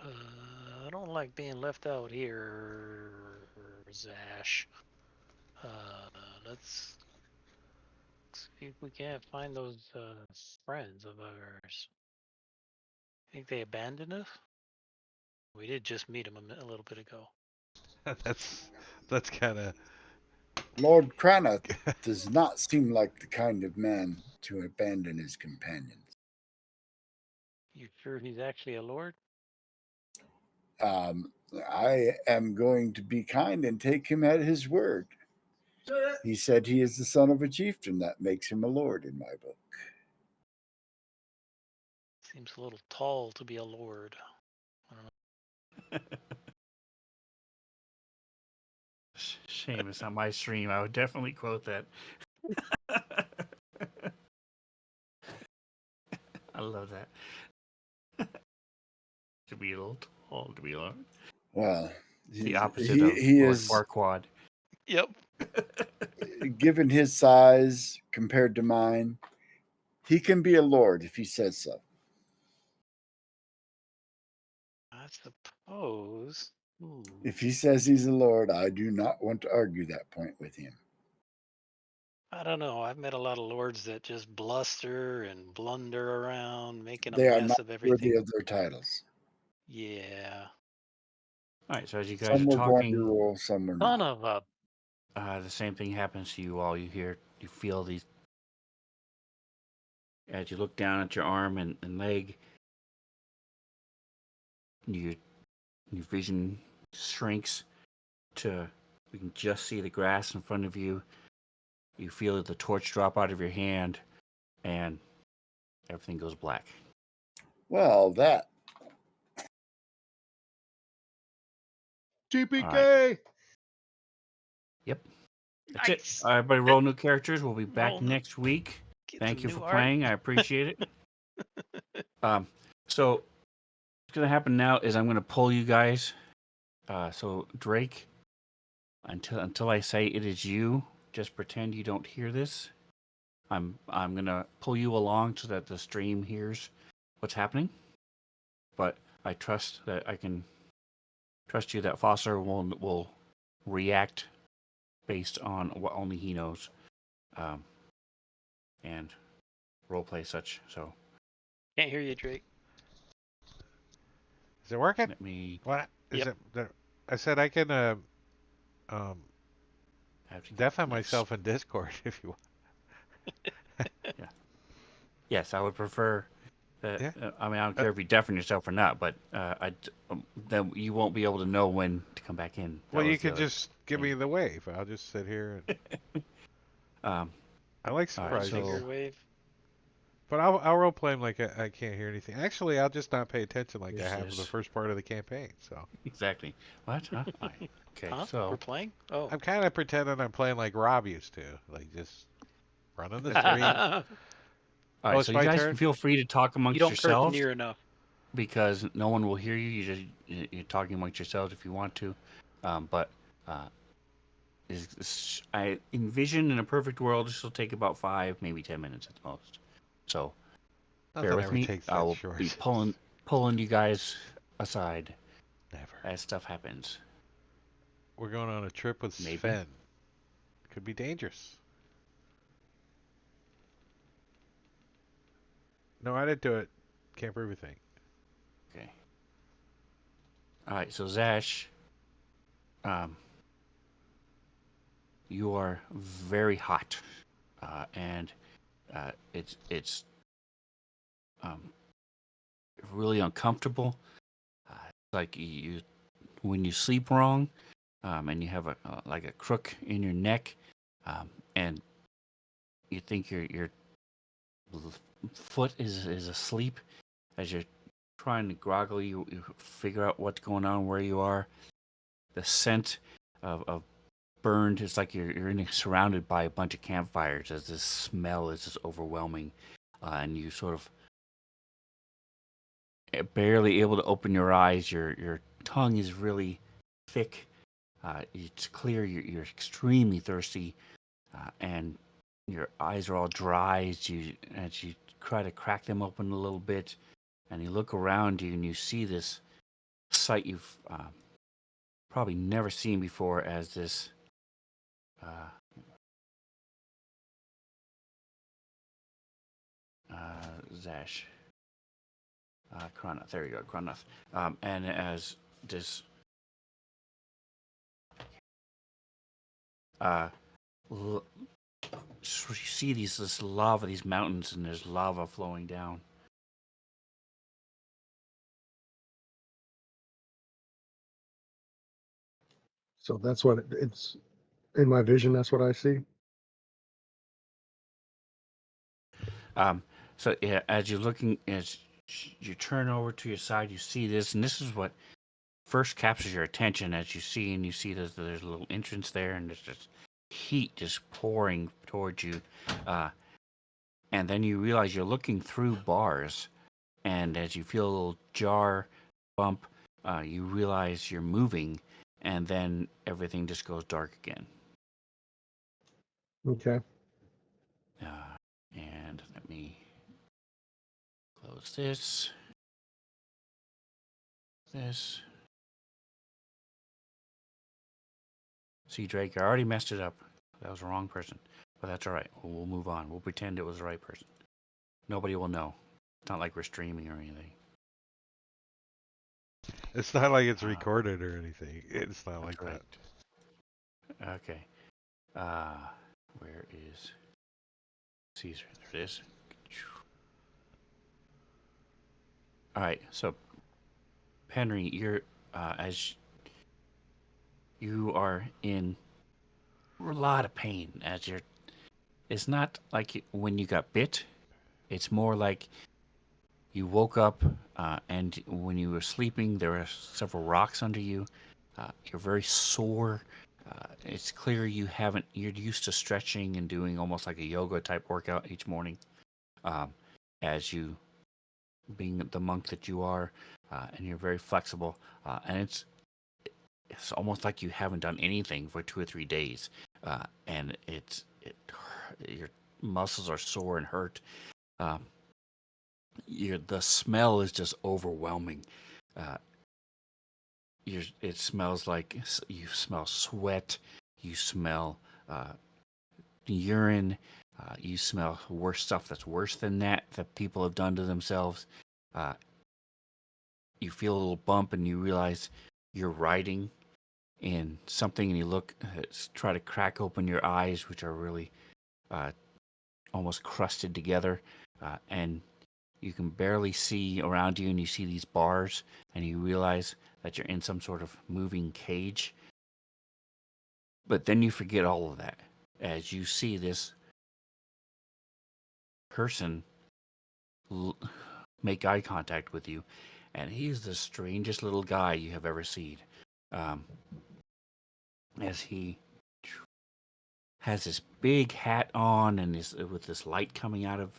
I don't like being left out here, Zash. Let's see if we can't find those friends of ours. Think they abandoned us? We did just meet them a little bit ago. that's kind of. Lord Cranath does not seem like the kind of man to abandon his companions. You sure he's actually a lord? I am going to be kind and take him at his word. He said he is the son of a chieftain. That makes him a lord in my book. Seems a little tall to be a lord. I don't know. Shame it's not my stream. I would definitely quote that. I love that. To be a little tall, to be long. Well, The opposite of he Lord is Farquaad. Yep. given his size compared to mine. He can be a lord if he says so. I suppose. If he says he's a lord, I do not want to argue that point with him. I don't know. I've met a lot of lords that just bluster and blunder around, making a They are mess not of worthy everything. of their titles. Yeah. All right, so as you guys Some are were born to talking, rule, some were Son not. of a. the same thing happens to you all. You feel these as you look down at your arm and leg. Your vision shrinks to you can just see the grass in front of you. You feel the torch drop out of your hand, and everything goes black. Well, that TPK. Yep, that's Nice. it. Everybody, roll new characters. We'll be back Roll. next week. Get Thank some you new for art. playing. I appreciate it. So what's gonna happen now is I'm gonna pull you guys. So Drake, until I say it is you, just pretend you don't hear this. I'm gonna pull you along so that the stream hears what's happening. But I trust that I can trust you that Foster will react based on what only he knows, and roleplay such. So Can't hear you, Drake. Is it working? let me What is Yep. it? I said I can um have to deafen next. myself in Discord if you want. Yeah. Yes, I would prefer. Yeah. I mean, I don't care if you deafen yourself or not, but then you won't be able to know when to come back in. That Well, you was the could other just give thing. me the wave. I'll just sit here. And Um, I like all right, surprises. so Finger wave. But I'll role play him like I can't hear anything. Actually, I'll just not pay attention like I here's have for the this. first part of the campaign. So Exactly. What? Huh? Fine. Okay, Huh? so We're playing? Oh. I'm kind of pretending I'm playing like Rob used to, like just running the that's all street. right. All Oh, right, it's so you my guys turn. feel free to talk You amongst don't curse yourselves near enough. because no one will hear you. You're talking amongst yourselves if you want to, but uh, I envision in a perfect world this will take about 5, maybe 10 minutes at the most. So bear Nothing with ever me. takes I that will short. be pulling you guys aside Never. as stuff happens. We're going on a trip with Maybe. Sven. Could be dangerous. No, I didn't do it. Can't prove a thing. Okay. All right. So Zash, um, you are very hot, and it's um, really uncomfortable. It's like you when you sleep wrong, and you have a like a crook in your neck, and you think your foot is asleep as you're trying to groggle. You figure out what's going on, where you are. The scent of burned. It's like you're surrounded by a bunch of campfires as this smell is just overwhelming, and you sort of barely able to open your eyes. Your tongue is really thick. It's clear you're extremely thirsty, and your eyes are all dry as you try to crack them open a little bit, and you look around you and you see this sight you've probably never seen before as this uh, Zash. Kronoth, there you go, Kronoth. And as this uh, you see this lava, these mountains, and there's lava flowing down. So that's what it's in my vision. That's what I see. So yeah, as you're looking, as you turn over to your side, you see this, and this is what first captures your attention as you see, and you see there's a little entrance there, and there's just heat just pouring towards you, and then you realize you're looking through bars, and as you feel a little jar bump, you realize you're moving, and then everything just goes dark again. Okay. And let me close this. See, Drake, I already messed it up. That was the wrong person. But that's all right. We'll move on. We'll pretend it was the right person. Nobody will know. It's not like we're streaming or anything. It's not like it's recorded or anything. It's not like right. that. Okay. Where is Caesar? There it is. All right. So, Henry, you're as you are in a lot of pain as you're. It's not like when you got bit. It's more like you woke up, and when you were sleeping, there were several rocks under you. You're very sore. It's clear you're used to stretching and doing almost like a yoga type workout each morning. As you, being the monk that you are, and you're very flexible, and it's almost like you haven't done anything for 2 or 3 days, and your muscles are sore and hurt. The smell is just overwhelming. Uh, it smells like you smell sweat, you smell urine, you smell worse stuff that's worse than that people have done to themselves. Uh, you feel a little bump and you realize you're riding in something, and you look, try to crack open your eyes, which are really almost crusted together. and you can barely see around you, and you see these bars, and you realize that you're in some sort of moving cage. But then you forget all of that as you see this person make eye contact with you, and he's the strangest little guy you have ever seen. As he has this big hat on and is with this light coming out of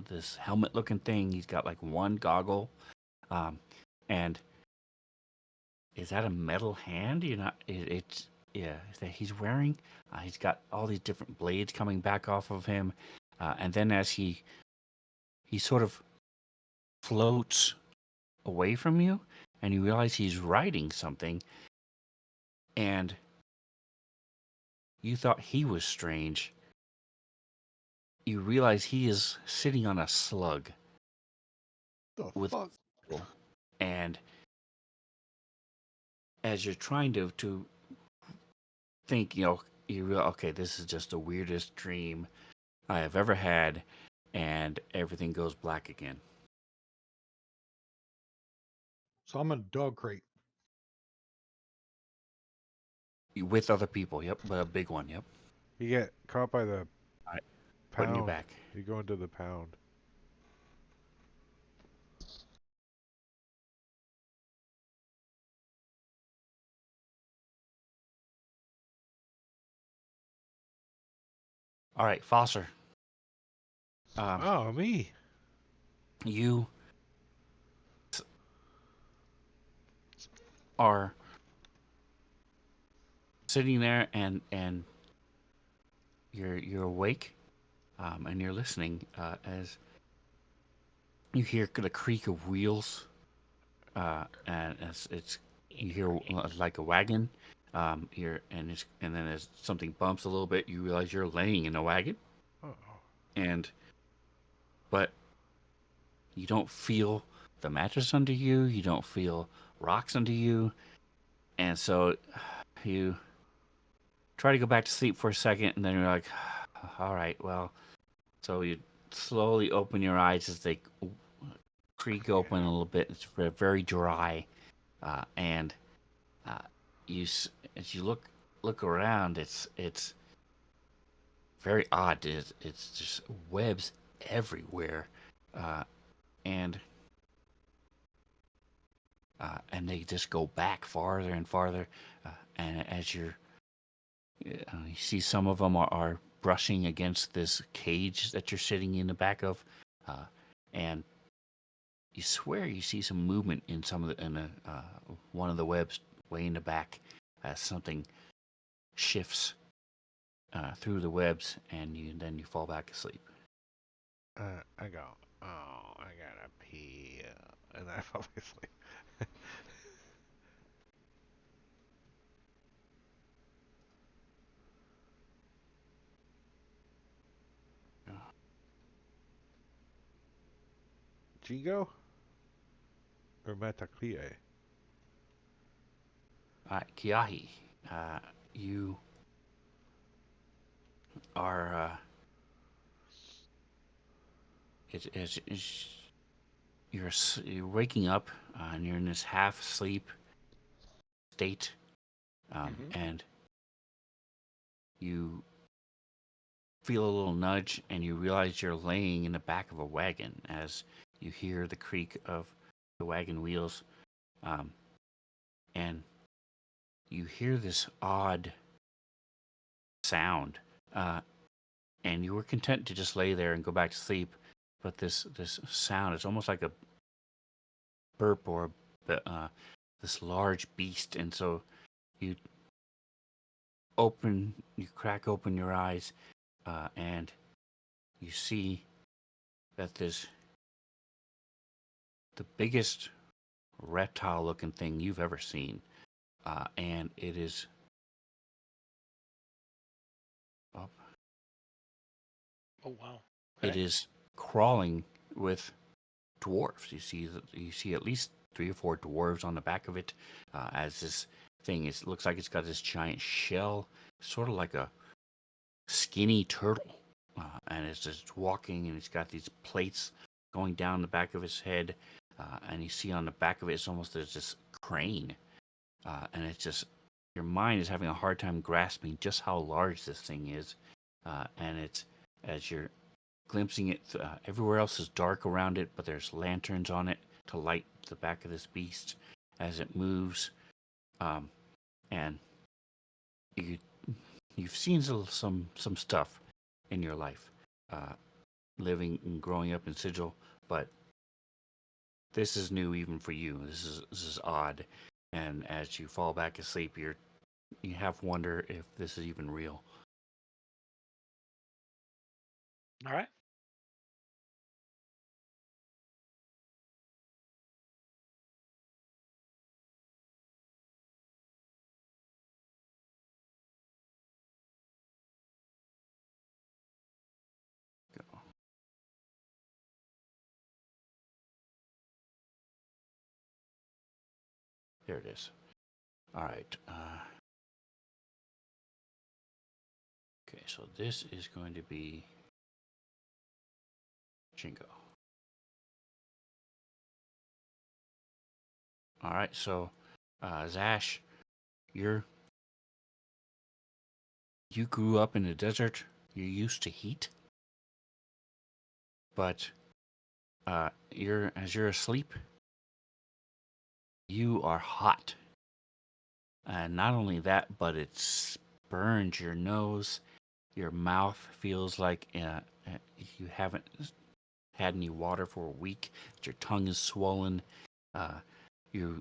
this helmet-looking thing. He's got like one goggle, and is that a metal hand? You're not. It's yeah that he's wearing. He's got all these different blades coming back off of him, and then as he sort of floats away from you, and you realize he's writing something, and you thought he was strange. You realize he is sitting on a slug The with fuck? people. And as you're trying to think, you realize, okay, this is just the weirdest dream I have ever had, and everything goes black again. So I'm in a dog crate. With other people, yep, but a big one, yep. You get caught by the Alright, pound. putting you back. You go into the pound. All right, Foster. Oh, me. You are sitting there, and you're awake, and you're listening as you hear the creak of wheels, and it's you hear like a wagon. And then as something bumps a little bit, you realize you're laying in a wagon, Uh-oh. but you don't feel the mattress under you. You don't feel rocks under you, and so you try to go back to sleep for a second, and then you're like, all right, well. So you slowly open your eyes as they creak open a little bit. It's very dry, and as you look around, it's very odd. It's just webs everywhere, and they just go back farther and farther. And as you see, some of them are brushing against this cage that you're sitting in the back of, and you swear you see some movement in one of the webs way in the back as something shifts through the webs, and then you fall back asleep. I go, oh, I gotta pee. And I fall asleep. Jigo? Or Metaklie? All right, Kiahi, you are you're waking up, and you're in this half sleep state, and you feel a little nudge, and you realize you're laying in the back of a wagon as you hear the creak of the wagon wheels, and you hear this odd sound, and you were content to just lay there and go back to sleep, but this sound is almost like a burp or this large beast, and so you crack open your eyes, and you see that the biggest reptile-looking thing you've ever seen, and it is up. Oh wow. It Okay. is crawling with dwarves. You see at least 3 or 4 dwarves on the back of it, as this thing looks like it's got this giant shell, sort of like a skinny turtle, and it's just walking, and he's got these plates going down the back of his head, and you see on the back of it, it's almost there's this crane, and it's just your mind is having a hard time grasping just how large this thing is, and it's as you're glimpsing it, everywhere else is dark around it, but there's lanterns on it to light the back of this beast as it moves, and you you've seen some stuff in your life, living and growing up in Sigil, but this is new even for you. This is odd, and as you fall back asleep, you have wonder if this is even real. All right. Go. There it is. All right. Okay, so this is going to be Jingo. All right, so Zash, you grew up in the desert. You're used to heat, but as you're asleep, you are hot, and not only that, but it burns your nose. Your mouth feels like you haven't had any water for a week. Your tongue is swollen. Uh, you're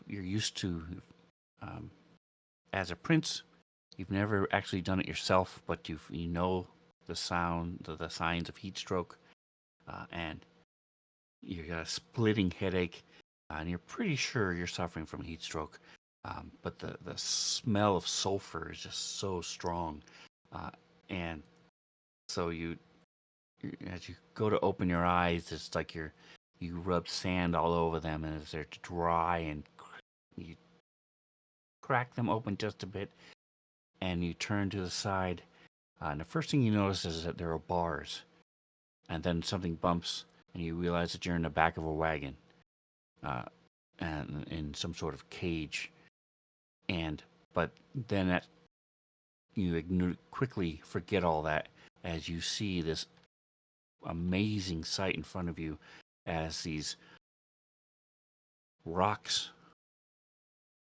used to, um, as a prince, you've never actually done it yourself, but you know the signs of heat stroke, and you got a splitting headache, and you're pretty sure you're suffering from heat stroke. But the smell of sulfur is just so strong, and so as you go to open your eyes, it's like you rub sand all over them, and as they're dry, and you crack them open just a bit, and you turn to the side, and the first thing you notice is that there are bars, and then something bumps, and you realize that you're in the back of a wagon, and in some sort of cage, but then you quickly forget all that as you see this amazing sight in front of you, as these rocks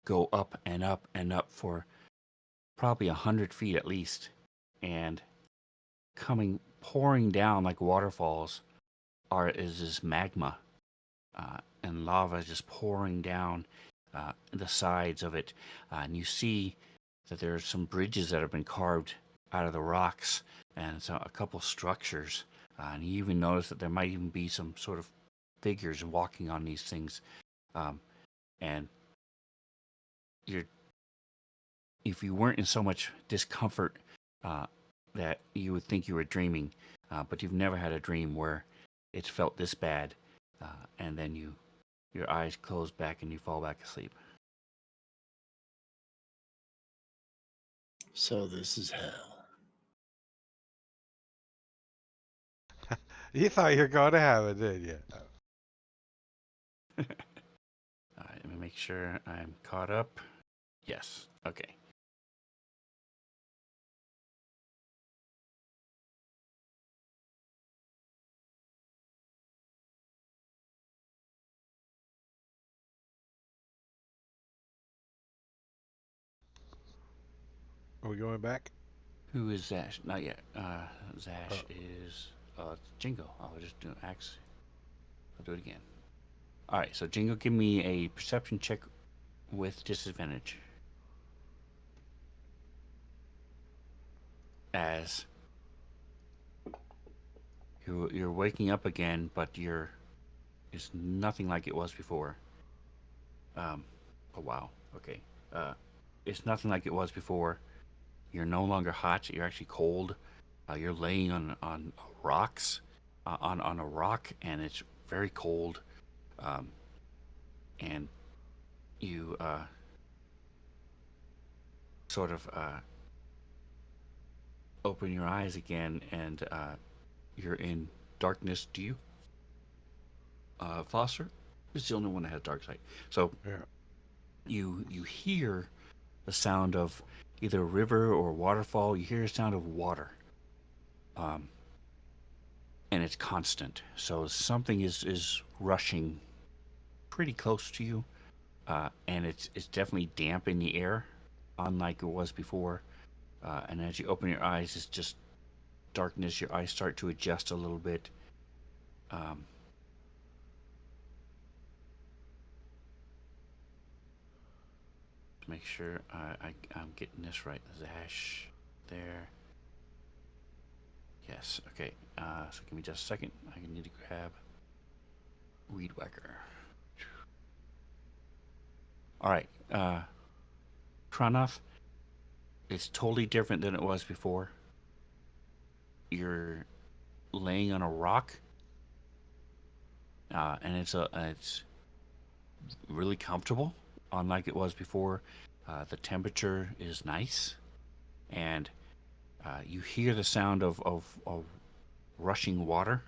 go up and up and up for probably 100 feet at least, and pouring down like waterfalls is this magma, and lava is just pouring down the sides of it, and you see that there are some bridges that have been carved out of the rocks, and so a couple structures, and you even notice that there might even be some sort of figures walking on these things, and if you weren't in so much discomfort, that you would think you were dreaming, but you've never had a dream where it's felt this bad, and then your eyes close back and you fall back asleep. So this is hell. You thought you were going to heaven, didn't you? All right, let me make sure I'm caught up. Yes. Okay. Are we going back? Who is Zash? Not yet. Zash is Jingo. I'll just do axe. I'll do it again. All right. So Jingo, give me a perception check with disadvantage. As you're waking up again, but it's nothing like it was before. Oh wow. Okay. It's nothing like it was before. You're no longer hot. You're actually cold. You're laying on rocks, on a rock, and it's very cold. And you sort of open your eyes again, and you're in darkness. Do you, Foster? Is the only one that has dark sight. So Yeah. you hear the sound of either a river or waterfall. You hear a sound of water, and it's constant. So something is rushing pretty close to you, and it's definitely damp in the air, unlike it was before. And as you open your eyes, it's just darkness. Your eyes start to adjust a little bit. Um, to make sure I'm getting this right. Zash, there. Yes. Okay. So give me just a second. I need to grab Weed Whacker. All right. Kranoth, it's totally different than it was before. You're laying on a rock, and it's really comfortable, unlike it was before. The temperature is nice, and you hear the sound of rushing water,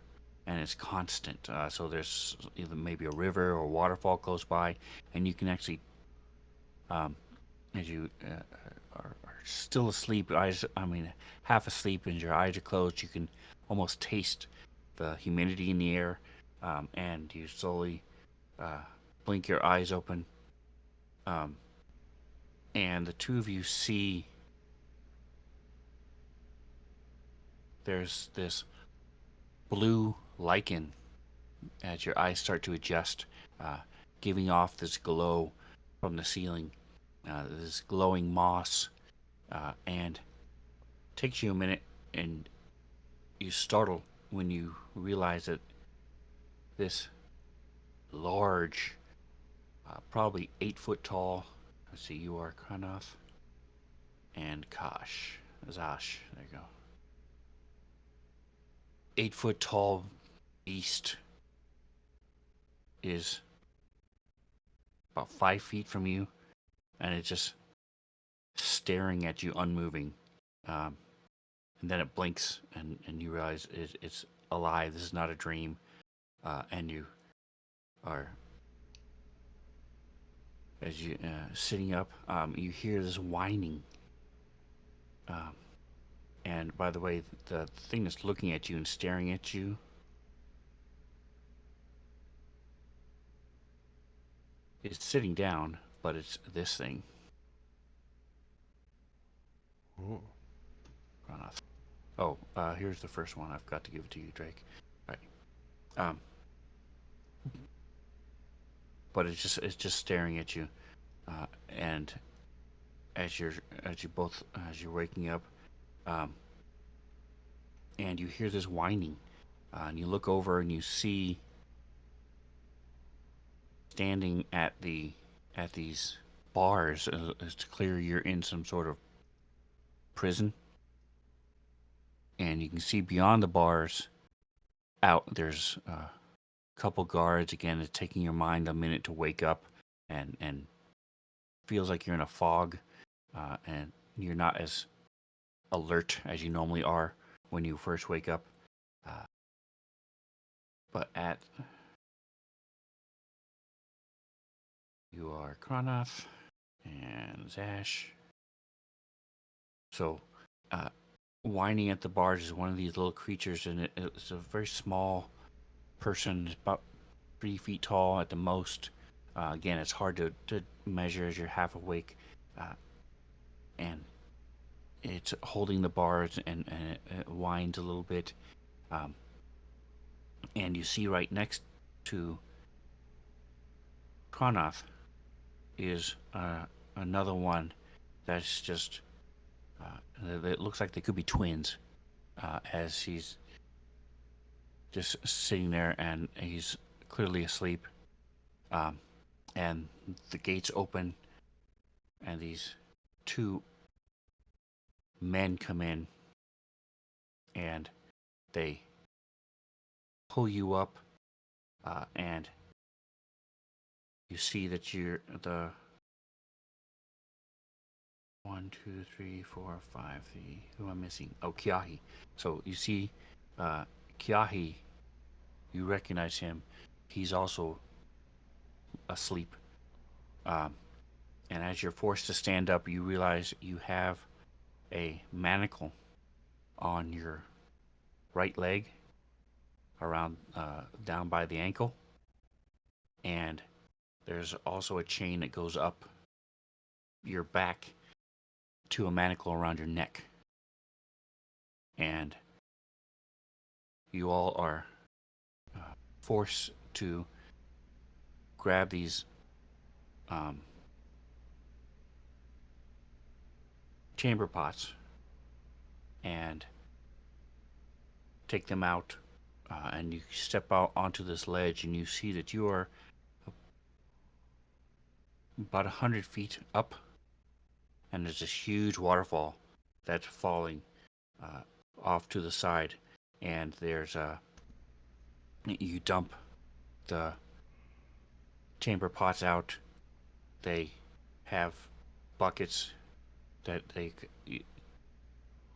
and it's constant. So there's either maybe a river or a waterfall close by, and you can actually, as you are still asleep, half asleep, and your eyes are closed, you can almost taste the humidity in the air, and you slowly blink your eyes open, and the two of you see there's this blue lichen as your eyes start to adjust, giving off this glow from the ceiling, this glowing moss, and takes you a minute, and you startle when you realize that this large, probably 8 foot tall. Let's see, you are Kranoth and Zash. There you go. 8 foot tall beast is about 5 feet from you, and it's just staring at you, unmoving. And then it blinks, and you realize it's alive. This is not a dream. And you are, as you sitting up, you hear this whining. And by the way, the thing that's looking at you and staring at you is sitting down, but it's this thing. Ooh. Kranoth. Oh, here's the first one. I've got to give it to you, Drake. All right. But it's just staring at you, and as you're waking up, and you hear this whining, and you look over and you see standing at these bars. It's clear you're in some sort of prison, and you can see beyond the bars out there's a couple guards. Again, it's taking your mind a minute to wake up, and feels like you're in a fog, and you're not as alert as you normally are when you first wake up. But you are Kranoth and Zash. So, whining at the bars is one of these little creatures, and it's a very small person, about 3 feet tall at the most. Again, it's hard to measure as you're half awake, and it's holding the bars, and it whines a little bit. And you see right next to Kranoth is another one that's just it looks like they could be twins, as he's just sitting there, and he's clearly asleep, and the gates open, and these two men come in, and they pull you up, and you see that you're the 1, 2, 3, 4, 5. Who am I missing? Oh, Kiahi. So you see, Kiahi, you recognize him. He's also asleep. Um, and as you're forced to stand up, you realize you have a manacle on your right leg, around down by the ankle, and there's also a chain that goes up your back to a manacle around your neck. And you all are forced to grab these chamber pots and take them out, and you step out onto this ledge, and you see that you are about 100 feet up, and there's this huge waterfall that's falling off to the side, and there's you dump the chamber pots out. They have buckets that you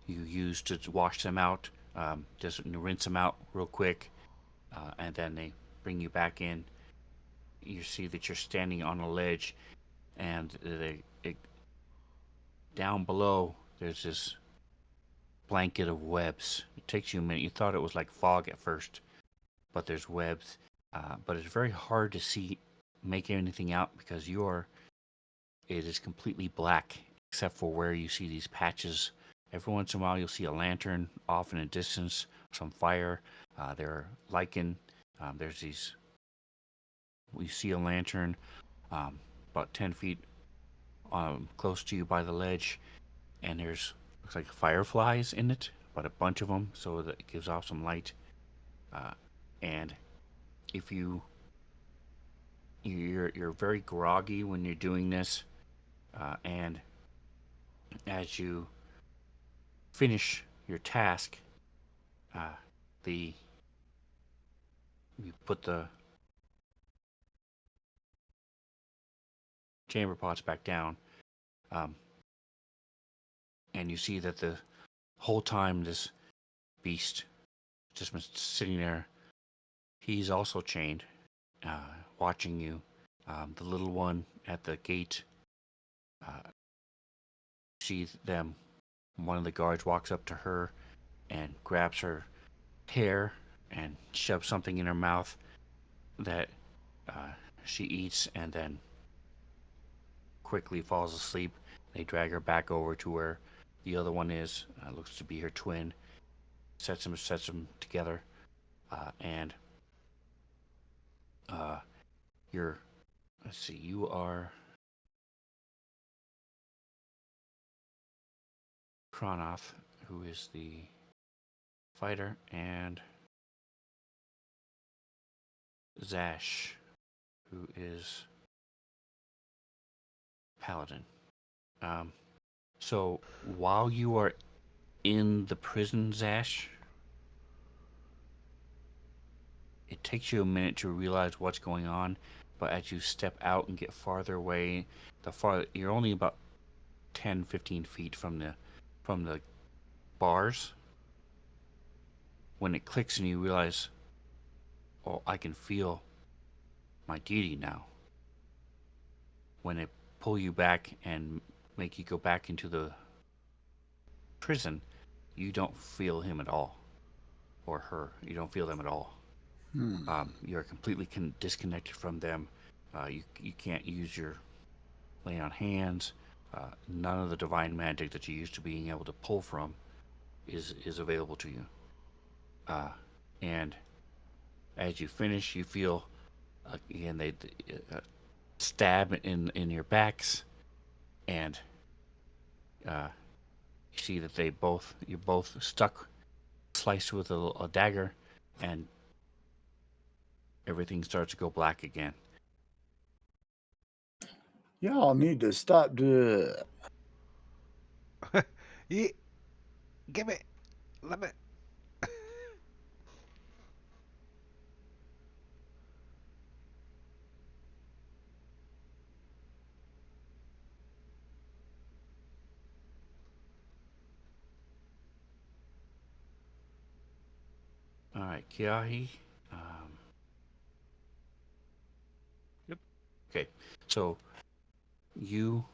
use to wash them out. Just rinse them out real quick, and then they bring you back in. You see that you're standing on a ledge, and down below there's this blanket of webs. It takes you a minute. You thought it was like fog at first, but there's webs. But it's very hard to see, make anything out, because it is completely black except for where you see these patches. Every once in a while you'll see a lantern off in a distance, some fire. There are lichen. There's these. We see a lantern about 10 feet close to you by the ledge, and there's looks like fireflies in it, but a bunch of them, so that it gives off some light. And if you're very groggy when you're doing this, and as you finish your task, you put the chamber pots back down, and you see that the whole time this beast just been sitting there. He's also chained, watching you. The little one at the gate, sees them. One of the guards walks up to her and grabs her hair and shoves something in her mouth that she eats, and then quickly falls asleep. They drag her back over to where the other one is. Looks to be her twin. Sets them together, and you're. Let's see. You are Kronoth, who is the fighter, and Zash, who is paladin. So while you are in the prison, Zash, it takes you a minute to realize what's going on, but as you step out and get farther away, you're only about 10, 15 feet from the bars. When it clicks and you realize, oh, I can feel my deity now. When it pull you back and make you go back into the prison, you don't feel him at all, or her. You don't feel them at all. You're completely disconnected from them. You can't use your lay on hands. None of the divine magic that you used to being able to pull from is available to you. And as you finish, you feel again they stab in your backs, and you see that you're both stuck, sliced with a dagger, and everything starts to go black again. Y'all need to stop doing. Give it. Let me. All right, Kiahi. Yep. Okay, so you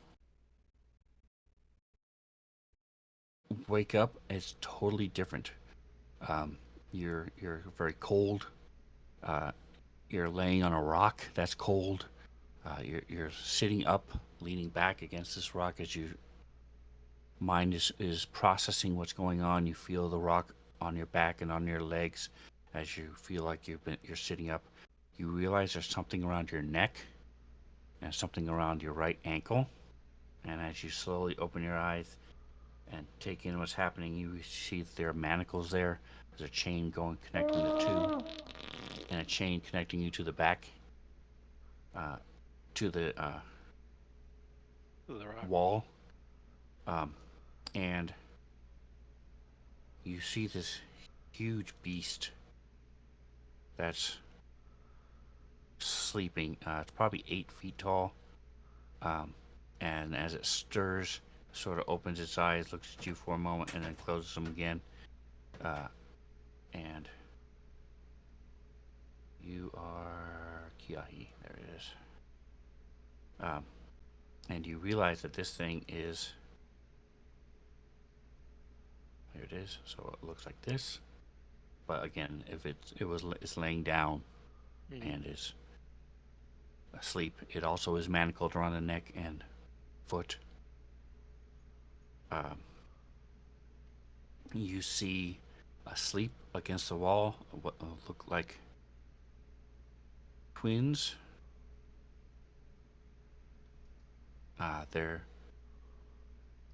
wake up. It's totally different. You're very cold. Uh, you're laying on a rock that's cold. You're sitting up, leaning back against this rock as your mind is processing what's going on. You feel the rock on your back and on your legs as you feel like you're sitting up. You realize there's something around your neck and something around your right ankle. And as you slowly open your eyes and take in what's happening, you see that there are manacles there. There's a chain going connecting the two, and a chain connecting you to the back, to the The rock. wall. And you see this huge beast that's sleeping. It's probably 8 feet tall. And as it stirs, sort of opens its eyes, looks at you for a moment, and then closes them again. And you are Kiahi. There it is. And you realize that this thing is. Here it is. So it looks like this. But again, if it's laying down and is asleep, it also is manacled around the neck and foot. You see asleep against the wall what look like twins. They're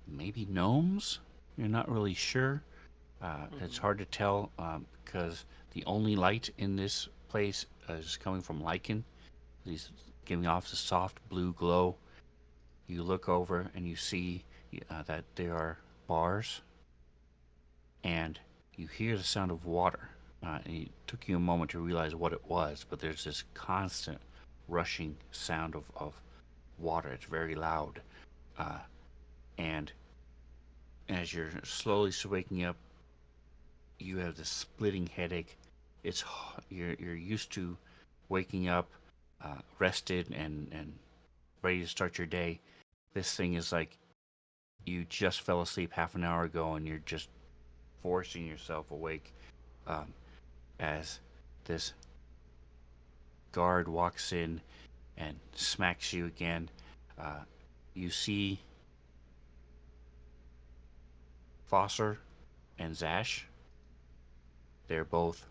maybe gnomes. You're not really sure. It's hard to tell because the only light in this place is coming from lichen. He's giving off a soft blue glow. You look over and you see that there are bars, and you hear the sound of water. And it took you a moment to realize what it was, but there's this constant rushing sound of water. It's very loud. And as you're slowly waking up, you have this splitting headache. You're used to waking up rested and ready to start your day. This thing is like you just fell asleep half an hour ago and you're just forcing yourself awake as this guard walks in and smacks you again. You see Fosser and Zash. They're both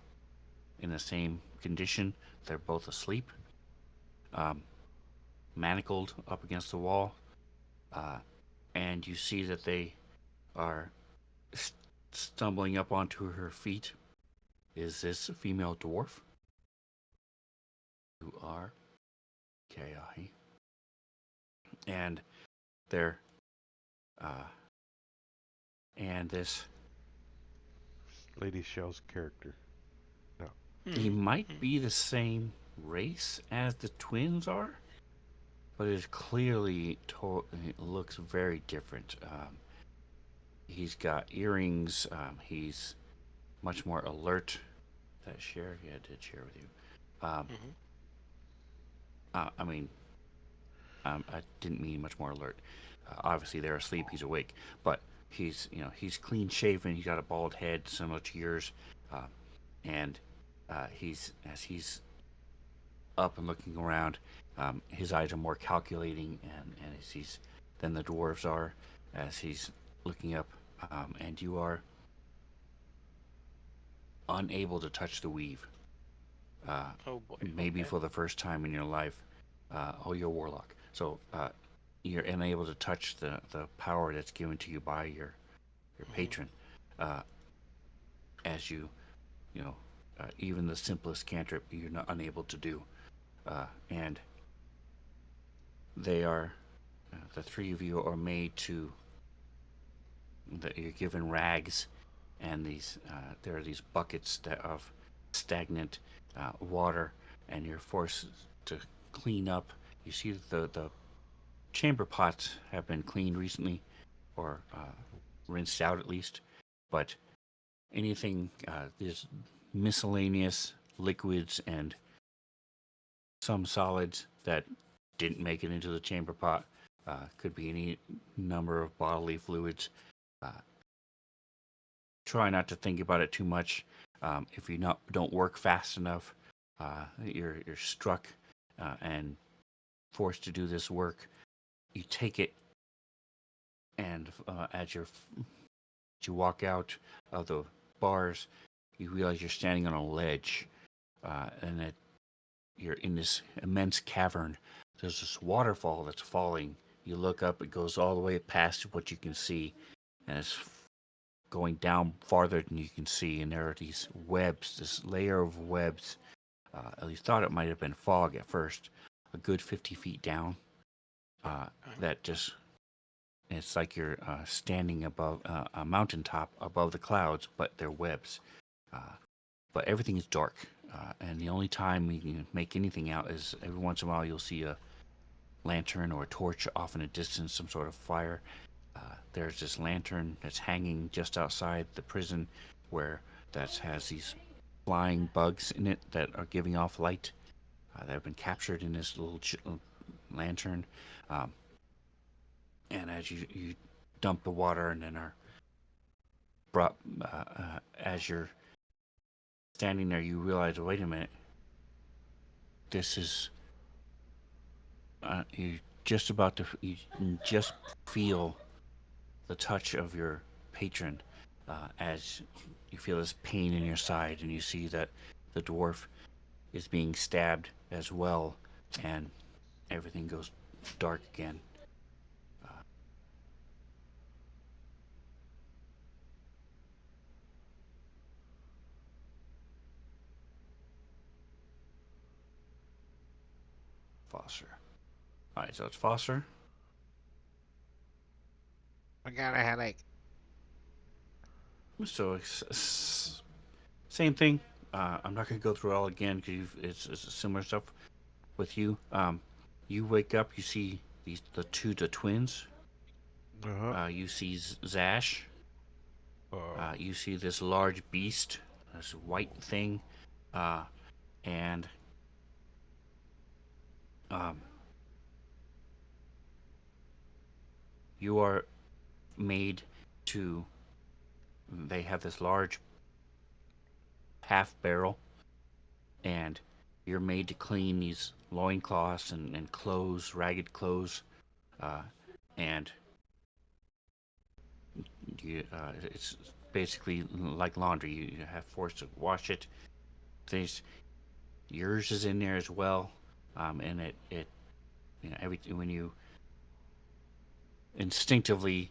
in the same condition. They're both asleep, manacled up against the wall. And you see that they are stumbling up onto her feet. Is this a female dwarf? You are Kayahi. And they're and this Lady Shell's character. he might be the same race as the twins are, but it clearly it looks very different. He's got earrings. He's much more alert. Did I share? Yeah, I did share with you. I mean, I didn't mean much more alert. Obviously, they're asleep. He's awake, but he's he's clean shaven. He's got a bald head similar to yours, and he's up and looking around. His eyes are more calculating, and as he's than the dwarves are as he's looking up, and you are unable to touch the weave. Oh boy. Maybe Okay. for the first time in your life. You're a warlock, so you're unable to touch the power that's given to you by your patron. As even the simplest cantrip you're not unable to do. And they are, the three of you are made to, that you're given rags, and there are these buckets of stagnant water, and you're forced to clean up. You see that the chamber pots have been cleaned recently, or rinsed out at least, but anything, there's miscellaneous liquids and some solids that didn't make it into the chamber pot. Could be any number of bodily fluids. Try not to think about it too much. If you don't work fast enough, you're struck and forced to do this work. You take it, and as you walk out of the bars, you realize you're standing on a ledge, and that you're in this immense cavern. There's this waterfall that's falling. You look up, it goes all the way past what you can see, and it's going down farther than you can see. And there are these webs, this layer of webs. You thought it might have been fog at first, a good 50 feet down. That just, it's like you're standing above a mountaintop above the clouds, but they're webs. But everything is dark. And the only time you can make anything out is every once in a while you'll see a lantern or a torch off in a distance, some sort of fire. There's this lantern that's hanging just outside the prison that has these flying bugs in it that are giving off light that have been captured in this little lantern. And as you dump the water and then are brought, as you're standing there, you realize, wait a minute, this is, you just feel the touch of your patron as you feel this pain in your side, and you see that the dwarf is being stabbed as well, and everything goes dark again. Foster. All right, so it's Foster. I got a headache. So same thing. I'm not gonna go through it all again because it's similar stuff with you. You wake up, you see the twins. Uh-huh. You see Zash. You see this large beast, this white thing, and you are made to. They have this large half barrel, and you're made to clean these loincloths and clothes, ragged clothes, and it's basically like laundry. You have forced to wash it. Yours is in there as well, and it when you instinctively,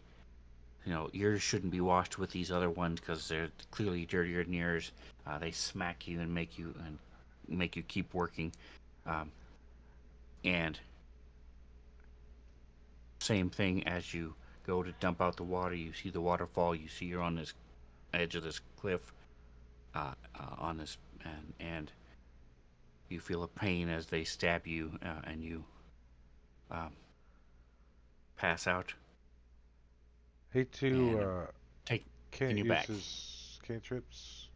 yours shouldn't be washed with these other ones because they're clearly dirtier than yours. They smack you and make you keep working, and same thing as you go to dump out the water. You see the waterfall. You see you're on this edge of this cliff, on this, and you feel a pain as they stab you, and you pass out. Hate to Take can't you use back. his cantrips.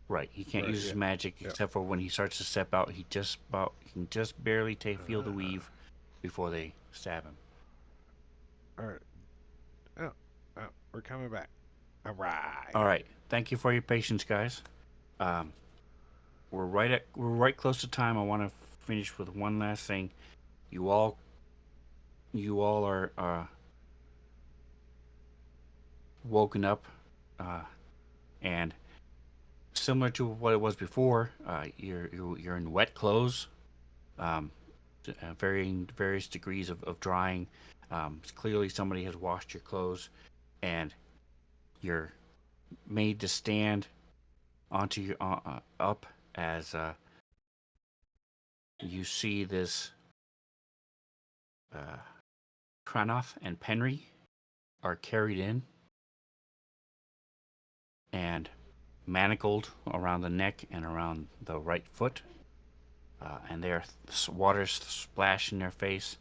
Right, he can't Right, use his yeah. magic except for when he starts to step out. He can just barely feel the weave before they stab him. All right. Oh, we're coming back. All right. All right, thank you for your patience, guys. We're right close to time. I want to finish with one last thing. You all are woken up, and similar to what it was before, you're in wet clothes, varying various degrees of drying. Clearly, somebody has washed your clothes, and you're made to stand onto your up as you see this. Cranoth and Penry are carried in and manacled around the neck and around the right foot, and their water splash in their face.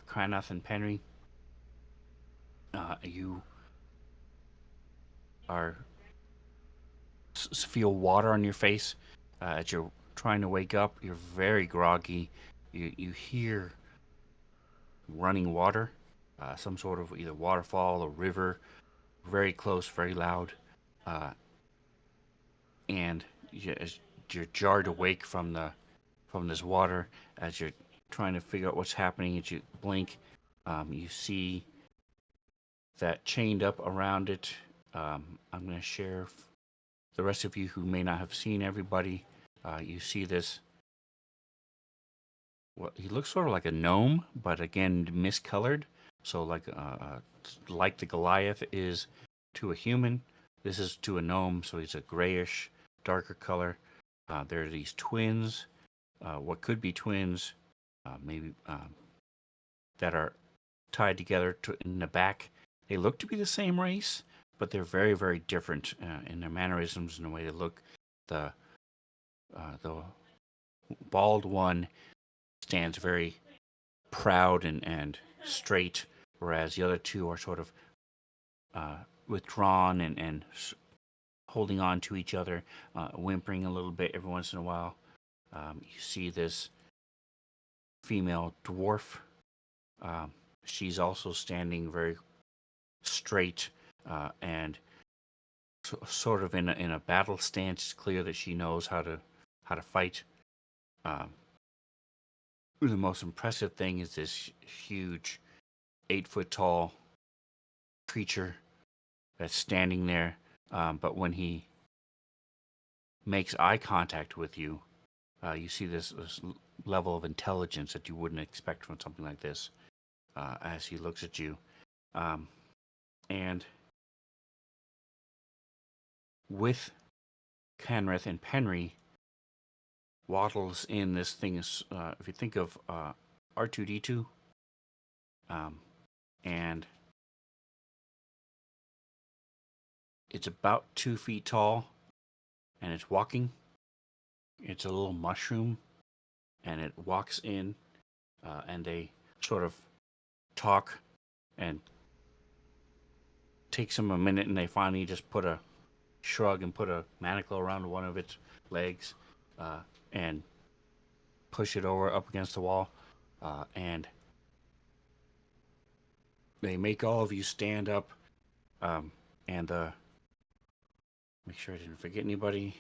Cranoth and Penry, you are feel water on your face as you're trying to wake up. You're very groggy. You hear running water, some sort of either waterfall or river, very close, very loud, and as you're jarred awake from this water as you're trying to figure out what's happening. As you blink, you see that chained up around it. I'm going to share the rest of you who may not have seen everybody. You see this. Well, he looks sort of like a gnome, but again miscolored. So like the Goliath is to a human, this is to a gnome. So he's a grayish, darker color. There are these twins, what could be twins, maybe that are tied together in the back. They look to be the same race, but they're very, very different in their mannerisms and the way they look. The bald one stands very proud and straight, whereas the other two are sort of withdrawn and holding on to each other, whimpering a little bit every once in a while. You see this female dwarf. She's also standing very straight and sort of in a battle stance. It's clear that she knows how to fight. The most impressive thing is this huge 8-foot tall creature that's standing there. But when he makes eye contact with you, you see this level of intelligence that you wouldn't expect from something like this as he looks at you. And with Canrith and Penry waddles in this thing. If you think of R2D2, and it's about 2 feet tall, and it's walking. It's a little mushroom, and it walks in, and they sort of talk, and takes them a minute, and they finally just put a shrug and put a manacle around one of its legs, and push it over up against the wall, and they make all of you stand up, and make sure I didn't forget anybody.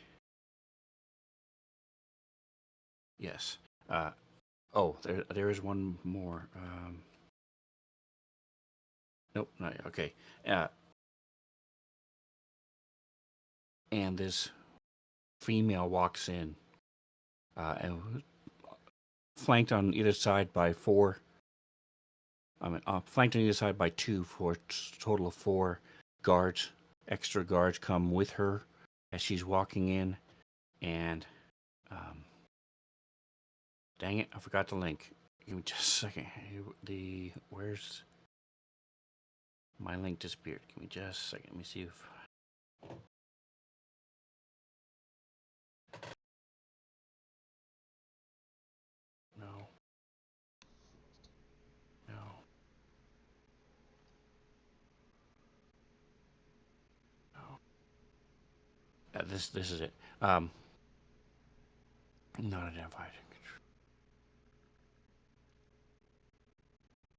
Yes. There is one more. Nope, not yet. Okay. And this female walks in, and flanked on either side by 4. Flanked on either side by 2 for a total of 4 guards. Extra guards come with her as she's walking in, and dang it, I forgot the link. Give me just a second. Where's my link disappeared? Give me just a second. Let me see if. No. This is it. Not identified.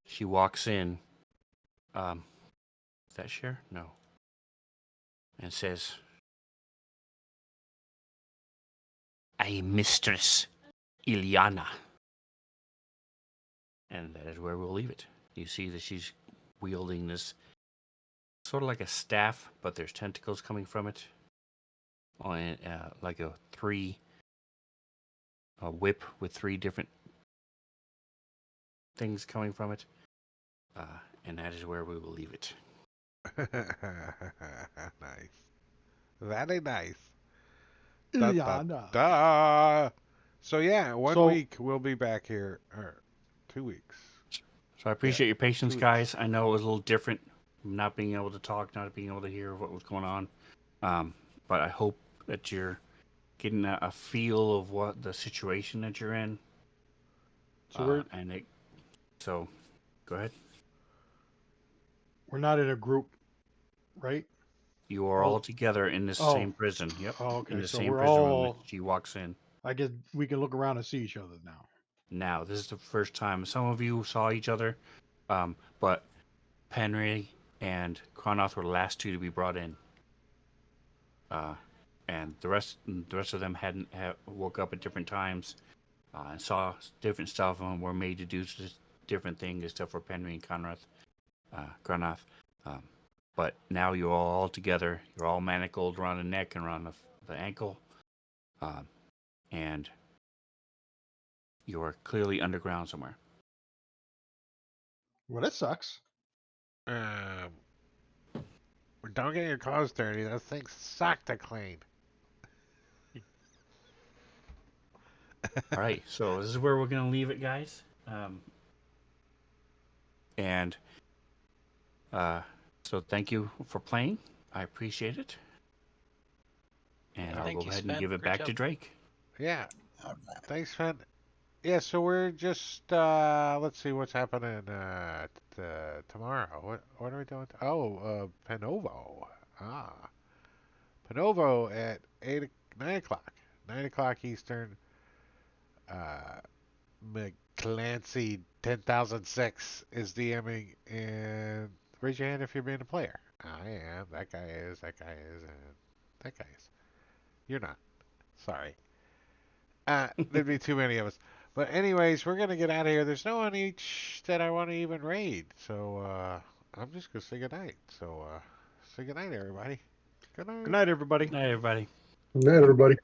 She walks in. Is that Cher? No. And says, "I am Mistress Ilyana." And that is where we'll leave it. You see that she's wielding this sort of like a staff, but there's tentacles coming from it. Like a whip with 3 different things coming from it. And that is where we will leave it. Nice. Very nice. Ilyana. Da. So yeah, 1 So- week we'll be back here, or 2 weeks. So I appreciate your patience, 2 weeks. guys. I know it was a little different, not being able to talk, not being able to hear what was going on. But I hope that you're getting a feel of what the situation that you're in. So So, go ahead. we're not in a group, right? You are Oh. all together in this Oh. same prison. Yep. Oh, okay. In the So same we're prison room all. that she walks in. I guess we can look around and see each other now. Now, this is the first time some of you saw each other, but Penry and Cronoth were the last two to be brought in. And the rest of them hadn't woke up at different times and saw different stuff and were made to do different things except for Penry and Cronoth. But now you're all together. You're all manacled around the neck and around the ankle, and you're clearly underground somewhere. Well, that sucks. Don't get your clothes dirty. Those things suck to clean. All right, so this is where we're gonna leave it, guys. So thank you for playing. I appreciate it. And Yeah, I'll thank go you, ahead and Sven. give it Great back job. to Drake. Yeah. All right. Thanks, Sven. Yeah, so we're just let's see what's happening tomorrow. What are we doing? Panovo. Ah. Panovo at 9 o'clock. 9 o'clock Eastern. McClancy 10,006 is DMing, and raise your hand if you're being a player. I am. That guy is. That guy is. And that guy is. You're not. Sorry. There'd be too many of us. But anyways, we're gonna get out of here. There's no one each that I want to even raid, so I'm just gonna say goodnight. So say goodnight, everybody. Good night. Good night, everybody. Night, everybody. Good night, everybody.